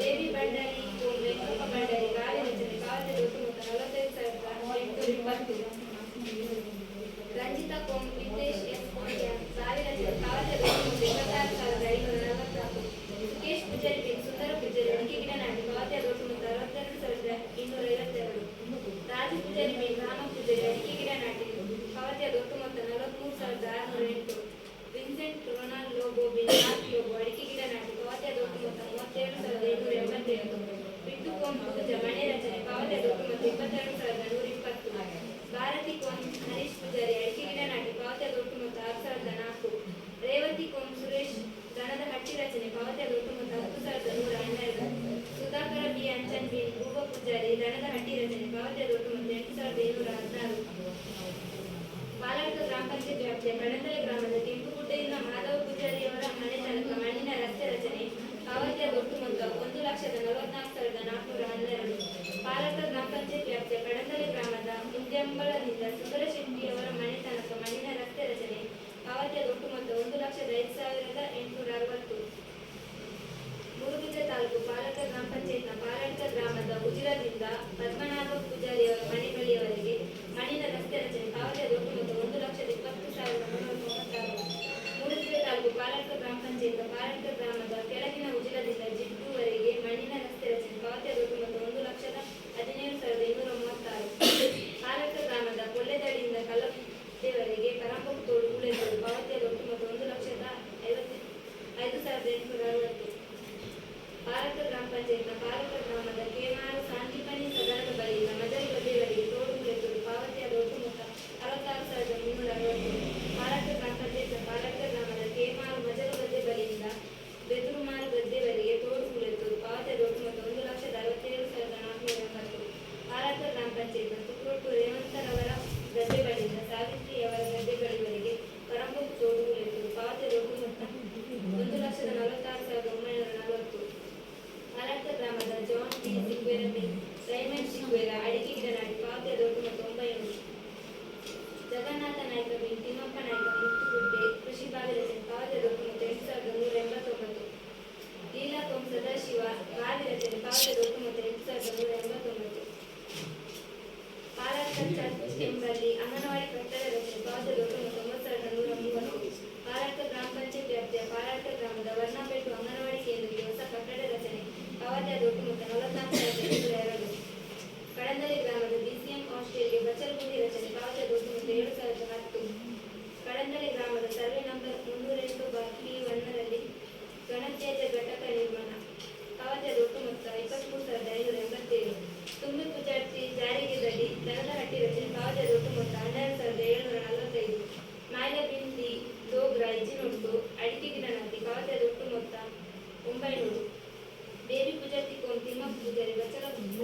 ದೇವಿ ಭಂಡಾರಿ ಕೋಮ್ ವೆಂಕಪ್ಪ ಭಂಡಾರಿ ಗಾಳಿ ರಚನೆ ಪಾವತಿಯಾದ ಒಟ್ಟು ಮೊತ್ತ 45,820. ರಂಜಿತಾ ಕೋಮ್ ವಿದ್ಯೇಶ್ ಎಸ್ ಗಾಳಿ ರಚನೆ ಪಾವತಿಯಾದ ಒಟ್ಟು ಮೊತ್ತ 26,544. ಸುಕೇಶ್ ಪೂಜಾರಿ ಬಿನ್ ಸುಂದರ ಪೂಜಾರಿ ಅಡಿಕೆ ಗಿಡ ನಾಟಿ ಪಾವತಿಯಾದ ಒಟ್ಟು ಮೊತ್ತ 62,252. ರಾಜು ಪೂಜಾರಿ ಬಿನ್ ರಾಮ ಪೂಜಾರಿ ಅಡಿಕೆ ಗಿಡ ನಾಟಿ ಪಾವತಿಯಾದ ಒಟ್ಟು ಮೊತ್ತ 43,608. ವಿನ್ಸೆಂಟ್ ರೊನಾಲ್ಡ್ ಲೋಬೋ ಬಿನ್ ಮಾರ್ಕ್ ಲೋಬೋ ಅಡಿಕೆ ಗಿಡ ನಾಟಿ ಪಾವತಿಯಾದ ಒಟ್ಟು ಮೊತ್ತ 37,787. ಬಿಟ್ಟು ಕೋಮ್ ಪೂಜ ಮನೆ ರಚನೆ ಪಾವತಿಯಾದ ಒಟ್ಟು ಮೊತ್ತ 22,120. ಭಾರತಿ ಕೋಮ್ ಹರೀಶ್ ಪೂಜಾರಿ ಅಡಿಕೆ ಗಿಡ ನಾಟಿ ಪಾವತಿಯಾದ ಒಟ್ಟು ಮೊತ್ತ 6,004. ರೇವತಿ ಕೋಮ್ ಸುರೇಶ್ ದನದ ಹಟ್ಟಿ ರಚನೆ ಪಾವತಿಯಾದ ಒಟ್ಟು ಮೊತ್ತ 10,112. ಸುಧಾಕರ ಬಿ ಅಂಚನ್ ಬಿನ್ ಭೂವ ಪೂಜಾರಿ ದನದ ಹಟ್ಟಿ ರಚನೆ ಪಾವತಿಯಾದ ಒಟ್ಟು ಮೊತ್ತ 8,716. ಪಾಲಡ್ಕ ಗ್ರಾಮ ಪಂಚಾಯತ್ ವ್ಯಾಪ್ತಿಯ ಕಡಂದಲೆ ಗ್ರಾಮದ ಕೆಂಪುಗುಡ್ಡೆಯಿಂದ ಮಾಧವ ಪೂಜಾರಿಯವರ ಮನೆ ತನಕ ಮಣ್ಣಿನ ರಸ್ತೆ ರಚನೆ ಪಾವತಿಯಾದ ಒಟ್ಟು ಮೊತ್ತ 1,44,412. ಪಾಲಡ್ಕ ಗ್ರಾಮ ಪಂಚಾಯತ್ ವ್ಯಾಪ್ತಿಯ ಕಡಂದಲೆ ಗ್ರಾಮದ ಮುಂಜಂಬಳದಿಂದ ಸುಂದರ ಶೆಟ್ಟಿಯವರ ಮನೆ ತನಕ ಮಣ್ಣಿನ ರಸ್ತೆ ರಚನೆ ಪಾವತಿಯಾದ ಒಟ್ಟು ಮೊತ್ತ 1,05,860. ಮುರುಗುಜೆ ತಾಲೂಕು ಪಾಲಕ ಗ್ರಾಮ ಪಂಚಾಯತ್ನ ಪಾಲಡ್ಕ ಗ್ರಾಮದ ಉಜಿರದಿಂದ ಪದ್ಮನಾಭ ಪೂಜಾರಿಯವರ ಮನೆ ಬಳಿಯವರೆಗೆ ಮಣ್ಣಿನ ರಸ್ತೆ ರಚನೆ ಪಾವತಿಯಾದ ಒಟ್ಟು ಮೊತ್ತ 1,20,336. ಮೂಡುಬಿದಿರೆ ತಾಲೂಕು ಪಾಲಡ್ಕ ಗ್ರಾಮ ಪಂಚಾಯತ್ ಪಾಲಡ್ಕ ಗ್ರಾಮದ ಕೆಳಗಿನ ಉಜಿರದಿಂದ ಜಿಡ್ಡುವರೆಗೆ ಮಣ್ಣಿನ ರಸ್ತೆ ರಚನೆ ಪಾವತಿಯಾದ ಒಟ್ಟು ಮೊತ್ತ 1,17,236. ಪಾಲಡ್ಕ ಗ್ರಾಮದ ಕೊಳ್ಳೆದಡಿಯಿಂದ ಕಲ್ಲಪ್ಪದವರೆಗೆ ಪರಂಪು ತೋಡು ಹೂಳೆತ್ತಲು ಪಾವತಿಯಾದ ಒಟ್ಟು ಮೊತ್ತ 1,55,860. ಪಾಲಕ ಗ್ರಾಮ ಪಂಚಾಯತ್ನ ಪಾಲಕ ಗ್ರಾಮದ ಕೇಮಾರು ಸಾಂಜೀಪನಿ ಸದನದ ಬಳಿಯಿಂದ ಮಜಲು ಗದ್ದೆವರೆಗೆ ತೋಡು ಹೂಳೆತ್ತಲು ಪಾವತಿಯಾದ ಒಟ್ಟು ಮೊತ್ತ 66,360. ಪಾಲಕ ಗ್ರಾಮ ಪಂಚಾಯತ್ನ ಪಾಲಕ ಗ್ರಾಮದ ಕೇಮಾರು ಮಜಲು ಗದ್ದೆ ಬಳಿಯಿಂದ ಬೆದುರುಮಾರು ಗದ್ದೆವರೆಗೆ ತೋಡು ಹೂಳೆತ್ತಲು ಪಾವತಿಯಾದ ಒಟ್ಟು ಮೊತ್ತ 1,67,480. ಪಾಲಕ ಗ್ರಾಮ ಪಂಚಾಯತ್ನ ತುಕ್ರೊಟ್ಟು ರೇವಂತರವರ ಗದ್ದೆ ಬಳಿಯಿಂದ ಸಾವಿತ್ರಿಯವರ ಗದ್ದೆ ಬಳಿವರೆಗೆ ಪರಂಬು ತೋಡು ಹೂಳೆತ್ತಲು ಪಾವತಿಯಾದ ಒಟ್ಟು ಮೊತ್ತ 1,46,940. ಪಾಲಡ್ಕ ಗ್ರಾಮದ ಜಾನ್ ಟಿ ಸಿಕ್ವೇರ ಬಿನ್ ರೈಮಂಡ್ ಸಿಕ್ವೇರ ಅಡಿಕೆ ಗಿಡ ನಾಟಿ ಪಾವತಿಯಾದ ಒಟ್ಟು ಮೊತ್ತ 900. ಜಗನ್ನಾಥ ನಾಯ್ಕ ಬಿನ್ ತಿಮ್ಮಪ್ಪ ನಾಯ್ಕ ಮುತ್ತುಗುಡ್ಡೆ ಕೃಷಿ ಬಾವಿ ರಚನೆ ಪಾವತಿಯಾದ ಒಟ್ಟು ಮೊತ್ತ 8,189. ಲೀಲಾ ಕೋಮ್ ಸದಾಶಿವ ಬಾವಿ ರಚನೆ ಪಾವತಿಯಾದ ಒಟ್ಟು ಮೊತ್ತ 8,189. ಪಾಲಡ್ಕ ಚರ್ಚ್ ಎಂಬಲ್ಲಿ ಅಂಗನವಾಡಿ ಕಟ್ಟಡ ರಚನೆ ಪಾವತಿಯಾದ ಒಟ್ಟು ಮೊತ್ತ 9,130. ಪಾಲಡ್ಕ ಗ್ರಾಮ ಪಂಚಾಯತ್ ವ್ಯಾಪ್ತಿಯ ಪಾಲಡ್ಕ ಗ್ರಾಮದ ವರ್ಣಪೇಟು ಅಂಗನವಾಡಿ ಕೇಂದ್ರಕ್ಕೆ ಹೊಸ ಕಟ್ಟಡ ರಚನೆ ಪಾವತಿಯಾದ ಒಟ್ಟು ಮೊತ್ತ 44,202. ಕಡಂದಲೆ ಗ್ರಾಮದ ಬಿಸಿಎಂ ಹಾಸ್ಟೆಲ್ಗೆ ಬಚ್ಚಲಗುಂಡಿ ರಚನೆ ಪಾವತಿಯಾದ ಒಟ್ಟು ಮೊತ್ತ 7,010. ಕಡಂದಲೆ ಗ್ರಾಮದ ಸರ್ವೆ ನಂಬರ್ 308/1ರಲ್ಲಿ ಘನತ್ಯಾಜ್ಯ ಘಟಕ ನಿರ್ಮಾಣ ಪಾವತಿಯಾದ ಒಟ್ಟು ಮೊತ್ತ 23,587. ತುಂಬಿ ಪೂಜಾರ್ತಿ ಜಾರಿಗೆ ದಡಿ ದನದ ಹಟ್ಟಿ ರಚನೆ ಪಾವತಿಯಾದ ಒಟ್ಟು ಮೊತ್ತ 12,745. ಮಾಯ್ಲ ಬಿಂದಿ ಡೋಗ್ರಾ ಇಜಿನೊಟ್ಟು ಅಡಿಕೆ ಗಿಡ ನಾಟಿ ಪಾವತಿಯಾದ ಒಟ್ಟು ಮೊತ್ತ 900. ದೇವಿ ಪೂಜಾರ್ತಿ ಕೋಮ್ ತಿಮ್ಮಪ್ಪ ಪೂಜಾರಿ ಬಚ್ಚಲಗುಂಡಿ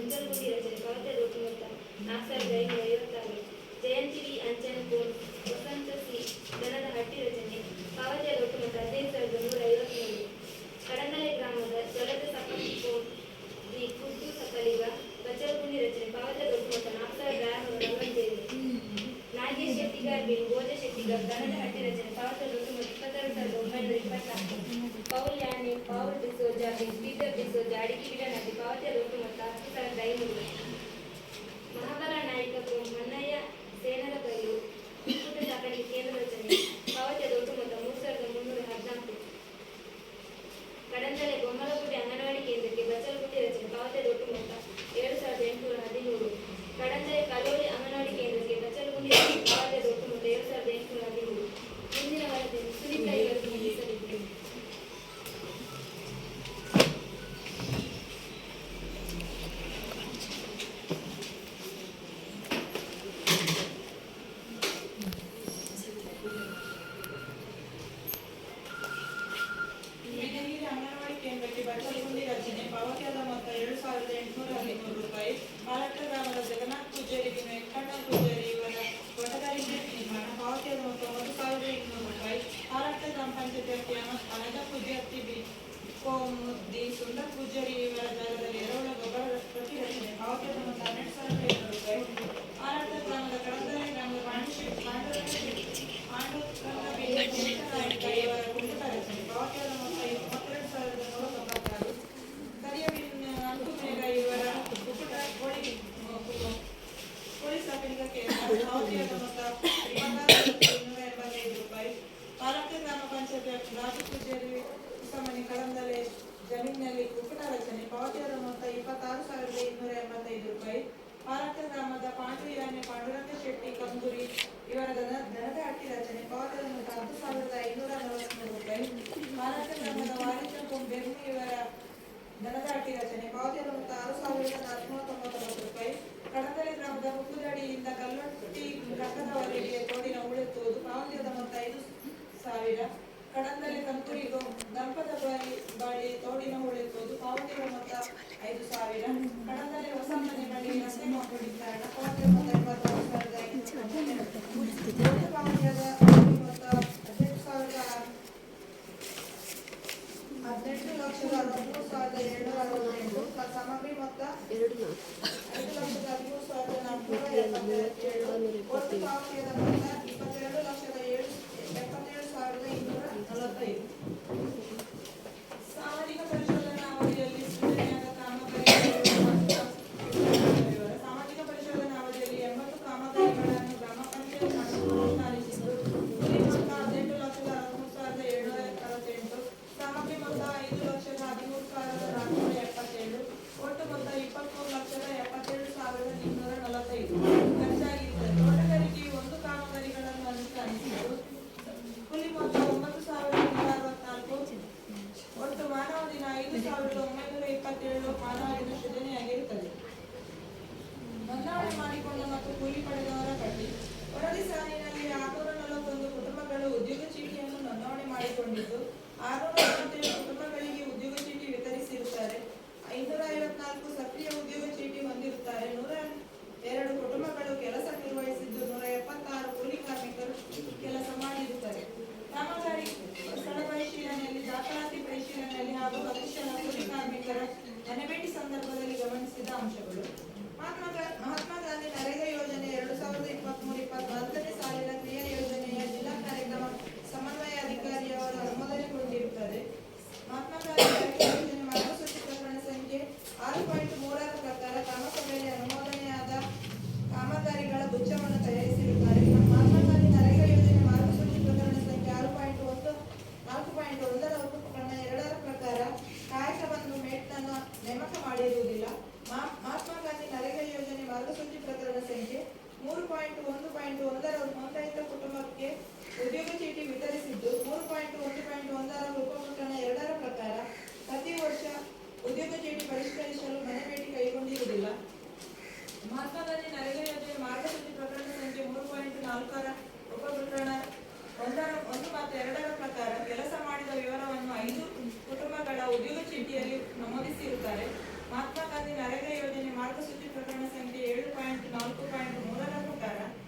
ರಚನೆ ಪಾವತಿಯಾದ ಒಟ್ಟು ಮೊತ್ತ 4,556. ಜಯಂತಿ ವಿ ಅಂಚನ್ ಕೋಮ್ ವಸಂತ ಸಿ ದನದ ಹಟ್ಟಿ ರಚನೆ ಪಾವತಿಯಾದ ಒಟ್ಟು ಮೊತ್ತ 15,153. ಕಡಂದಲೆ ಗ್ರಾಮದ ಪಾವಲ್ ಡಿಸೋಜ, ಪೀಟರ್ ಡಿಸೋಜ ಅಡಿಕೆ ಗಿಡ ನಾಟಿ ಪಾವತಿಯಾದ ಒಟ್ಟು ಮೊತ್ತ 10,500. ಮಹಾಬಲ ನಾಯಕ ಮನ್ನಯ್ಯ ಸೇನರ ಬಯಲು ಕುಕ್ಕುಟ ಸಾಕಾಣಿಕೆ ಕೇಂದ್ರ ರಚನೆ ಪಾವತಿಯಾದ ಒಟ್ಟು ಮೊತ್ತ 3,314. ಕಡಂದಲೆ ಬೊಮ್ಮಲಗುಡ್ಡೆ ಅಂಗನವಾಡಿ ಕೇಂದ್ರಕ್ಕೆ ಬಚ್ಚಲಗುಡ್ಡೆ ರಚನೆ ಪಾವತಿಯಾದ ಒಟ್ಟು ಮೊತ್ತ 7,813. ಕಡಂದಲೆ ಕಲೋಲಿ ಅಂಗನವಾಡಿ ಕೇಂದ್ರಕ್ಕೆ ಬಚ್ಚಲಗುಡ್ಡೆ ರಚನೆ ಪಾವತಿಯಾದ ಒಟ್ಟು ಮೊತ್ತ 7,813. ಮುಂದಿನ ವರದಿಯನ್ನು ಸುನೀತಾ ಇವರಿಗೆ ಮಂಡಿಸಲಿದ್ದೇನೆ. ಬಿದನೂರು ಅಂಗನವಾಡಿ ಕೇಂದ್ರಕ್ಕೆ ಬಚ್ಚಲಗುಂಡಿ ರಚನೆ ಪಾವತಿಯಾದ ಮೊತ್ತ 7,813 ರೂಪಾಯಿ. ಮಾಲಟ್ಟ ಗ್ರಾಮದ ಜಗನ್ನಾಥ್ ಪೂಜಾರಿಗೆ ವೆಂಕಣ್ಣ ಪೂಜಾರಿ ಇವರ ತೋಟಗಾರಿಕೆ ನಿರ್ಮಾಣ ಪಾವತಿಯಾದ ಮೊತ್ತ 1,200 ರೂಪಾಯಿ. ಮಾಲಟ್ಟ ಗ್ರಾಮ ಪಂಚಾಯತ್ ವ್ಯಾಪ್ತಿಯ ಅನಗ ಪೂಜಾರ್ತಿ ದಿ ಸುಂದರ್ ಪೂಜಾರಿ ಇವರ ಜಾಗದಲ್ಲಿ ಎರೆಹುಳ ಗೊಬ್ಬರ ಪ್ರತಿ ರಚನೆ ಪಾವತಿಯಾದ ಮೊತ್ತ 12,500 ರೂಪಾಯಿ. ಮಾಲಟ್ಟ ಗ್ರಾಮದ ಕಡಂದಲೆ ಗ್ರಾಮದ ಇವರ ಕುಂಟುಟ ರಚನೆ ಪಾವತಿಯಾದ ಮೊತ್ತ 32,196. ಕರಿಯವಿನ ಅಂಕುಮೇಘ ಇವರ ಕುಕ್ಕುಟ ಕೋಳಿ ಸಾಕಾಣಿಕಾ ಕೇಂದ್ರ ಪಾವತಿಯಾದ ಮೊತ್ತ 26,285 ರೂಪಾಯಿ. ಪಾಲಕ್ಕೆ ಗ್ರಾಮ ಪಂಚಾಯತ್ ರಾಜು ಪೂಜಾರಿ ಹೊಸಮನೆ ಕಡಂದಲೆ ಜಮೀನಿನಲ್ಲಿ ಕುಕ್ಕುಟ ರಚನೆ ಪಾವತಿಯಾದ ಮೊತ್ತ 26,285 ರೂಪಾಯಿ. ಪಾಲಕ್ಕೆ ಗ್ರಾಮದ ಪಾಂಡುಯಾನೆ ಪಾಂಡುರಂಗ ಶೆಟ್ಟಿ ಕಂದೂರಿ ಇವರ ದನದ ಹಟ್ಟಿ ರಚನೆ ಪಾವತಿಯಾದ ಮೊತ್ತ 10,543 ರೂಪಾಯಿ. ಪಾಲಕ್ಕೆ ಗ್ರಾಮದ ವಾರಿಜ ಬೆರ್ಮು ಇವರ ದನದ ಹಟ್ಟಿ ರಚನೆ ಪಾವತಿಯಾದ ಮೊತ್ತ 6,499 ರೂಪಾಯಿ. ಕಡಂದಲೆ ಗ್ರಾಮದ ಹುಕ್ಕುದಡಿಯಿಂದ ಕಲ್ಲೊಟ್ಟಿ ಕಕ್ಕದವರೆಗೆ ತೋಡಿನ ಉಳಿಸುವುದು ಪಾವತಿಯಾದ ಮೊತ್ತ 5,000. ಕಡಂದಲೆ ಕಂತೂರಿ ದಂಪದ ಬಳಿ ತೋಡಿನ ಉಳಿಸುವುದು ಪಾವತಿಯಾದ ಮೊತ್ತ 5,000. ಕಡಂದಲೆ ಹೊಸ ಮನೆ ಬಳಿ ರಸ್ತೆ ಮಾಡಿಕೊಳ್ಳಿಕಾರಣ ಪಾವತಿಯಾದ ಮೊತ್ತ 26,500. ಪಾವತಿಯಾದ ಮೊತ್ತ 18,63,768. ಸಾಮಗ್ರಿ ಮೊತ್ತ 5,13,477. ಒಟ್ಟು ಪಾವತಿಯಾದ ಮೊತ್ತ 22,77,245. ಸಾಮಾಜಿಕ ಪರಿಶೋಧನಾ ಅವಧಿಯಲ್ಲಿ ಸೃಜನೆಯಾದ ಸಾಮಾಜಿಕ ಪರಿಶೋಧನಾ ಅವಧಿಯಲ್ಲಿ 80 ಕಾಮಗಾರಿಗಳನ್ನು ಗ್ರಾಮ ಪಂಚಾಯತ್ ಅನುಷ್ಠಾನಿಸಿದ್ದು ಗುರಿ ಮೊತ್ತ 18,63,768. ಸಾಮಗ್ರಿ ಮೊತ್ತ 5,13,477. ಒಟ್ಟು ಮೊತ್ತ 23,77,245 ಖರ್ಚಾಗಿರುತ್ತದೆ. ತೋಟಗಾರಿಕೆಯು 1 ಕಾಮಗಾರಿಗಳನ್ನು ಅನುಷ್ಠಾನಿಸಿದ್ದು ಕೂಲಿ ಮೊತ್ತ 9,164. ಒಟ್ಟು ಮಾನವ ದಿನ 5,927 ಮಾನವ ದಿನ ಸೃಜನೆಯಾಗಿರುತ್ತದೆ. ನೋಂದಣಿ ಮಾಡಿಕೊಂಡ ಮತ್ತು ಕೂಲಿ ಪಡೆದವರ ಪಟ್ಟಿ. ವರದಿ ಸಾಲಿನಲ್ಲಿ 641 ಕುಟುಂಬಗಳು ಉದ್ಯೋಗ ಚೀಟಿಯನ್ನು ನೋಂದಣಿ ಮಾಡಿಕೊಂಡಿದ್ದು 647 ಕುಟುಂಬಗಳಿಗೆ ಉದ್ಯೋಗ ಚೀಟಿ ವಿತರಿಸಿರುತ್ತಾರೆ. 554 ಸಕ್ರಿಯ ಉದ್ಯೋಗ ಚೀಟಿ ಹೊಂದಿರುತ್ತಾರೆ. 102 ಕುಟುಂಬಗಳು ಕೆಲಸ ನಿರ್ವಹಿಸಿದ್ದು 176 ಕೂಲಿ ಕಾರ್ಮಿಕರು ಕೆಲಸ ಮಾಡಿರುತ್ತಾರೆ. ಕಾಮಗಾರಿ ಸ್ಥಳ ಪರಿಶೀಲನೆಯಲ್ಲಿ, ದಾಖಲಾತಿ ಪರಿಶೀಲನೆಯಲ್ಲಿ ಹಾಗೂ ಅಧಿಶಾಲ ಕೂಲಿ ಕಾರ್ಮಿಕರ ಮನೆ ಭೇಟಿ ಸಂದರ್ಭದಲ್ಲಿ ಗಮನಿಸಿದ ಅಂಶಗಳು. ಮಹಾತ್ಮ ಗಾಂಧಿ ನರೇಗಾ ಯೋಜನೆ 2023-24ನೇ ಸಾಲಿನ ಕ್ರಿಯಾ ಯೋಜನೆಯ ಜಿಲ್ಲಾ ಕಾರ್ಯಕ್ರಮ ಸಮನ್ವಯಾಧಿಕಾರಿಯವರು ಅನುಮೋದನೆಗೊಂಡಿರುತ್ತದೆ. ಮಹಾತ್ಮ ಗಾಂಧಿ ನರೇಗಾ ಯೋಜನೆ ಮಾರ್ಗಸೂಚಿ ಪ್ರಕರಣ ಸಂಖ್ಯೆ 6.3 ಪ್ರಕಾರ ಕಾಮಸಭೆಯಲ್ಲಿ ಅನುಮೋದನೆಯಾದ ಕಾಮಗಾರಿಗಳ ಗುಚ್ಛವನ್ನು ತಯಾರಿಸಿರುತ್ತಾರೆ. ಮಹಾತ್ಮ ಗಾಂಧಿ ನರೇಗಾ ಯೋಜನೆ ಮಾರ್ಗಸೂಚಿ ಪ್ರಕರಣ ಸಂಖ್ಯೆ 4.1 ಪ್ರಕರಣ 2 ಪ್ರಕಾರ ಕಾಯಕ ಬಂಧು ಮೇಟ್ನನ್ನು ನೇಮಕ ಮಾಡಿರುವುದಿಲ್ಲ. ಮಹಾತ್ಮ ಗಾಂಧಿ ನರೇಗಾ ಯೋಜನೆ ಮಾರ್ಗಸೂಚಿ ಪ್ರಕರಣ ಸಂಖ್ಯೆ 3.1.1 ನೋಂದಾಯಿತ ಕುಟುಂಬಕ್ಕೆ ಉದ್ಯೋಗ ಚೀಟಿ ವಿತರಿಸಿದ್ದು 3.1.1 ಉಪಪ್ರಕರಣ 2 ಪ್ರಕಾರ ಪ್ರತಿ ವರ್ಷ ಉದ್ಯೋಗ ಚೀಟಿ ಪರಿಷ್ಕರಿಸಲು ಮನೆ ಭೇಟಿ ಕೈಗೊಂಡಿರುವುದಿಲ್ಲ. ಮಹಾತ್ಮ ಗಾಂಧಿ ನರೇಗಾ ಯೋಜನೆ ಮಾರ್ಗಸೂಚಿ ಪ್ರಕರಣ ಸಂಖ್ಯೆ 3.4 ಉಪಪ್ರಕರಣ 1 ಮತ್ತು 2 ಪ್ರಕಾರ ಕೆಲಸ ಮಾಡಿದ ವಿವರವನ್ನು 5 ಕುಟುಂಬಗಳ ಉದ್ಯೋಗ ಚೀಟಿಯಲ್ಲಿ ನಮೂದಿಸಿರುತ್ತಾರೆ. ಮಹಾತ್ಮ ಗಾಂಧಿ ನರೇಗಾ ಯೋಜನೆ ಮಾರ್ಗಸೂಚಿ ಪ್ರಕರಣ ಸಂಖ್ಯೆ 7.4.3 ಪ್ರಕಾರ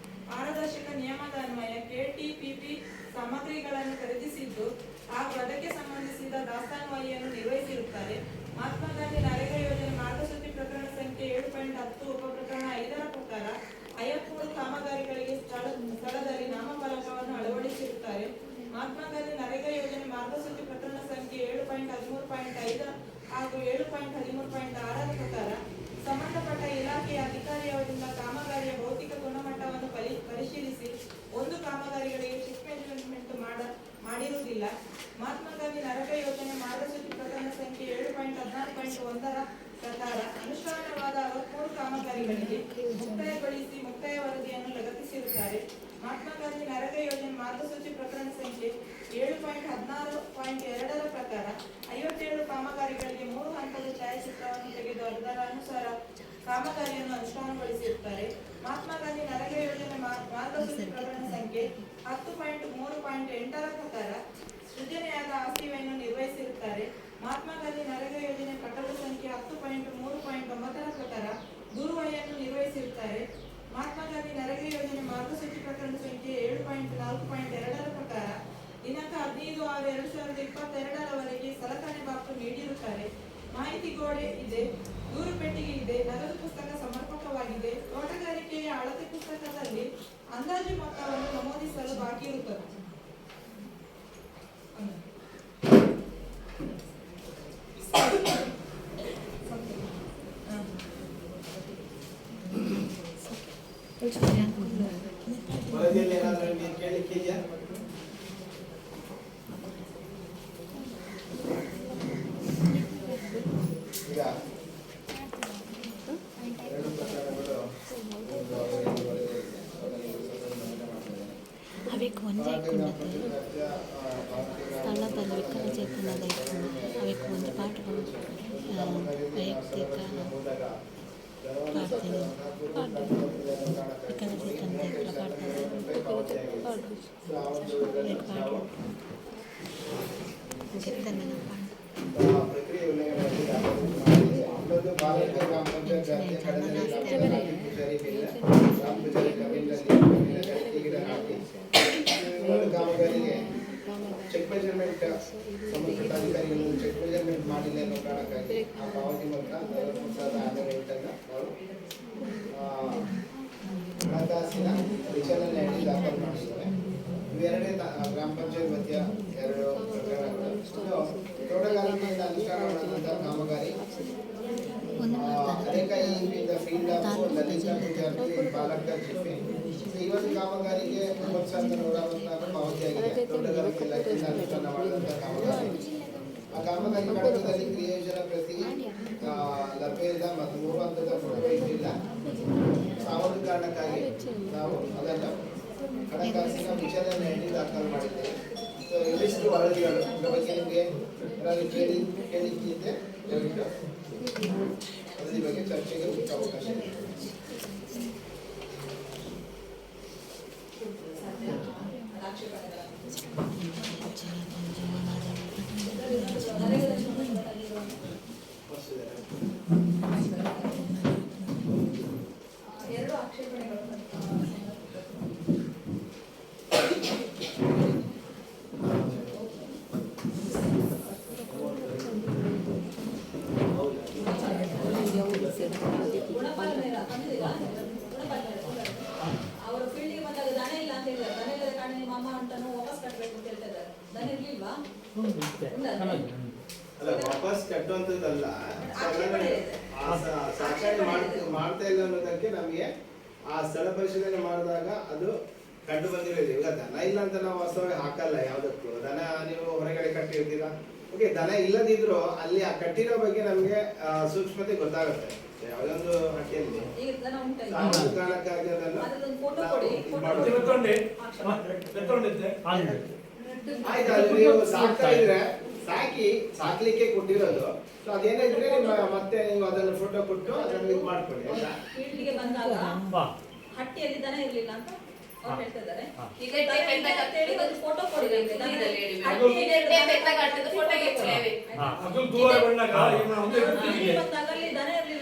ಪಾರದರ್ಶಕ ನಿಯಮದ ಅನ್ವಯ ಕೆಟಿಪಿಪಿ ಸಾಮಗ್ರಿಗಳನ್ನು ಖರೀದಿಸಿದ್ದು ಹಾಗೂ ಅದಕ್ಕೆ ಸಂಬಂಧಿಸಿದ ದಾಸ್ತಾನುವಹಿಯನ್ನು ನಿರ್ವಹಿಸಿರುತ್ತಾರೆ. ಮಹಾತ್ಮ ಗಾಂಧಿ ನರೇಗಾ ಯೋಜನೆ ಮಾರ್ಗಸೂಚಿ ಪ್ರಕರಣ ಸಂಖ್ಯೆ 7.10 ಉಪಪ್ರಕರಣ 5 ಪ್ರಕಾರ 53 ಕಾಮಗಾರಿಗಳಿಗೆ ಸ್ಥಳದಲ್ಲಿ ನಾಮಫಲಕವನ್ನು ಅಳವಡಿಸಿರುತ್ತಾರೆ. ಮಹಾತ್ಮ ಗಾಂಧಿ ನರೇಗಾ ಯೋಜನೆ ಮಾರ್ಗಸೂಚಿ ಪ್ರಕರಣ ಸಂಖ್ಯೆ 7.13.5 ಹಾಗೂ 7.13.6 ಪ್ರಕಾರ ಸಂಬಂಧಪಟ್ಟ ಇಲಾಖೆಯ ಅಧಿಕಾರಿಯವರಿಂದ ಕಾಮಗಾರಿಯ ಭೌತಿಕ ಗುಣಮಟ್ಟವನ್ನು ಪರಿಶೀಲಿಸಿ ಒಂದು ಕಾಮಗಾರಿಗಳಿಗೆ ಚೆಕ್ ಮೆಜರ್ಮೆಂಟ್ ಮಾಡಿರುವುದಿಲ್ಲ. ಮಹಾತ್ಮ ಗಾಂಧಿ ನರೇಗಾ ಯೋಜನೆ ಮಾರ್ಗಸೂಚಿ ಪ್ರಕರಣ ಸಂಖ್ಯೆ 7.16.1 ಪ್ರಕಾರ ಅನುಷ್ಠಾನವಾದ 63 ಕಾಮಗಾರಿಗಳಿಗೆ ಮುಕ್ತಾಯಗೊಳಿಸಿ ಮುಕ್ತಾಯ ವರದಿಯನ್ನು ಲಗತ್ತಿಸಿರುತ್ತಾರೆ. ಮಹಾತ್ಮ ಗಾಂಧಿ ನರೇಗಾ ಯೋಜನೆ ಮಾರ್ಗಸೂಚಿ ಪ್ರಕರಣ ಸಂಖ್ಯೆ 7.16.2 ಪ್ರಕಾರ 57 ಕಾಮಗಾರಿಗಳಿಗೆ 3 ಹಂತದ ಛಾಯಾಚಿತ್ರವನ್ನು ತೆಗೆದು ಅದರ ಅನುಸಾರ ಕಾಮಗಾರಿಯನ್ನು ಅನುಷ್ಠಾನಗೊಳಿಸಿರುತ್ತಾರೆ. ಮಹಾತ್ಮ ಗಾಂಧಿ ನರೇಗಾ ಯೋಜನೆ ಮಾರ್ಗಸೂಚಿ ಪ್ರಕರಣ ಸಂಖ್ಯೆ 10.3.8 ಪ್ರಕಾರ ಸೃಜನೆಯಾದ ಆಸ್ತಿಯನ್ನು ನಿರ್ವಹಿಸಿರುತ್ತಾರೆ. ಮಹಾತ್ಮ ಗಾಂಧಿ ನರೇಗಾ ಯೋಜನೆ ಪ್ರಕರಣ ಸಂಖ್ಯೆ 10.3.9 ಪ್ರಕಾರ ದೂರುವಳಿಯನ್ನು ನಿರ್ವಹಿಸಿರುತ್ತಾರೆ. ಮಹಾತ್ಮ ಗಾಂಧಿ ನರೇಗಾ ಯೋಜನೆ ಮಾರ್ಗಸೂಚಿ ಪ್ರಕರಣ ಸಂಖ್ಯೆ 7.4.2 ಪ್ರಕಾರ ದಿನಾಂಕ 15/6/2022 ಸಲಕರಣೆ ಬಾಕ್ಸು ನೀಡಿರುತ್ತಾರೆ. ಮಾಹಿತಿ ಗೋಡೆ ಇದೆ, ದೂರು ಪೆಟ್ಟಿಗೆ ಇದೆ, ನಗದು ಪುಸ್ತಕ ಸಮರ್ಪಕವಾಗಿದೆ. ತೋಟಗಾರಿಕೆಯ ಅಳತೆ ಪುಸ್ತಕದಲ್ಲಿ ಅಂದಾಜು ಮೊತ್ತವನ್ನು ನಮೂದಿಸಲು ಬಾಕಿ ಇರುತ್ತದೆ. ವರದಿಯಲ್ಲಿ ಏನಾದರೂ ನೀವು ಕೇಳಲಿಕ್ಕೆ ಇದೆಯಾ? ಈಗ ಎರಡು ಪ್ರಕರಣಗಳು ಅವಕ್ಕೆ ಒಂದೇ ಇಟ್ಕೊಂಡದ್ದು ಸ್ಥಳದಲ್ಲಿ ವಿಕಲಚೇತನದ ಇಟ್ಕೊಂಡು ಅವಕ್ಕೆ ಒಂದು ಪಾಠಗಳು ವೈಯಕ್ತಿಕ ಪ್ರಾರ್ಥನೆ ವಿಕಲಚೇತನದ ಪ್ರಕ್ರಿಯೆ ಉಲ್ಲಂಘನೆ ಇನ್ನೊಂದು ಬಾಲಕ ಗ್ರಾಮ ಪಂಚಾಯತ್ ಕಾಮಗಾರಿಗೆ ಚೆಕ್ ಮೆಜರ್ಮೆಂಟ್ ಸಂಬಂಧಪಟ್ಟ ಅಧಿಕಾರಿಗಳು ಚೆಕ್ ಮೆಜರ್ಮೆಂಟ್ ಮಾಡಿಲ್ಲ ಅನ್ನೋ ಕಾರಣಕ್ಕಾಗಿ ಆ ಪಾವತಿ ಮೂಲಕ 43,608 ನಾವು ಹಣಕಾಸಿನ ವಿಚಾರಣೆ ಅಡಿ ದಾಖಲು ಮಾಡಿದ್ದೇವೆ. ಇವೆರಡೇ ಗ್ರಾಮ ಪಂಚಾಯತ್ ವತಿಯ ಎರಡು ಪ್ರಕರಣಗಳು. ತೋಟಗಾರಿಕೆಯಿಂದ ಅನುಷ್ಠಾನವಾದಂತಹ ಕಾಮಗಾರಿ ಅನೇಕ ಫೀಲ್ಡ್ ಆಫ್ ಲಲಿತಾ ವಿದ್ಯಾರ್ಥಿ ಬಾಲಕ ಜಿಪಿ ಈ ಒಂದು ಕಾಮಗಾರಿಗೆ 9,114 ಪಾವತಿಯಾಗಿದೆ. ತೋಟಗಾರಿಕೆ ಇಲಾಖೆಯಿಂದ ಅನುಷ್ಠಾನ ಮಾಡಿದಂತಹ ಕಾಮಗಾರಿ ಆ ಕಾಮಗಾರಿ ಕಡತದಲ್ಲಿ ಕ್ರಿಯೋಜನ ಪ್ರತಿ ಲಭ್ಯ ಇಲ್ಲ ಮತ್ತು 3 ಹಂತದ ಇಲ್ಲ. ಆ ಒಂದು ಕಾರಣಕ್ಕಾಗಿ ನಾವು ಅದನ್ನು ಹಣಕಾಸಿನ ವಿಚಾರಣೆಯಲ್ಲಿ ದಾಖಲು ಮಾಡಿದ್ದೇವೆ. ಸೊ ಇವಿಷ್ಟು ವರದಿಗಳು ಇದರ ಬಗ್ಗೆ ನಿಮಗೆ ಕೇಳಿದ್ದೆ ದಯವಿಟ್ಟು ವರದಿ ಬಗ್ಗೆ ಚರ್ಚೆಗೆ ಮುಖ್ಯ ಅವಕಾಶ ಇದೆ. ಎರಡು ಆಕ್ಷೇಪಣೆಗಳು ಅವರು ಫೀಲ್ಡಿಗೆ ಬಂದಾಗ ದನ ಇಲ್ಲ ಅಂತ ಹೇಳಿದ್ದಾರೆ. ದನ ಇಲ್ಲದ ಕಾರಣ ನಿಮ್ಮ ಅಮ್ಮ ಅಂತಾನು ವಾಪಸ್ ಕಟ್ಟಬೇಕು ಅಂತ ಹೇಳ್ತಾ ಇದ್ದಾರೆ. ದನ ಇರ್ಲಿಲ್ವಾ? ಅಲ್ಲ, ವಾಪಸ್ ಕಟ್ಟುವಂಥದ್ದಲ್ಲ, ಸಾಕಾಣೆ ಮಾಡ್ತಾ ಇಲ್ಲ ಅನ್ನೋದಕ್ಕೆ ನಮಗೆ ಆ ಸ್ಥಳ ಪರಿಶೀಲನೆ ಮಾಡಿದಾಗ ಅದು ಕಂಡು ಬಂದಿರೋದು. ಈಗ ದನ ಇಲ್ಲ ಅಂತ ನಾವು ವಾಸ್ತವವಾಗಿ ಹಾಕಲ್ಲ ಯಾವುದಕ್ಕೂ. ದನ ನೀವು ಹೊರಗಡೆ ಕಟ್ಟಿರ್ತೀರಾ, ಓಕೆ, ದನ ಇಲ್ಲದಿದ್ರು ಅಲ್ಲಿ ಆ ಕಟ್ಟಿರೋ ಬಗ್ಗೆ ನಮಗೆ ಸೂಕ್ಷ್ಮತೆ ಗೊತ್ತಾಗುತ್ತೆ. ಯಾವುದೊಂದು ಹಟ್ಟಿಯಲ್ಲಿ ಕಾರಣಕ್ಕಾಗಿ ಅದನ್ನು ಆಯ್ತು, ಅದು ನೀವು ಸಾಕ್ತಾ ಇದ್ರೆ ಸಾಕ್ಲಿಕ್ಕೆ ಕೊಟ್ಟಿರೋದು. ಸೊ ಅದೇನಿದ್ರೆ ಮತ್ತೆ ನೀವು ಅದನ್ನು ಫೋಟೋ ಕೊಟ್ಟು ಅದನ್ನು ಇದು ಮಾಡ್ಕೊಳ್ಳಿ. ಫೀಲ್ಡ್ಗೆ ಬಂದಾಗ ಹಟ್ಟಿಯಲ್ಲಿ ದನ ಇರ್ಲಿಲ್ಲ ಅಂತ ಅವ್ರು ಹೇಳ್ತಾ ಇದ್ದಾರೆ. ಫೋಟೋ ಕೊಡಿ ಅಲ್ಲಿ ದನ ಇರ್ಲಿಲ್ಲ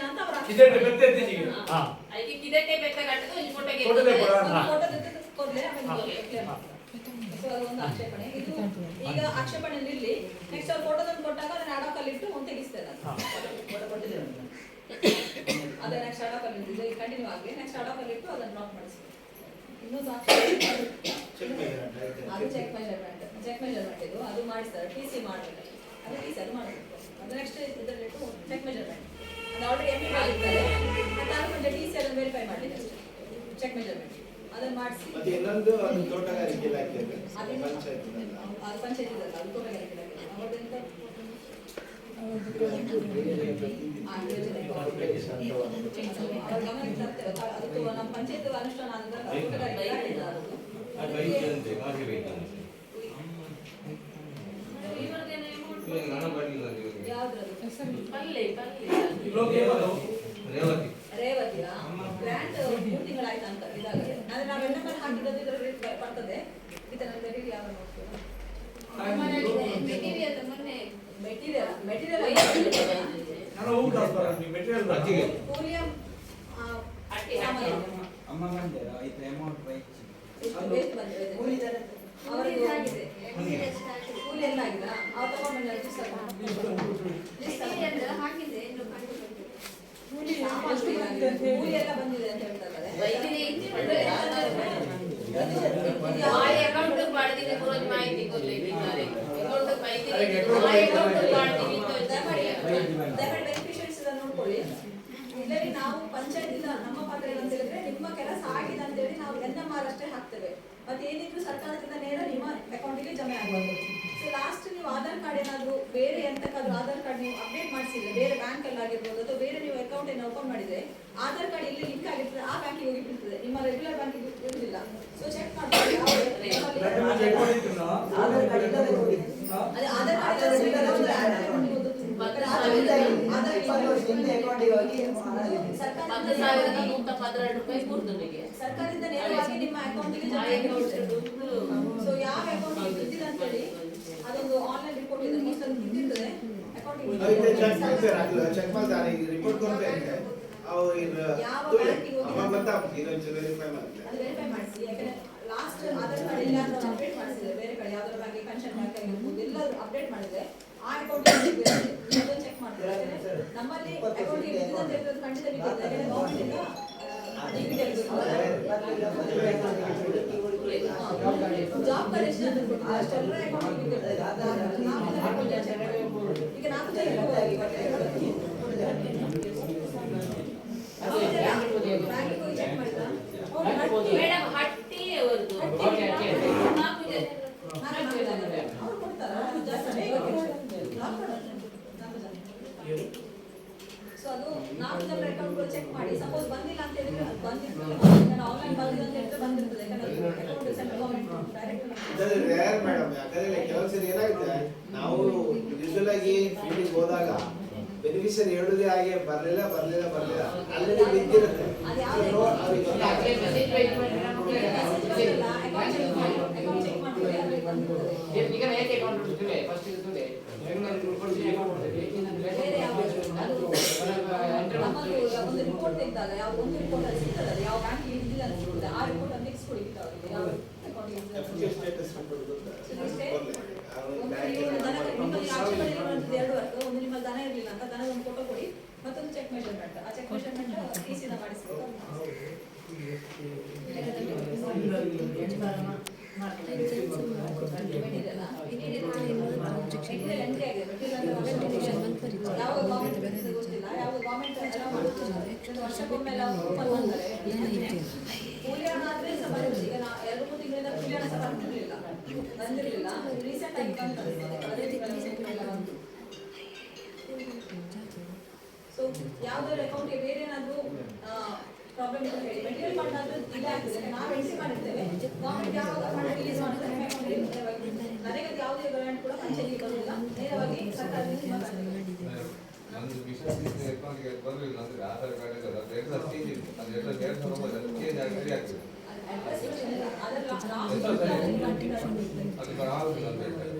ಅಂತ ಅವ್ರು ಒಂದು ಆಕ್ಷೇಪಣೆ. ಇದು ಈಗ ಆಕ್ಷೇಪಣೆ ಇರ್ಲಿ, ನೆಕ್ಸ್ಟ್ ಅವ್ರು ಫೋಟೋದನ್ನು ಕೊಟ್ಟಾಗ ಅದನ್ನ ಆಡೋಕಲ್ಲಿ ಇಟ್ಟು ಒಂದು ತೆಗಿಸ್ತೇನೆ ಅದೇ ನೆಕ್ಸ್ಟ್ ಆಡೋಕಲ್ಲಿ ಇದ್ದು ಕಂಟಿನ್ಯೂ ಆಗಲಿ. ನೆಕ್ಸ್ಟ್ ಆಡೋಕಲ್ಲಿ ಇಟ್ಟು ಅದನ್ನ ಬ್ಲಾಕ್ ಮಾಡಿಸ್ಬೇಕು. ಇನ್ನೂ ಅದು ಚೆಕ್ ಮೆಜರ್ಮೆಂಟ್ ಇದು ಅದು ಮಾಡಿಸ್ತಾರೆ. ಟಿ ಸಿ ಮಾಡಬೇಕು. ಅದು ಈ ಸರಿ ಮಾಡಬೇಕು. ಅದು ನೆಕ್ಸ್ಟ್ ಇದರಲ್ಲಿ ಚೆಕ್ ಮೆಜರ್ಮೆಂಟ್ ಅದು ಆಲ್ರೆಡಿ ಎಮ್ ಆಗಿರ್ತಾರೆ. ನಾನು கொஞ்சம் ಡಿ ಸಿ ಅದನ್ನು ವೆರಿಫೈ ಮಾಡಲಿಕ್ಕೆ ಅಷ್ಟೇ ಚೆಕ್ ಮೆಜರ್ಮೆಂಟ್ ಅದನ್ನು ಮಾಡಿಸಿ. ಮತ್ತೆ ಇನ್ನೊಂದು ಅದು ತೋಟಗಾರಿಕೆ ಇಲಾಖೆ ಅದು ಪಂಚಾಯತ್ ಇದಲ್ಲ, ಅದು ತೋಟಗಾರಿಕೆ ಇಲಾಖೆ ಅವರಿಂದ ಅವ್ರ ಗಮನಕ್ಕೆ ತರ್ತೇವೆ. ಅದಕ್ಕೂ ನಮ್ಮ ಪಂಚಾಯತ್ ಅನುಷ್ಠಾನ ಆದಾಗ ತೋಟಗಾರಿಕೆ ಇಲಾಖೆ ಯಾವ್ದ್ರದ್ದು ರೇವತಿಯ ಗ್ರಾಂಟ್ 3 ತಿಂಗಳಾಯ್ತು ಅಂತ ಇದಾಗಿದೆ. ಅಂದ್ರೆ ನಾವು ಎಣ್ಣೆ ಹಾಕಿದ್ದು ಇದರಲ್ಲಿ ಬರ್ತದೆ. ಈ ತರ ಮೆಟೀರಿಯಲ್ ಯಾವ ನೋಡ್ತೀವಿ ಮೆಟೀರಿಯಲ್ ಕೂಲಿಯ ವೇಸ್ಟ್ ಬಂದಿದೆ ಅವರಿಗೆ ಆಗಿದೆ. ಕೂಲಿ ಎಲ್ಲ ಆಗಿಲ್ಲ ಅವ್ರು ತಗೊಂಡು ಹಾಕಿದೆ ಕೂಲಿ ಎಲ್ಲ ಬಂದಿದೆ ಅಂತ ಹೇಳ್ತಾರೆ. ಬೆನಿಫಿಷರೀಸ್ ನೋಡ್ಕೊಳ್ಳಿ. ಇದರಲ್ಲಿ ನಾವು ಪಂಚಾಯತ್ ನಮ್ಮ ಪಾತ್ರ ಏನಂತ ಹೇಳಿದ್ರೆ ನಿಮ್ಮ ಕೆಲಸ ಆಗಿದೆ ಅಂತ ಹೇಳಿ ನಾವು NMR ಅಷ್ಟೇ ಹಾಕ್ತೇವೆ. ಮತ್ತೆ ಏನಿದ್ರು ಸರ್ಕಾರದಿಂದ ನೇರ ನಿಮ್ಮ ಅಕೌಂಟಿಗೆ ಜಮೆ ಆಗಬಹುದು. ಸೊ ಲಾಸ್ಟ್ ನೀವು ಆಧಾರ್ ಕಾರ್ಡ್ ಏನಾದ್ರು ಬೇರೆ ಎಂತಕ್ಕಾದ್ರೂ ಆಧಾರ್ ಕಾರ್ಡ್ ನೀವು ಅಪ್ಡೇಟ್ ಮಾಡಿಸಿದ್ರೆ ಬೇರೆ ಬ್ಯಾಂಕ್ ಅಲ್ಲಿ ಆಗಿರ್ಬೋದು ಅಥವಾ ಬೇರೆ ನೀವು ಅಕೌಂಟ್ ಏನು ಓಪನ್ ಮಾಡಿದ್ರೆ ಆಧಾರ್ ಕಾರ್ಡ್ ಇಲ್ಲಿ ಲಿಂಕ್ ಆಗಿರ್ತದೆ ಆ ಬ್ಯಾಂಕಿಗೆ ಹೋಗಿ ಬಿಡ್ತದೆ, ನಿಮ್ಮ ರೆಗ್ಯುಲರ್ ಬ್ಯಾಂಕಿಗೆ ಇರುವುದಿಲ್ಲ. ಸೊ ಚೆಕ್ ಮಾಡ್ಕೊಳ್ಳಿ ಸರ್ಕಾರದಿಂದ ನೇರವಾಗಿ ನಿಮ್ಮ ಅಕೌಂಟಿಗೆ ಜಮೆ ಆಗಿರ್ತದೆ. ಸೊ ಯಾವ ಅಕೌಂಟ್ ಬಿದ್ದಿದೆ ಅಂತ ಹೇಳಿ ಅದೊಂದು ಆನ್ಲೈನ್ ರಿಪೋರ್ಟ್ ಇದೆ, ಮೋಸ್ಟಲ್ಲಿ ಬಿದ್ದಿರ್ತದೆ ಅಕೌಂಟಿಗೆ ಚೆಕ್ ಮಾಡ್ತಾರೆ ರಿಪೋರ್ಟ್ ಕೊಡ್ತಾರೆ ಅವ್ರು ಯಾವ ಬ್ಯಾಂಕಿಗೆ ಹೋಗಿ ಅದು ವೆರಿಫೈ ಮಾಡಿಸಿ. ಯಾಕಂದ್ರೆ ಲಾಸ್ಟ್ ಆಧಾರ್ ಕಾರ್ಡ್ ಎಲ್ಲ ಅಪ್ಡೇಟ್ ಮಾಡಿಸಿದ್ರೆ ಬೇರೆ ಕಡೆ ಯಾವ್ದಾರ ಬ್ಯಾಂಕಿಗೆ ಪೆನ್ಷನ್ ಬ್ಯಾಂಕ್ ಆಗಿರ್ಬೋದು ಎಲ್ಲ ಅಪ್ಡೇಟ್ ಮಾಡಿದ್ರೆ ಆ ಅಕೌಂಟ್ ಚೆಕ್ ಮಾಡ್ತಾರೆ. ನಮ್ಮಲ್ಲಿ ಅಕೌಂಟಿಗೆ ಬಿದ್ದಿದೆ ಅಂತ ಹೇಳಿದ್ರೆ ಖಂಡಿತ ಬಿದ್ದಿದೆ. ಯಾಕಂದ್ರೆ ಗೌರ್ಮೆಂಟ್ ಜಾಬ್ ಕಾರ್ಡ್ ಎಷ್ಟು ಅಂತ ಕೊಟ್ಟಿದ್ದಾರೆ ಅಷ್ಟೆಲ್ಲರ ಅಕೌಂಟಿಗೆ ಬಿದ್ದಿರ್ತದೆ. ಈಗ 4 ಜನ ಬ್ಯಾಂಕಿಗೆ ಹೋಗಿ ಚೆಕ್ ಮಾಡಿದ್ರಾ? ಮೇಡಮ್ ಹಟ್ಟಿ ಅವರದು ಅವ್ರು ಕೊಡ್ತಾರಾ? ಜಾಸ್ತಿ ಸೊ ಅದು 4 ಜನರ ಅಕೌಂಟ್ಗಳು ಚೆಕ್ ಮಾಡಿ. ಸಪೋಸ್ ಬಂದಿಲ್ಲ ಅಂತ ಹೇಳಿದ್ರೆ ಅದು ಬಂದಿರ್ತದೆ, ಆನ್ಲೈನ್ ಬಂದಿಲ್ಲ ಅಂತ ಹೇಳಿದ್ರೆ ಬಂದಿರ್ತದೆ. ಯಾಕಂದ್ರೆ account central government direct rare madam. ಯಾಕಂದ್ರೆ ಕೆಲವು ಸರಿ ಏನಾಗುತ್ತೆ ನಾವು ಯೂಶುವಲ್ ಆಗಿ ಫೀಲ್ಡಿಗೆ ಹೋದಾಗ ಬೆನಿಫಿಷರಿ ಹೇಳುದೇ ಹಾಗೆ ಬರ್ಲಿಲ್ಲ ಅಲ್ಲಿ ಬಿದ್ದಿರುತ್ತೆ. ಈಗ ಏಕೆ ಅಕೌಂಟ್ ಇರ್ತದೆ ಫಸ್ಟ್ ಇರ್ತದೆ ಒಂದು ರಿಪೋರ್ಟ್ ತೆಗೆದಾಗ ಯಾವ ಒಂದು ರಿಪೋರ್ಟ್ ಅಲ್ಲಿ ಸಿಗ್ತದೆ ಯಾವ ಬ್ಯಾಂಕಿಗೆ ಇದ್ದಿಲ್ಲ ಅಂತ ಸಿಗ್ತದೆ ಆ ರಿಪೋರ್ಟ್ ಅನ್ನು ನೆಕ್ಸ್ಟ್ ಕೊಡಿ ಅವರಿಗೆ ಯಾವ ಅಕೌಂಟಿಗೆ ಸ್ಟೇಟಸ್ ಎರಡು ವರ್ಗ. ಒಂದು ನಿಮ್ಮ ದನ ಇರಲಿಲ್ಲ ಅಂತ ದನದ ಒಂದು ಫೋಟೋ ಕೊಡಿ, ಮತ್ತೊಂದು ಚೆಕ್ ಮೆಜರ್ಮೆಂಟ್. ಆ ಚೆಕ್ ಮೆಜರ್ಮೆಂಟ್ TCನ ಮಾಡಿಸ್ಬೇಕು. ಯಾವ ಗವರ್ಮೆಂಟ್ ಗೊತ್ತಿಲ್ಲ, ಯಾವ ಗವರ್ಮೆಂಟ್ ವರ್ಷಕ್ಕೊಮ್ಮೆ ಎಲ್ಲ ಓಪನ್ ಮಾಡ್ತಾರೆ. ಕೂಲಿಯಾಣ ಆದ್ರೆ ಸಹ ಬರುತ್ತೆ. ಈಗ 2-3 ತಿಂಗಳಿಂದ ಕೂಲಿಯಾಣ ಸಹ ಬಂದಿರಲಿಲ್ಲ. ರೀಸೆಂಟ್ ಆಗಿ ಬಂತದೆ. ಸೊ ಯಾವ್ದಾದ್ರು ಅಕೌಂಟ್ಗೆ ಬೇರೆ ಏನಾದ್ರು ಪ್ರಾಬ್ಲಮ್ ಇದೆ ಹೇಳಿ. ಮೆಟೀರಿಯಲ್ ಫಂಡ್ ಆದ್ರೂ ಡಿಲೇ ಆಗ್ತದೆ. ನಾವು ಎಂಟ್ರಿ ಮಾಡಿರ್ತೇವೆ, ಗವರ್ಮೆಂಟ್ ಯಾವಾಗ ಫಂಡ್ ರಿಲೀಸ್ ಮಾಡಿದ್ರೆ ನಮ್ಮ ಅಕೌಂಟ್ಗೆ ನನಗೆ ಯಾವುದೇ ಗವರ್ಮೆಂಟ್ ಕೂಡ ಪಂಚಾಯತಿಗೆ ಬರುವುದಿಲ್ಲ, ನೇರವಾಗಿ ಸರ್ಕಾರದಿಂದ ಒಂದು ವಿಷಯ ಅಕೌಂಟ್ಗೆ ಬರಲಿಲ್ಲ ಅಂದ್ರೆ ಆಧಾರ್ ಕಾರ್ಡ್ ಇದೆ ಅದು ಎಲ್ಲ ಚೇಂಜ್ ಇದೆ. ಅದು ಎಲ್ಲ ಬೇರೆ ಚೇಂಜ್ ಆಗಿ ಸರಿ ಆಗ್ತದೆ. ಅದು ಬರಾಗುದಿಲ್ಲ ಅಂತ ಹೇಳ್ತಾರೆ.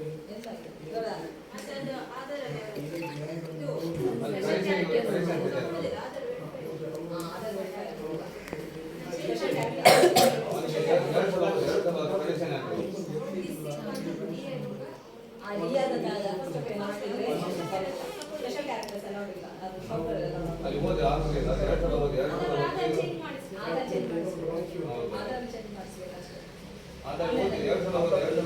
ಅಲ್ಲಿ ಓದಿ ಆಗಲಿಲ್ಲ 2 ಸಲ ಓದಿ 2 ಸಲ ಓದಿ 2 ಸಲ ಓದಿ 2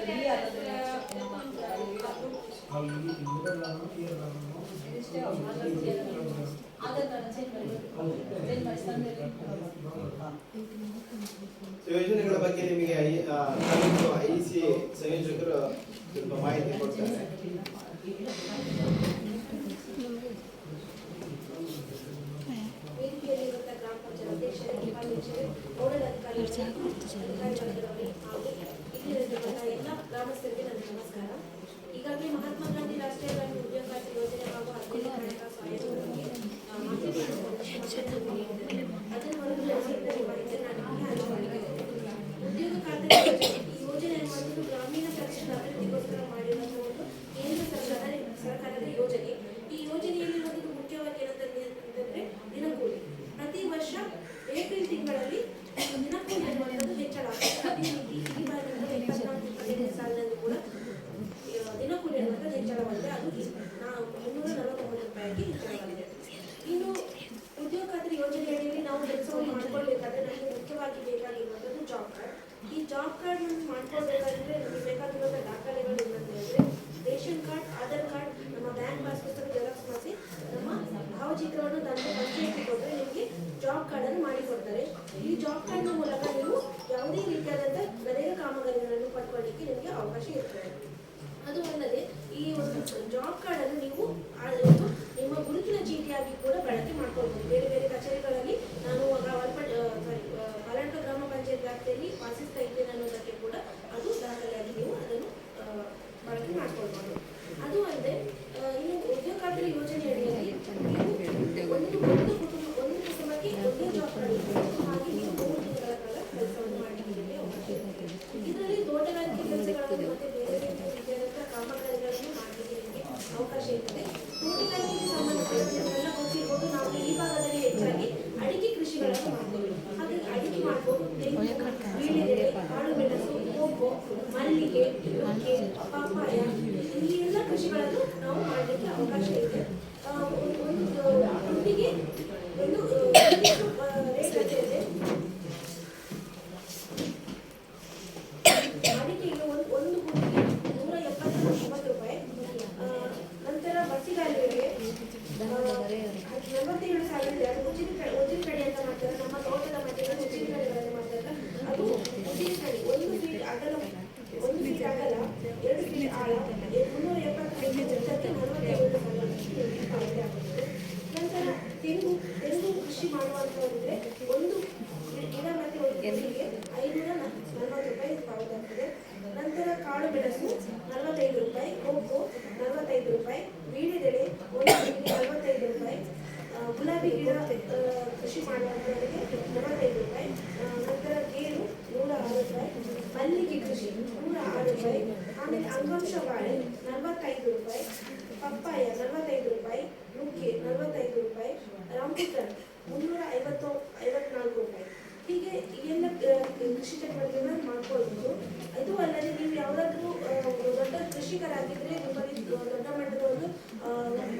ಸಲ ಇದಿಷ್ಟೇ ಆಧಾರ್ ಕಾರ್ಡ್ ಚೇಂಜ್ ಮಾಡಿ ತಂದೆ ಯೋಜನೆಗಳ ಬಗ್ಗೆ ನಿಮಗೆ IEC ಸಂಯೋಜಕರು ಸ್ವಲ್ಪ ಮಾಹಿತಿ ಕೊಡ್ತಾರೆ. ವೇದಿಕೆಯಲ್ಲಿರುವಂತಹ ಗ್ರಾಮ ಪಂಚಾಯತ್ ಅಧ್ಯಕ್ಷರೇ, ಉಪಾಧ್ಯಕ್ಷರೇ, ನೋಡಲ್ ಅಧಿಕಾರಿಗಳೇ, ಹಾಗೂ ಇಲ್ಲಿರುವಂತಹ ಎಲ್ಲ ಗ್ರಾಮಸ್ಥರಿಗೆ ನನ್ನ ನಮಸ್ಕಾರ. ಈಗಾಗಲೇ ಮಹಾತ್ಮ ಗಾಂಧಿ ರಾಷ್ಟ್ರೀಯ ಗ್ರಾಮೀಣ ಉದ್ಯೋಗ ಖಾತ್ರಿ ಯೋಜನೆ ಹಾಗೂ 15 ಹಣಕಾಸು ಆಯೋಗಗಳಿಗೆ ಅದನ್ನು ಹೊರತುಪಡಿಸಿ ಮಾಹಿತಿ ನಾನು ಹಂಚಿಕೊಂಡಿದ್ದೇನೆ. ಉದ್ಯೋಗ ಖಾತ್ರಿ ಈ ಯೋಜನೆ ಅನ್ನುವಂಥದ್ದು ಗ್ರಾಮೀಣ ಪ್ರದೇಶದ ಅಭಿವೃದ್ಧಿಗೋಸ್ಕರ ಮಾಡಿರುವಂತಹ ಒಂದು ಕೇಂದ್ರ ಸರ್ಕಾರದ ಯೋಜನೆ. ಈ ಯೋಜನೆಯಲ್ಲಿ ಒಂದು ಮುಖ್ಯವಾಗಿ ಏನಂತಂದ್ರೆ ದಿನಕೂಲಿ. ಪ್ರತಿ ವರ್ಷ ಏಪ್ರಿಲ್ ತಿಂಗಳಲ್ಲಿ ದಿನಕೂಲಿ ಅನ್ನುವಂಥದ್ದು ಹೆಚ್ಚಳ ಆಗುತ್ತೆ. ಈ ಬಾರಿಯಿಂದ 24 ಸಾಲಿನಲ್ಲಿ ಕೂಡ ದಿನಕೂಲಿ ಅನ್ನುವಂಥದ್ದು ಹೆಚ್ಚಳವಾಗಿದೆ. ಅದು 349 ರೂಪಾಯಿಗೆ ಹೆಚ್ಚಳವಾಗಿದೆ. ಇನ್ನು ಉದ್ಯೋಗ ಖಾತ್ರಿ ಯೋಜನೆಯಲ್ಲಿ ನಾವು ಕೆಲಸವನ್ನು ಮಾಡ್ಕೊಳ್ಬೇಕಾದ್ರೆ ನಮಗೆ ಮುಖ್ಯವಾಗಿ ಬೇಕಾಗಿರುವಂಥದ್ದು ಜಾಬ್ ಕಾರ್ಡ್. ಈ ಜಾಬ್ ಕಾರ್ಡ್ ಮಾಡ್ಕೊಳ್ಬೇಕಾದ್ರೆ ನಮಗೆ ಬೇಕಾಗಿರುವಂಥ ದಾಖಲೆಗಳು ಏನಂತ ಹೇಳಿದ್ರೆ ರೇಷನ್ ಕಾರ್ಡ್, ಆಧಾರ್ ಕಾರ್ಡ್, ನಮ್ಮ ಬ್ಯಾಂಕ್ ಪಾಸ್ ಪುಸ್ತಕ ಜೆರಾಕ್ಸ್ ಮಾಡಿಸಿ ನಮ್ಮ ಭಾವಚಿತ್ರವನ್ನು ತಂದು ಪಂಚಾಯತ್ಗೆ ಕೊಟ್ಟರೆ ನಿಮಗೆ ಜಾಬ್ ಕಾರ್ಡನ್ನು ಮಾಡಿಕೊಡ್ತಾರೆ. ಈ ಜಾಬ್ ಕಾರ್ಡ್ನ ಮೂಲಕ ನೀವು ಯಾವುದೇ ರೀತಿಯಾದಂಥ ನರೇಗಾ ಕಾಮಗಾರಿಗಳನ್ನು ಪಡ್ಕೊಳ್ಳಿಕ್ಕೆ ನಿಮಗೆ ಅವಕಾಶ ಇರ್ತದೆ. ಅದು ಅಲ್ಲದೆ ಈ ಒಂದು ಜಾಬ್ ಕಾರ್ಡನ್ನು ನೀವು ನಿಮ್ಮ ಗುರುತಿನ ಚೀಟಿಯಾಗಿ ಕೂಡ ಬಳಕೆ ಮಾಡ್ಕೊಳ್ಬೋದು. ಬೇರೆ ಬೇರೆ ಕಚೇರಿಗಳಲ್ಲಿ ನಾನು ಕಲಂಕ ಗ್ರಾಮ ಪಂಚಾಯತ್ ವ್ಯಾಪ್ತಿಯಲ್ಲಿ ವಾಸಿಸ್ತಾ ಇದ್ದೇನೆ ಅನ್ನೋದಕ್ಕೆ ಕೂಡ ಅದು ದಾಖಲೆಯಾಗಿ ನೀವು ಅದನ್ನು ಬಳಕೆ ಮಾಡ್ಕೊಳ್ಬೋದು. ಅದು ಅಲ್ಲದೆ ಇನ್ನು ಉದ್ಯೋಗ ಖಾತ್ರಿ ಯೋಜನೆ ಅಡಿಯಲ್ಲಿ ಒಂದು ಕುಟುಂಬಕ್ಕೆ ಒಂದೇ ಜಾಬ್ ಕಾರ್ಡ್ ಇರಬೇಕು. ಹಾಗೆ ನೀವು 3 ತಿಂಗಳ ಕಾಲ ಕೆಲಸವನ್ನು ಮಾಡಲಿಕ್ಕೆ ಅವಕಾಶ ಇರುತ್ತೆ. ಇದರಲ್ಲಿ ತೋಟಗಾರಿಕೆ ಕೆಲಸಗಳನ್ನು ಮತ್ತೆ ಬೇರೆ ರೀತಿಯಾದಂತಹ ಕಾಮಗಾರಿಗಳನ್ನು ಮಾಡಲಿಕ್ಕೆ ನಿಮಗೆ ಅವಕಾಶ ಇರ್ತದೆ. ತೋಟಗಾರಿಕೆಗೆ ಸಂಬಂಧಪಟ್ಟಂತೆಲ್ಲ ಗೊತ್ತಿರ್ಬೋದು. ನಾವು ಈ ಭಾಗದಲ್ಲಿ ಹೆಚ್ಚಾಗಿ ಅಡಿಕೆ ಕೃಷಿಗಳನ್ನು ಮಾಡ್ತೇವೆ. ಹಾಗಾಗಿ ಅಡಿಕೆ ಮಾಡ್ಬೋದು, ತೆಂಗು, ವೀಳ್ಯದೆಲೆ, ಕಾಳು ಮೆಣಸು, ಕೋಕೋ, ಮಲ್ಲಿಗೆ, ನುಗ್ಗೆ, ಪಪ್ಪಾಯ, ಈ ಎಲ್ಲ ಕೃಷಿಗಳನ್ನು ನಾವು ಮಾಡಲಿಕ್ಕೆ ಅವಕಾಶ ಇದೆ. ಒಂದು ಗುಂಡಿಗೆ ಒಂದು ರೇಟ್ ಅಂತ ಇದೆ. ಅಡಿಕೆಗೆ ಒಂದು ಗುಂಡಿಗೆ 179 ರೂಪಾಯಿ. ನಂತರ ಬಸಿಗಾಲಿಗೆ 47,000 ಅದು ಉಜಿರಿ ಕಡೆ ಅಂತ ಮಾಡ್ತಾರೆ. ನಮ್ಮ ತೋಟದ ಮಧ್ಯದಲ್ಲಿ ಉಜಿರಿ ಕಡೆಗಳನ್ನು ಮಾಡ್ತಾರೆ. ಅದು ಉಜಿರಿ ಕಡೆ 1 ಫೀಟ್ ಅಗಲ 2 ಫೀಟ್ ಆಳ 375 ಉದ್ದಕ್ಕೆ 47,000 ನಂತರ ತೆಂಗು ಕೃಷಿ ಮಾಡುವಂತವರಿದ್ರೆ ಒಂದು ಗಿಡ ಮತ್ತೆ ಒಂದು ಗಿಡಕ್ಕೆ 540 ರೂಪಾಯಿ ಪಾವತಿಯಾಗ್ತದೆ. ನಂತರ ಕಾಳು ಮೆಣಸು 45 ರೂಪಾಯಿ, ಕೋಕೋ 45 ರೂಪಾಯಿ, ವೀಳ್ಯದೆಲೆ 1 ಗಿಡಕ್ಕೆ 45 ರೂಪಾಯಿ, ಗುಲಾಬಿ ಗಿಡ ಕೃಷಿ ಮಾಡುವಂತವರಿಗೆ 45 ರೂಪಾಯಿ, ನಂತರ ಗೇರು 106 ರೂಪಾಯಿ, ಮಲ್ಲಿಗೆ ಕೃಷಿ 106 ರೂಪಾಯಿ, ಆಮೇಲೆ ಅಂಗಾಂಶ ಬಾಳೆ 45 ರೂಪಾಯಿ, ಪಪ್ಪಾಯ 45 ರೂಪಾಯಿ, ನುಗ್ಗೆ 45 ರೂಪಾಯಿ, ರಾಂಬುಟನ್ 354 ರೂಪಾಯಿ. ಹೀಗೆ ಎಲ್ಲ ಕೃಷಿ ಚಟುವಟಿಕೆಗಳನ್ನು ಮಾಡ್ಕೊಳ್ಬೋದು. ಇದು ಅಲ್ಲದೆ ನೀವು ಯಾವುದಾದ್ರೂ ದೊಡ್ಡ ಕೃಷಿಕರಾಗಿದ್ದರೆ ನಿಮ್ಮಲ್ಲಿ ದೊಡ್ಡ ಮಟ್ಟದ ಒಂದು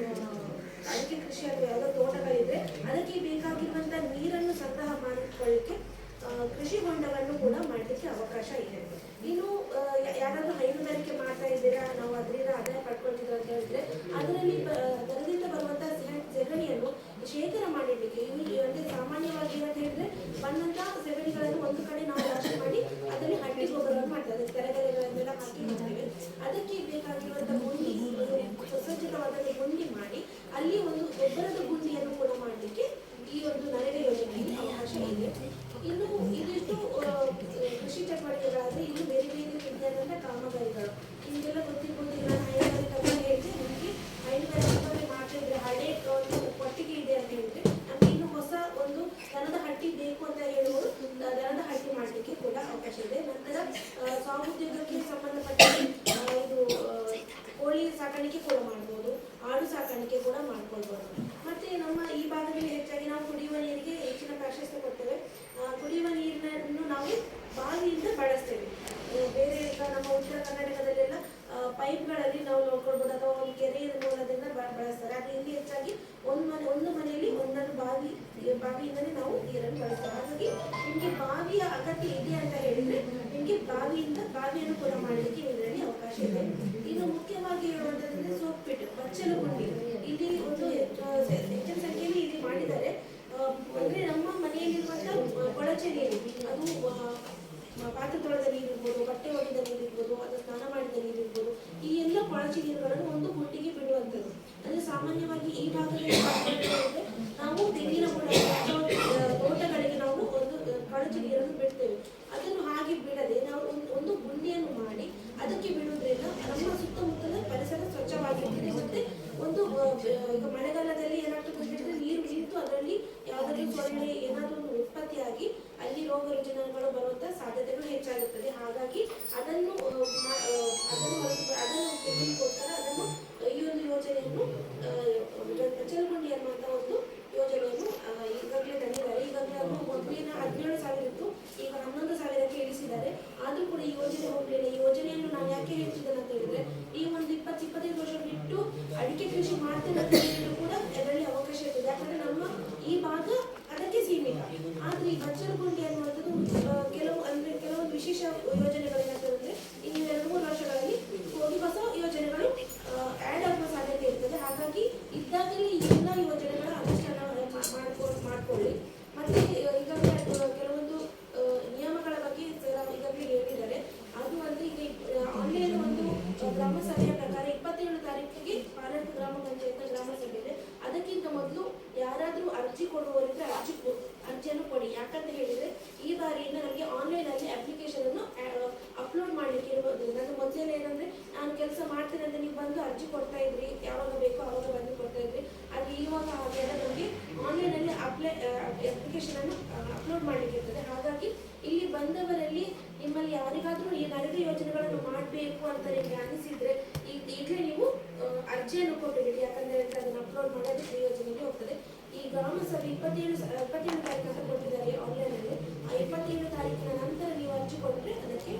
ಅಡಿಕೆ ಕೃಷಿ ಅಥವಾ ಯಾವುದೋ ತೋಟಗಳಿದ್ರೆ ಅದಕ್ಕೆ ಬೇಕಾಗಿರುವಂಥ ನೀರನ್ನು ಸಂಗ್ರಹ ಮಾಡಿಕೊಳ್ಳಿಕ್ಕೆ ಕೃಷಿ ಹೊಂಡವನ್ನು ಕೂಡ ಮಾಡಲಿಕ್ಕೆ ಅವಕಾಶ ಇದೆ. ಇನ್ನು ಯಾರಾದ್ರೂ ಹೈನುಗಾರಿಕೆ ಮಾಡ್ತಾ ಇದ್ದೀರಾ, ನಾವು ಅದರಿಂದ ಆದಾಯ ಪಡ್ಕೊಳ್ತಿದ್ರು ಅಂತ ಹೇಳಿದ್ರೆ ಅದರಲ್ಲಿ ದರದಿಂದ ಬರುವಂತಹ ಸೆಗಣಿಯನ್ನು ಶೇಖರ ಮಾಡಿಡ್ಲಿಕ್ಕೆ ಅಂದ್ರೆ ಸಾಮಾನ್ಯವಾಗಿ ಏನಂತ ಹೇಳಿದ್ರೆ ಬಂದಂತ ಸೆಗಣಿಗಳನ್ನು ಒಂದು ಕಡೆ ನಾವು ರಾಶಿ ಮಾಡಿ ಅದರಲ್ಲಿ ಹಟ್ಟಿ ಗೊಬ್ಬರವನ್ನು ಮಾಡ್ತಾರೆ, ತೆರೆಗರೆಗಳನ್ನೆಲ್ಲ ಹಾಕಿ ಮಾಡ್ತೇವೆ. ಅದಕ್ಕೆ ಬೇಕಾಗಿರುವಂತಹ ಗುಂಡಿ, ಸುಸಜ್ಜಿತವಾದ ಗುಂಡಿ ಮಾಡಿ ಅಲ್ಲಿ ಒಂದು ಗೊಬ್ಬರದ ಗುಂಡಿಯನ್ನು ಕೂಡ ಮಾಡಲಿಕ್ಕೆ ಈ ಒಂದು ನರೇಗಾ ಯೋಜನೆಯಲ್ಲಿ ಅವಕಾಶ ಇದೆ. ಇನ್ನು ಇದಿಷ್ಟು ಕೃಷಿ ಚಟುವಟಿಕೆಗಳಾದ್ರೆ ಇನ್ನು ಬೇರೆ ಬೇರೆ ರೀತಿಯಾದಂತಹ ಕಾಮಗಾರಿಗಳು ನಿಮಗೆಲ್ಲ ಗೊತ್ತಿರ್ಬೋದು. ನಾನು ಹೈನುಗಾರಿಕೆ ಹೇಳಿದ್ರೆ ನಿಮಗೆ ಹೈನುಗಾರಿಕೆ ಮಾಡ್ತಾ ಇದ್ರೆ ಹಳೆ ಒಂದು ಕೊಟ್ಟಿಗೆ ಇದೆ ಅಂತ ಹೇಳಿದ್ರೆ ನಮ್ಗೆ ಇನ್ನು ಹೊಸ ಒಂದು ದನದ ಹಟ್ಟಿ ಬೇಕು ಅಂತ ಹೇಳುವುದು ದನದ ಹಟ್ಟಿ ಮಾಡಲಿಕ್ಕೆ ಕೂಡ ಅವಕಾಶ ಇದೆ. ನಂತರ ಸ್ವಾಉದ್ಯೋಗಕ್ಕೆ ಸಂಬಂಧಪಟ್ಟ ಇದು ಕೋಳಿ ಸಾಕಾಣಿಕೆ ಕೂಡ ಮಾಡ್ಬೋದು, ಆಡು ಸಾಕಾಣಿಕೆ ಕೂಡ ಮಾಡ್ಕೊಳ್ಬೋದು. ಮತ್ತೆ ನಮ್ಮ ಈ ಭಾಗದಲ್ಲಿ ಹೆಚ್ಚಾಗಿ ನಾವು ಕುಡಿಯುವ ನೀರಿಗೆ ಹೆಚ್ಚಿನ ಪ್ರಾಶಸ್ತ್ಯ ಕೊಡ್ತೇವೆ. ಕುಡಿಯುವ ನೀರನ್ನು ನಾವು ಬಾವಿಯಿಂದ ಬಳಸ್ತೇವೆ. ಬೇರೆ ಈಗ ನಮ್ಮ ಉತ್ತರ ಕರ್ನಾಟಕದಲ್ಲೆಲ್ಲ ಪೈಪ್ಗಳಲ್ಲಿ ನಾವು ನೋಡ್ಕೊಳ್ಬೋದು ಅಥವಾ ಒಂದು ಕೆರೆಯ ಮೂಲದಿಂದ ಬಳಸ್ತಾರೆ. ಆದರೆ ಇಲ್ಲಿ ಹೆಚ್ಚಾಗಿ ಒಂದು ಮನೆಯಲ್ಲಿ ಒಂದೊಂದು ಬಾವಿಯಿಂದಲೇ ನಾವು ನೀರನ್ನು ಬಳಸ್ತೇವೆ. ಹಾಗಾಗಿ ನಿಮಗೆ ಬಾವಿಯ ಅಗತ್ಯ ಇದೆ ಅಂತ ಹೇಳಿದ್ರೆ ನಿಮಗೆ ಬಾವಿಯನ್ನು ಕೂಡ ಮಾಡಲಿಕ್ಕೆ ಇದರಲ್ಲಿ ಅವಕಾಶ ಇದೆ. ಇನ್ನು ಮುಖ್ಯವಾಗಿ ಹೇಳುವಂಥದ್ದು ನೀರುಗಳನ್ನು ಒಂದು ಗುಂಡಿಗೆ ಬಿಡುವಂಥದ್ದು. ಅಂದ್ರೆ ಸಾಮಾನ್ಯವಾಗಿ ಈ ಭಾಗದಲ್ಲಿ ನಾವು ತೆಂಗಿನ ಬುಡ ಅಥವಾ ತೋಟಗಳಿಗೆ ನಾವು ಒಂದು ಕೊಳಚೆ ನೀರನ್ನು ಬಿಡ್ತೇವೆ. ಅದನ್ನು ಹಾಗೆ ಬಿಡದೆ ನಾವು ಒಂದು ಗುಂಡಿಯನ್ನು ಮಾಡಿ ಅದಕ್ಕೆ ಬಿಡುವುದರಿಂದ ನಮ್ಮ ಸುತ್ತಮುತ್ತಲ ಪರಿಸರ ಸ್ವಚ್ಛವಾಗಿರ್ತದೆ. ಮತ್ತೆ ಒಂದು ಈಗ ಮಳೆಗಾಲದಲ್ಲಿ ಏನಾಗ್ತದೆ ಹೇಳಿದ್ರೆ ನೀರು ನಿಂತು ಅದರಲ್ಲಿ ಯಾವುದಾದ್ರೂ ಸೊಳ್ಳೆ ಏನಾದರೂ ಒಂದು ಉತ್ಪತ್ತಿಯಾಗಿ ಅಲ್ಲಿ ರೋಗ ರುಜಿನಗಳು ಬರುವಂತ ಸಾಧ್ಯತೆಗಳು ಹೆಚ್ಚಾಗುತ್ತದೆ. ಹಾಗಾಗಿ ಅದನ್ನು ತೆಗೆದುಕೋಸ್ಕರ ಅದನ್ನು ಈ ಒಂದು ಯೋಜನೆಯನ್ನು ಚಲಗುಂಡಿ ಅನ್ನುವಂತ ಒಂದು ಯೋಜನೆಯನ್ನು ಈಗಾಗಲೇ ತಂದಿದ್ದಾರೆ. ಈಗಾಗಲೇ ಅದು ಮೊದಲಿನ 17,000 ಇತ್ತು, ಈಗ 11,000ಕ್ಕೆ ಇಳಿಸಿದ್ದಾರೆ. ಆದ್ರೂ ಕೂಡ ಈ ಯೋಜನೆ ಹೋಗ್ಲಿಲ್ಲ. ಈ ಯೋಜನೆಯನ್ನು ನಾನು ಯಾಕೆ ಹೇಳ್ತಿದ್ದೇನೆ ಅಂತ ಹೇಳಿದ್ರೆ, ಈ ಒಂದು 20-25 ವರ್ಷ ಬಿಟ್ಟು ಅಡಿಕೆ ಕೃಷಿ ಮಾಡ್ತೇನೆ ಅಂತ ಹೇಳಿದ್ರು ಕೂಡ ಅದರಲ್ಲಿ ಅವಕಾಶ ಇರ್ತದೆ. ಯಾಕಂದ್ರೆ ನಮ್ಮ ಈ ಭಾಗ ಅದಕ್ಕೆ ಸೀಮಿತ. ಆದ್ರೆ ಈ ಬಚ್ಚಲಗುಂಡಿ ಅನ್ನುವಂಥದ್ದು ಕೆಲವೊಂದು ವಿಶೇಷ ಯೋಜನೆಗಳೇನಾಗ್ತದೆ ಅಂದ್ರೆ ಇನ್ನು 2-3 ವರ್ಷಗಳಲ್ಲಿ ಹೋಗಿ ಹೊಸ ಯೋಜನೆಗಳು ಆಡ್ ಆಗುವ ಸಾಧ್ಯತೆ ಇರ್ತದೆ. ಹಾಗಾಗಿ ಇದ್ದಾಗಲೇ ಈ ಎಲ್ಲ ಯೋಜನೆಗಳ ಅನುಷ್ಠಾನ ಮಾಡ್ಕೊಳ್ಳಿ. ಮತ್ತೆ ಈಗಾಗಲೇ ಕೆಲವೊಂದು ನಿಯಮಗಳ ಬಗ್ಗೆ ಈಗಾಗಲೇ ಹೇಳಿದ್ದಾರೆ. ಅದು ಅಂದ್ರೆ ಈಗ ಆನ್ಲೈನ್ ಒಂದು ಗ್ರಾಮ ಸಭೆಯ ಪ್ರಕಾರ 27 ತಾರೀಕಿಗೆ ಪಾಲಕ ಗ್ರಾಮ ಪಂಚಾಯತ್ ಗ್ರಾಮ ಸಭೆ ಇದೆ. ಅದಕ್ಕಿಂತ ಮೊದಲು ಯಾರಾದ್ರೂ ಅರ್ಜಿ ಕೊಡುವವರಿದ್ರೆ ಅರ್ಜಿಯನ್ನು ಕೊಡಿ. ಯಾಕಂತ ಹೇಳಿದ್ರೆ ಈ ಬಾರಿಯಿಂದ ನಮಗೆ ಆನ್ಲೈನ್ ಅಲ್ಲಿ ಅಪ್ಲಿಕೇಶನ್ ಅನ್ನು ಅಪ್ಲೋಡ್ ಮಾಡ್ಲಿಕ್ಕೆ ಇರುವುದು. ನನ್ನ ಮೊದಲೇ ಏನಂದ್ರೆ ನಾನು ಕೆಲಸ ಮಾಡ್ತೇನೆ ಅಂತ ನೀವು ಬಂದು ಅರ್ಜಿ ಕೊಡ್ತಾ ಇದ್ರಿ, ಯಾವಾಗ ಬೇಕೋ ಅವಾಗ ಬಂದು ಕೊಡ್ತಾ ಇದ್ರಿ. ಆದ್ರೆ ಇವಾಗ ಹಾಗೆ ನಮಗೆ ಆನ್ಲೈನ್ ಅಲ್ಲಿ ಅಪ್ಲಿಕೇಶನ್ ಅನ್ನು ಅಪ್ಲೋಡ್ ಮಾಡ್ಲಿಕ್ಕೆ ಇರ್ತದೆ. ಹಾಗಾಗಿ ಇಲ್ಲಿ ಬಂದವರಲ್ಲಿ ನಿಮ್ಮಲ್ಲಿ ಯಾರಿಗಾದ್ರೂ ಈ ನರೇಗಾ ಯೋಜನೆಗಳನ್ನು ಮಾಡಬೇಕು ಅಂತ ನಿಮಗೆ ಅನಿಸಿದ್ರೆ ಈಗಲೇ ನೀವು ಅರ್ಜಿಯನ್ನು ಕೊಟ್ಟು ಬಿಡಿ. ಯಾಕಂದ್ರೆ ಅದನ್ನು ಅಪ್ಲೋಡ್ ಮಾಡೋದಕ್ಕೆ ಯೋಜನೆಗೆ ಹೋಗ್ತದೆ. ಈ ಗ್ರಾಮ ಸಭೆ 27 ತಾರೀಕು ಅಂತ ಕೊಟ್ಟಿದ್ದಾರೆ ಆನ್ಲೈನ್ ಅಲ್ಲಿ. ಆ 27 ತಾರೀಕಿನ ನಂತರ ನೀವು ಅರ್ಜಿ ಕೊಟ್ಟರೆ ಅದಕ್ಕೆ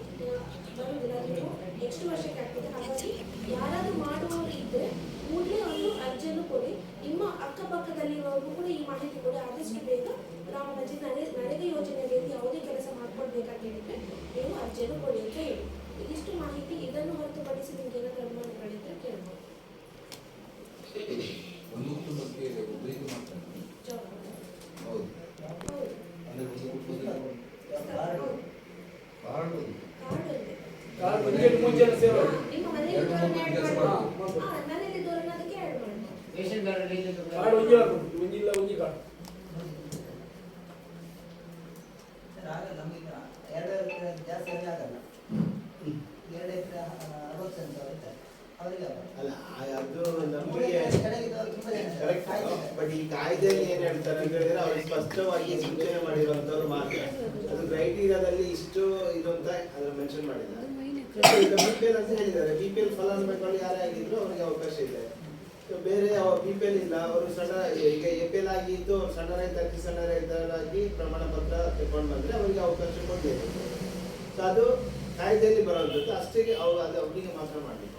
ಬರುವುದಿಲ್ಲ, ನೀವು ನೆಕ್ಸ್ಟ್ ವರ್ಷಕ್ಕೆ ಆಗ್ತದೆ. ಹಾಗಾಗಿ ಯಾರಾದ್ರೂ ಮಾಡುವವರು ಇದ್ರೆ ಕೂಡಲೇ ಒಂದು ಅರ್ಜಿಯನ್ನು ಕೊಡಿ. ನಿಮ್ಮ ಅಕ್ಕಪಕ್ಕದಲ್ಲಿರುವವರಿಗೂ ಕೂಡ ಈ ಮಾಹಿತಿ ಕೊಡಿ. ಆದಷ್ಟು ಬೇಗ ಗ್ರಾಮ ಪಂಚಾಯತ್ ನರೇಗಾ ಯೋಜನೆಯಲ್ಲಿ ಯಾವುದೇ ಕೆಲಸ ಮಾಡ್ಕೊಳ್ಬೇಕಂತ ಹೇಳಿದ್ರೆ ನೀವು ಅರ್ಜಿಯನ್ನು ಕೊಡಿ ಅಂತ ಹೇಳಿ. ಇದಿಷ್ಟು ಮಾಹಿತಿ. ಇದನ್ನು ಹೊರತುಪಡಿಸಿ ನಿಮ್ಗೆ ಏನಾದರೂ ಅನುಮಾನಗಳಿದ್ರೆ ಕೇಳ್ಬೋದು. ಒಂದು ಕುಟುಂಬಕ್ಕೆ ಒಬ್ಬರಿಗೆ ಮಾಡ್ತಾರೆ. ಹೌದು. ಅಂದ್ರೆ ಒಂದು ಕುಟುಂಬದಲ್ಲಿ ನಿಮ್ಮ ಮನೆಯಲ್ಲಿ ದೂರನ ಅದಕ್ಕೆ ಆ್ಯಡ್ ಮಾಡಿ. ರೇಷನ್ ಕಾರ್ಡ್ ನಮಗೆ 2 ಎಕರೆ ಜಾಸ್ತಿ ಆಗಲ್ಲ. 2 ಎಕರೆ 60 ಸೆಂಟ್ ಆಯ್ತಾರೆ ಅವರಿಗೆ ಅಲ್ಲ ಅದು ನಮಗೆ ಬಟ್ ಈ ಕಾಯ್ದೆಯಲ್ಲಿ ಏನ್ ಹೇಳ್ತಾರೆ ಅಂತ ಹೇಳಿದ್ರೆ ಅವ್ರಿಗೆ ಸ್ಪಷ್ಟವಾಗಿ ಸೂಚನೆ ಮಾಡಿರುವಂತವ್ರು ಮಾತ್ರ ಅದು ಕ್ರೈಟೀರಿಯಾದಲ್ಲಿ ಇಷ್ಟು ಇದು ಅಂತ ಅದ್ರ ಮೆನ್ಷನ್ ಮಾಡಿದ್ದಾರೆ. ಬಿಪಿಎಲ್ ಅಂತ ಹೇಳಿದ್ದಾರೆ. ಬಿಪಿಎಲ್ ಫಲಾನುಭವಿಗಳು ಯಾರೇ ಆಗಿದ್ರು ಅವರಿಗೆ ಅವಕಾಶ ಇದೆ. ಬೇರೆ ಬಿಪಿಎಲ್ ಇಲ್ಲ ಅವರು ಸಣ್ಣ ಈಗ ಎಪಿಎಲ್ ಆಗಿದ್ದು ಸಣ್ಣ ರೈತ ಅತಿ ಸಣ್ಣ ರೈತರಾಗಿ ಪ್ರಮಾಣ ಪತ್ರ ತಗೊಂಡು ಬಂದ್ರೆ ಅವರಿಗೆ ಅವಕಾಶ ಕೊಡಬೇಕು. ಸೊ ಅದು ಕಾಯ್ದೆಯಲ್ಲಿ ಬರುವಂಥದ್ದು ಅಷ್ಟೇ. ಅದು ಅವರಿಗೆ ಮಾತ್ರ ಮಾಡಬೇಕು.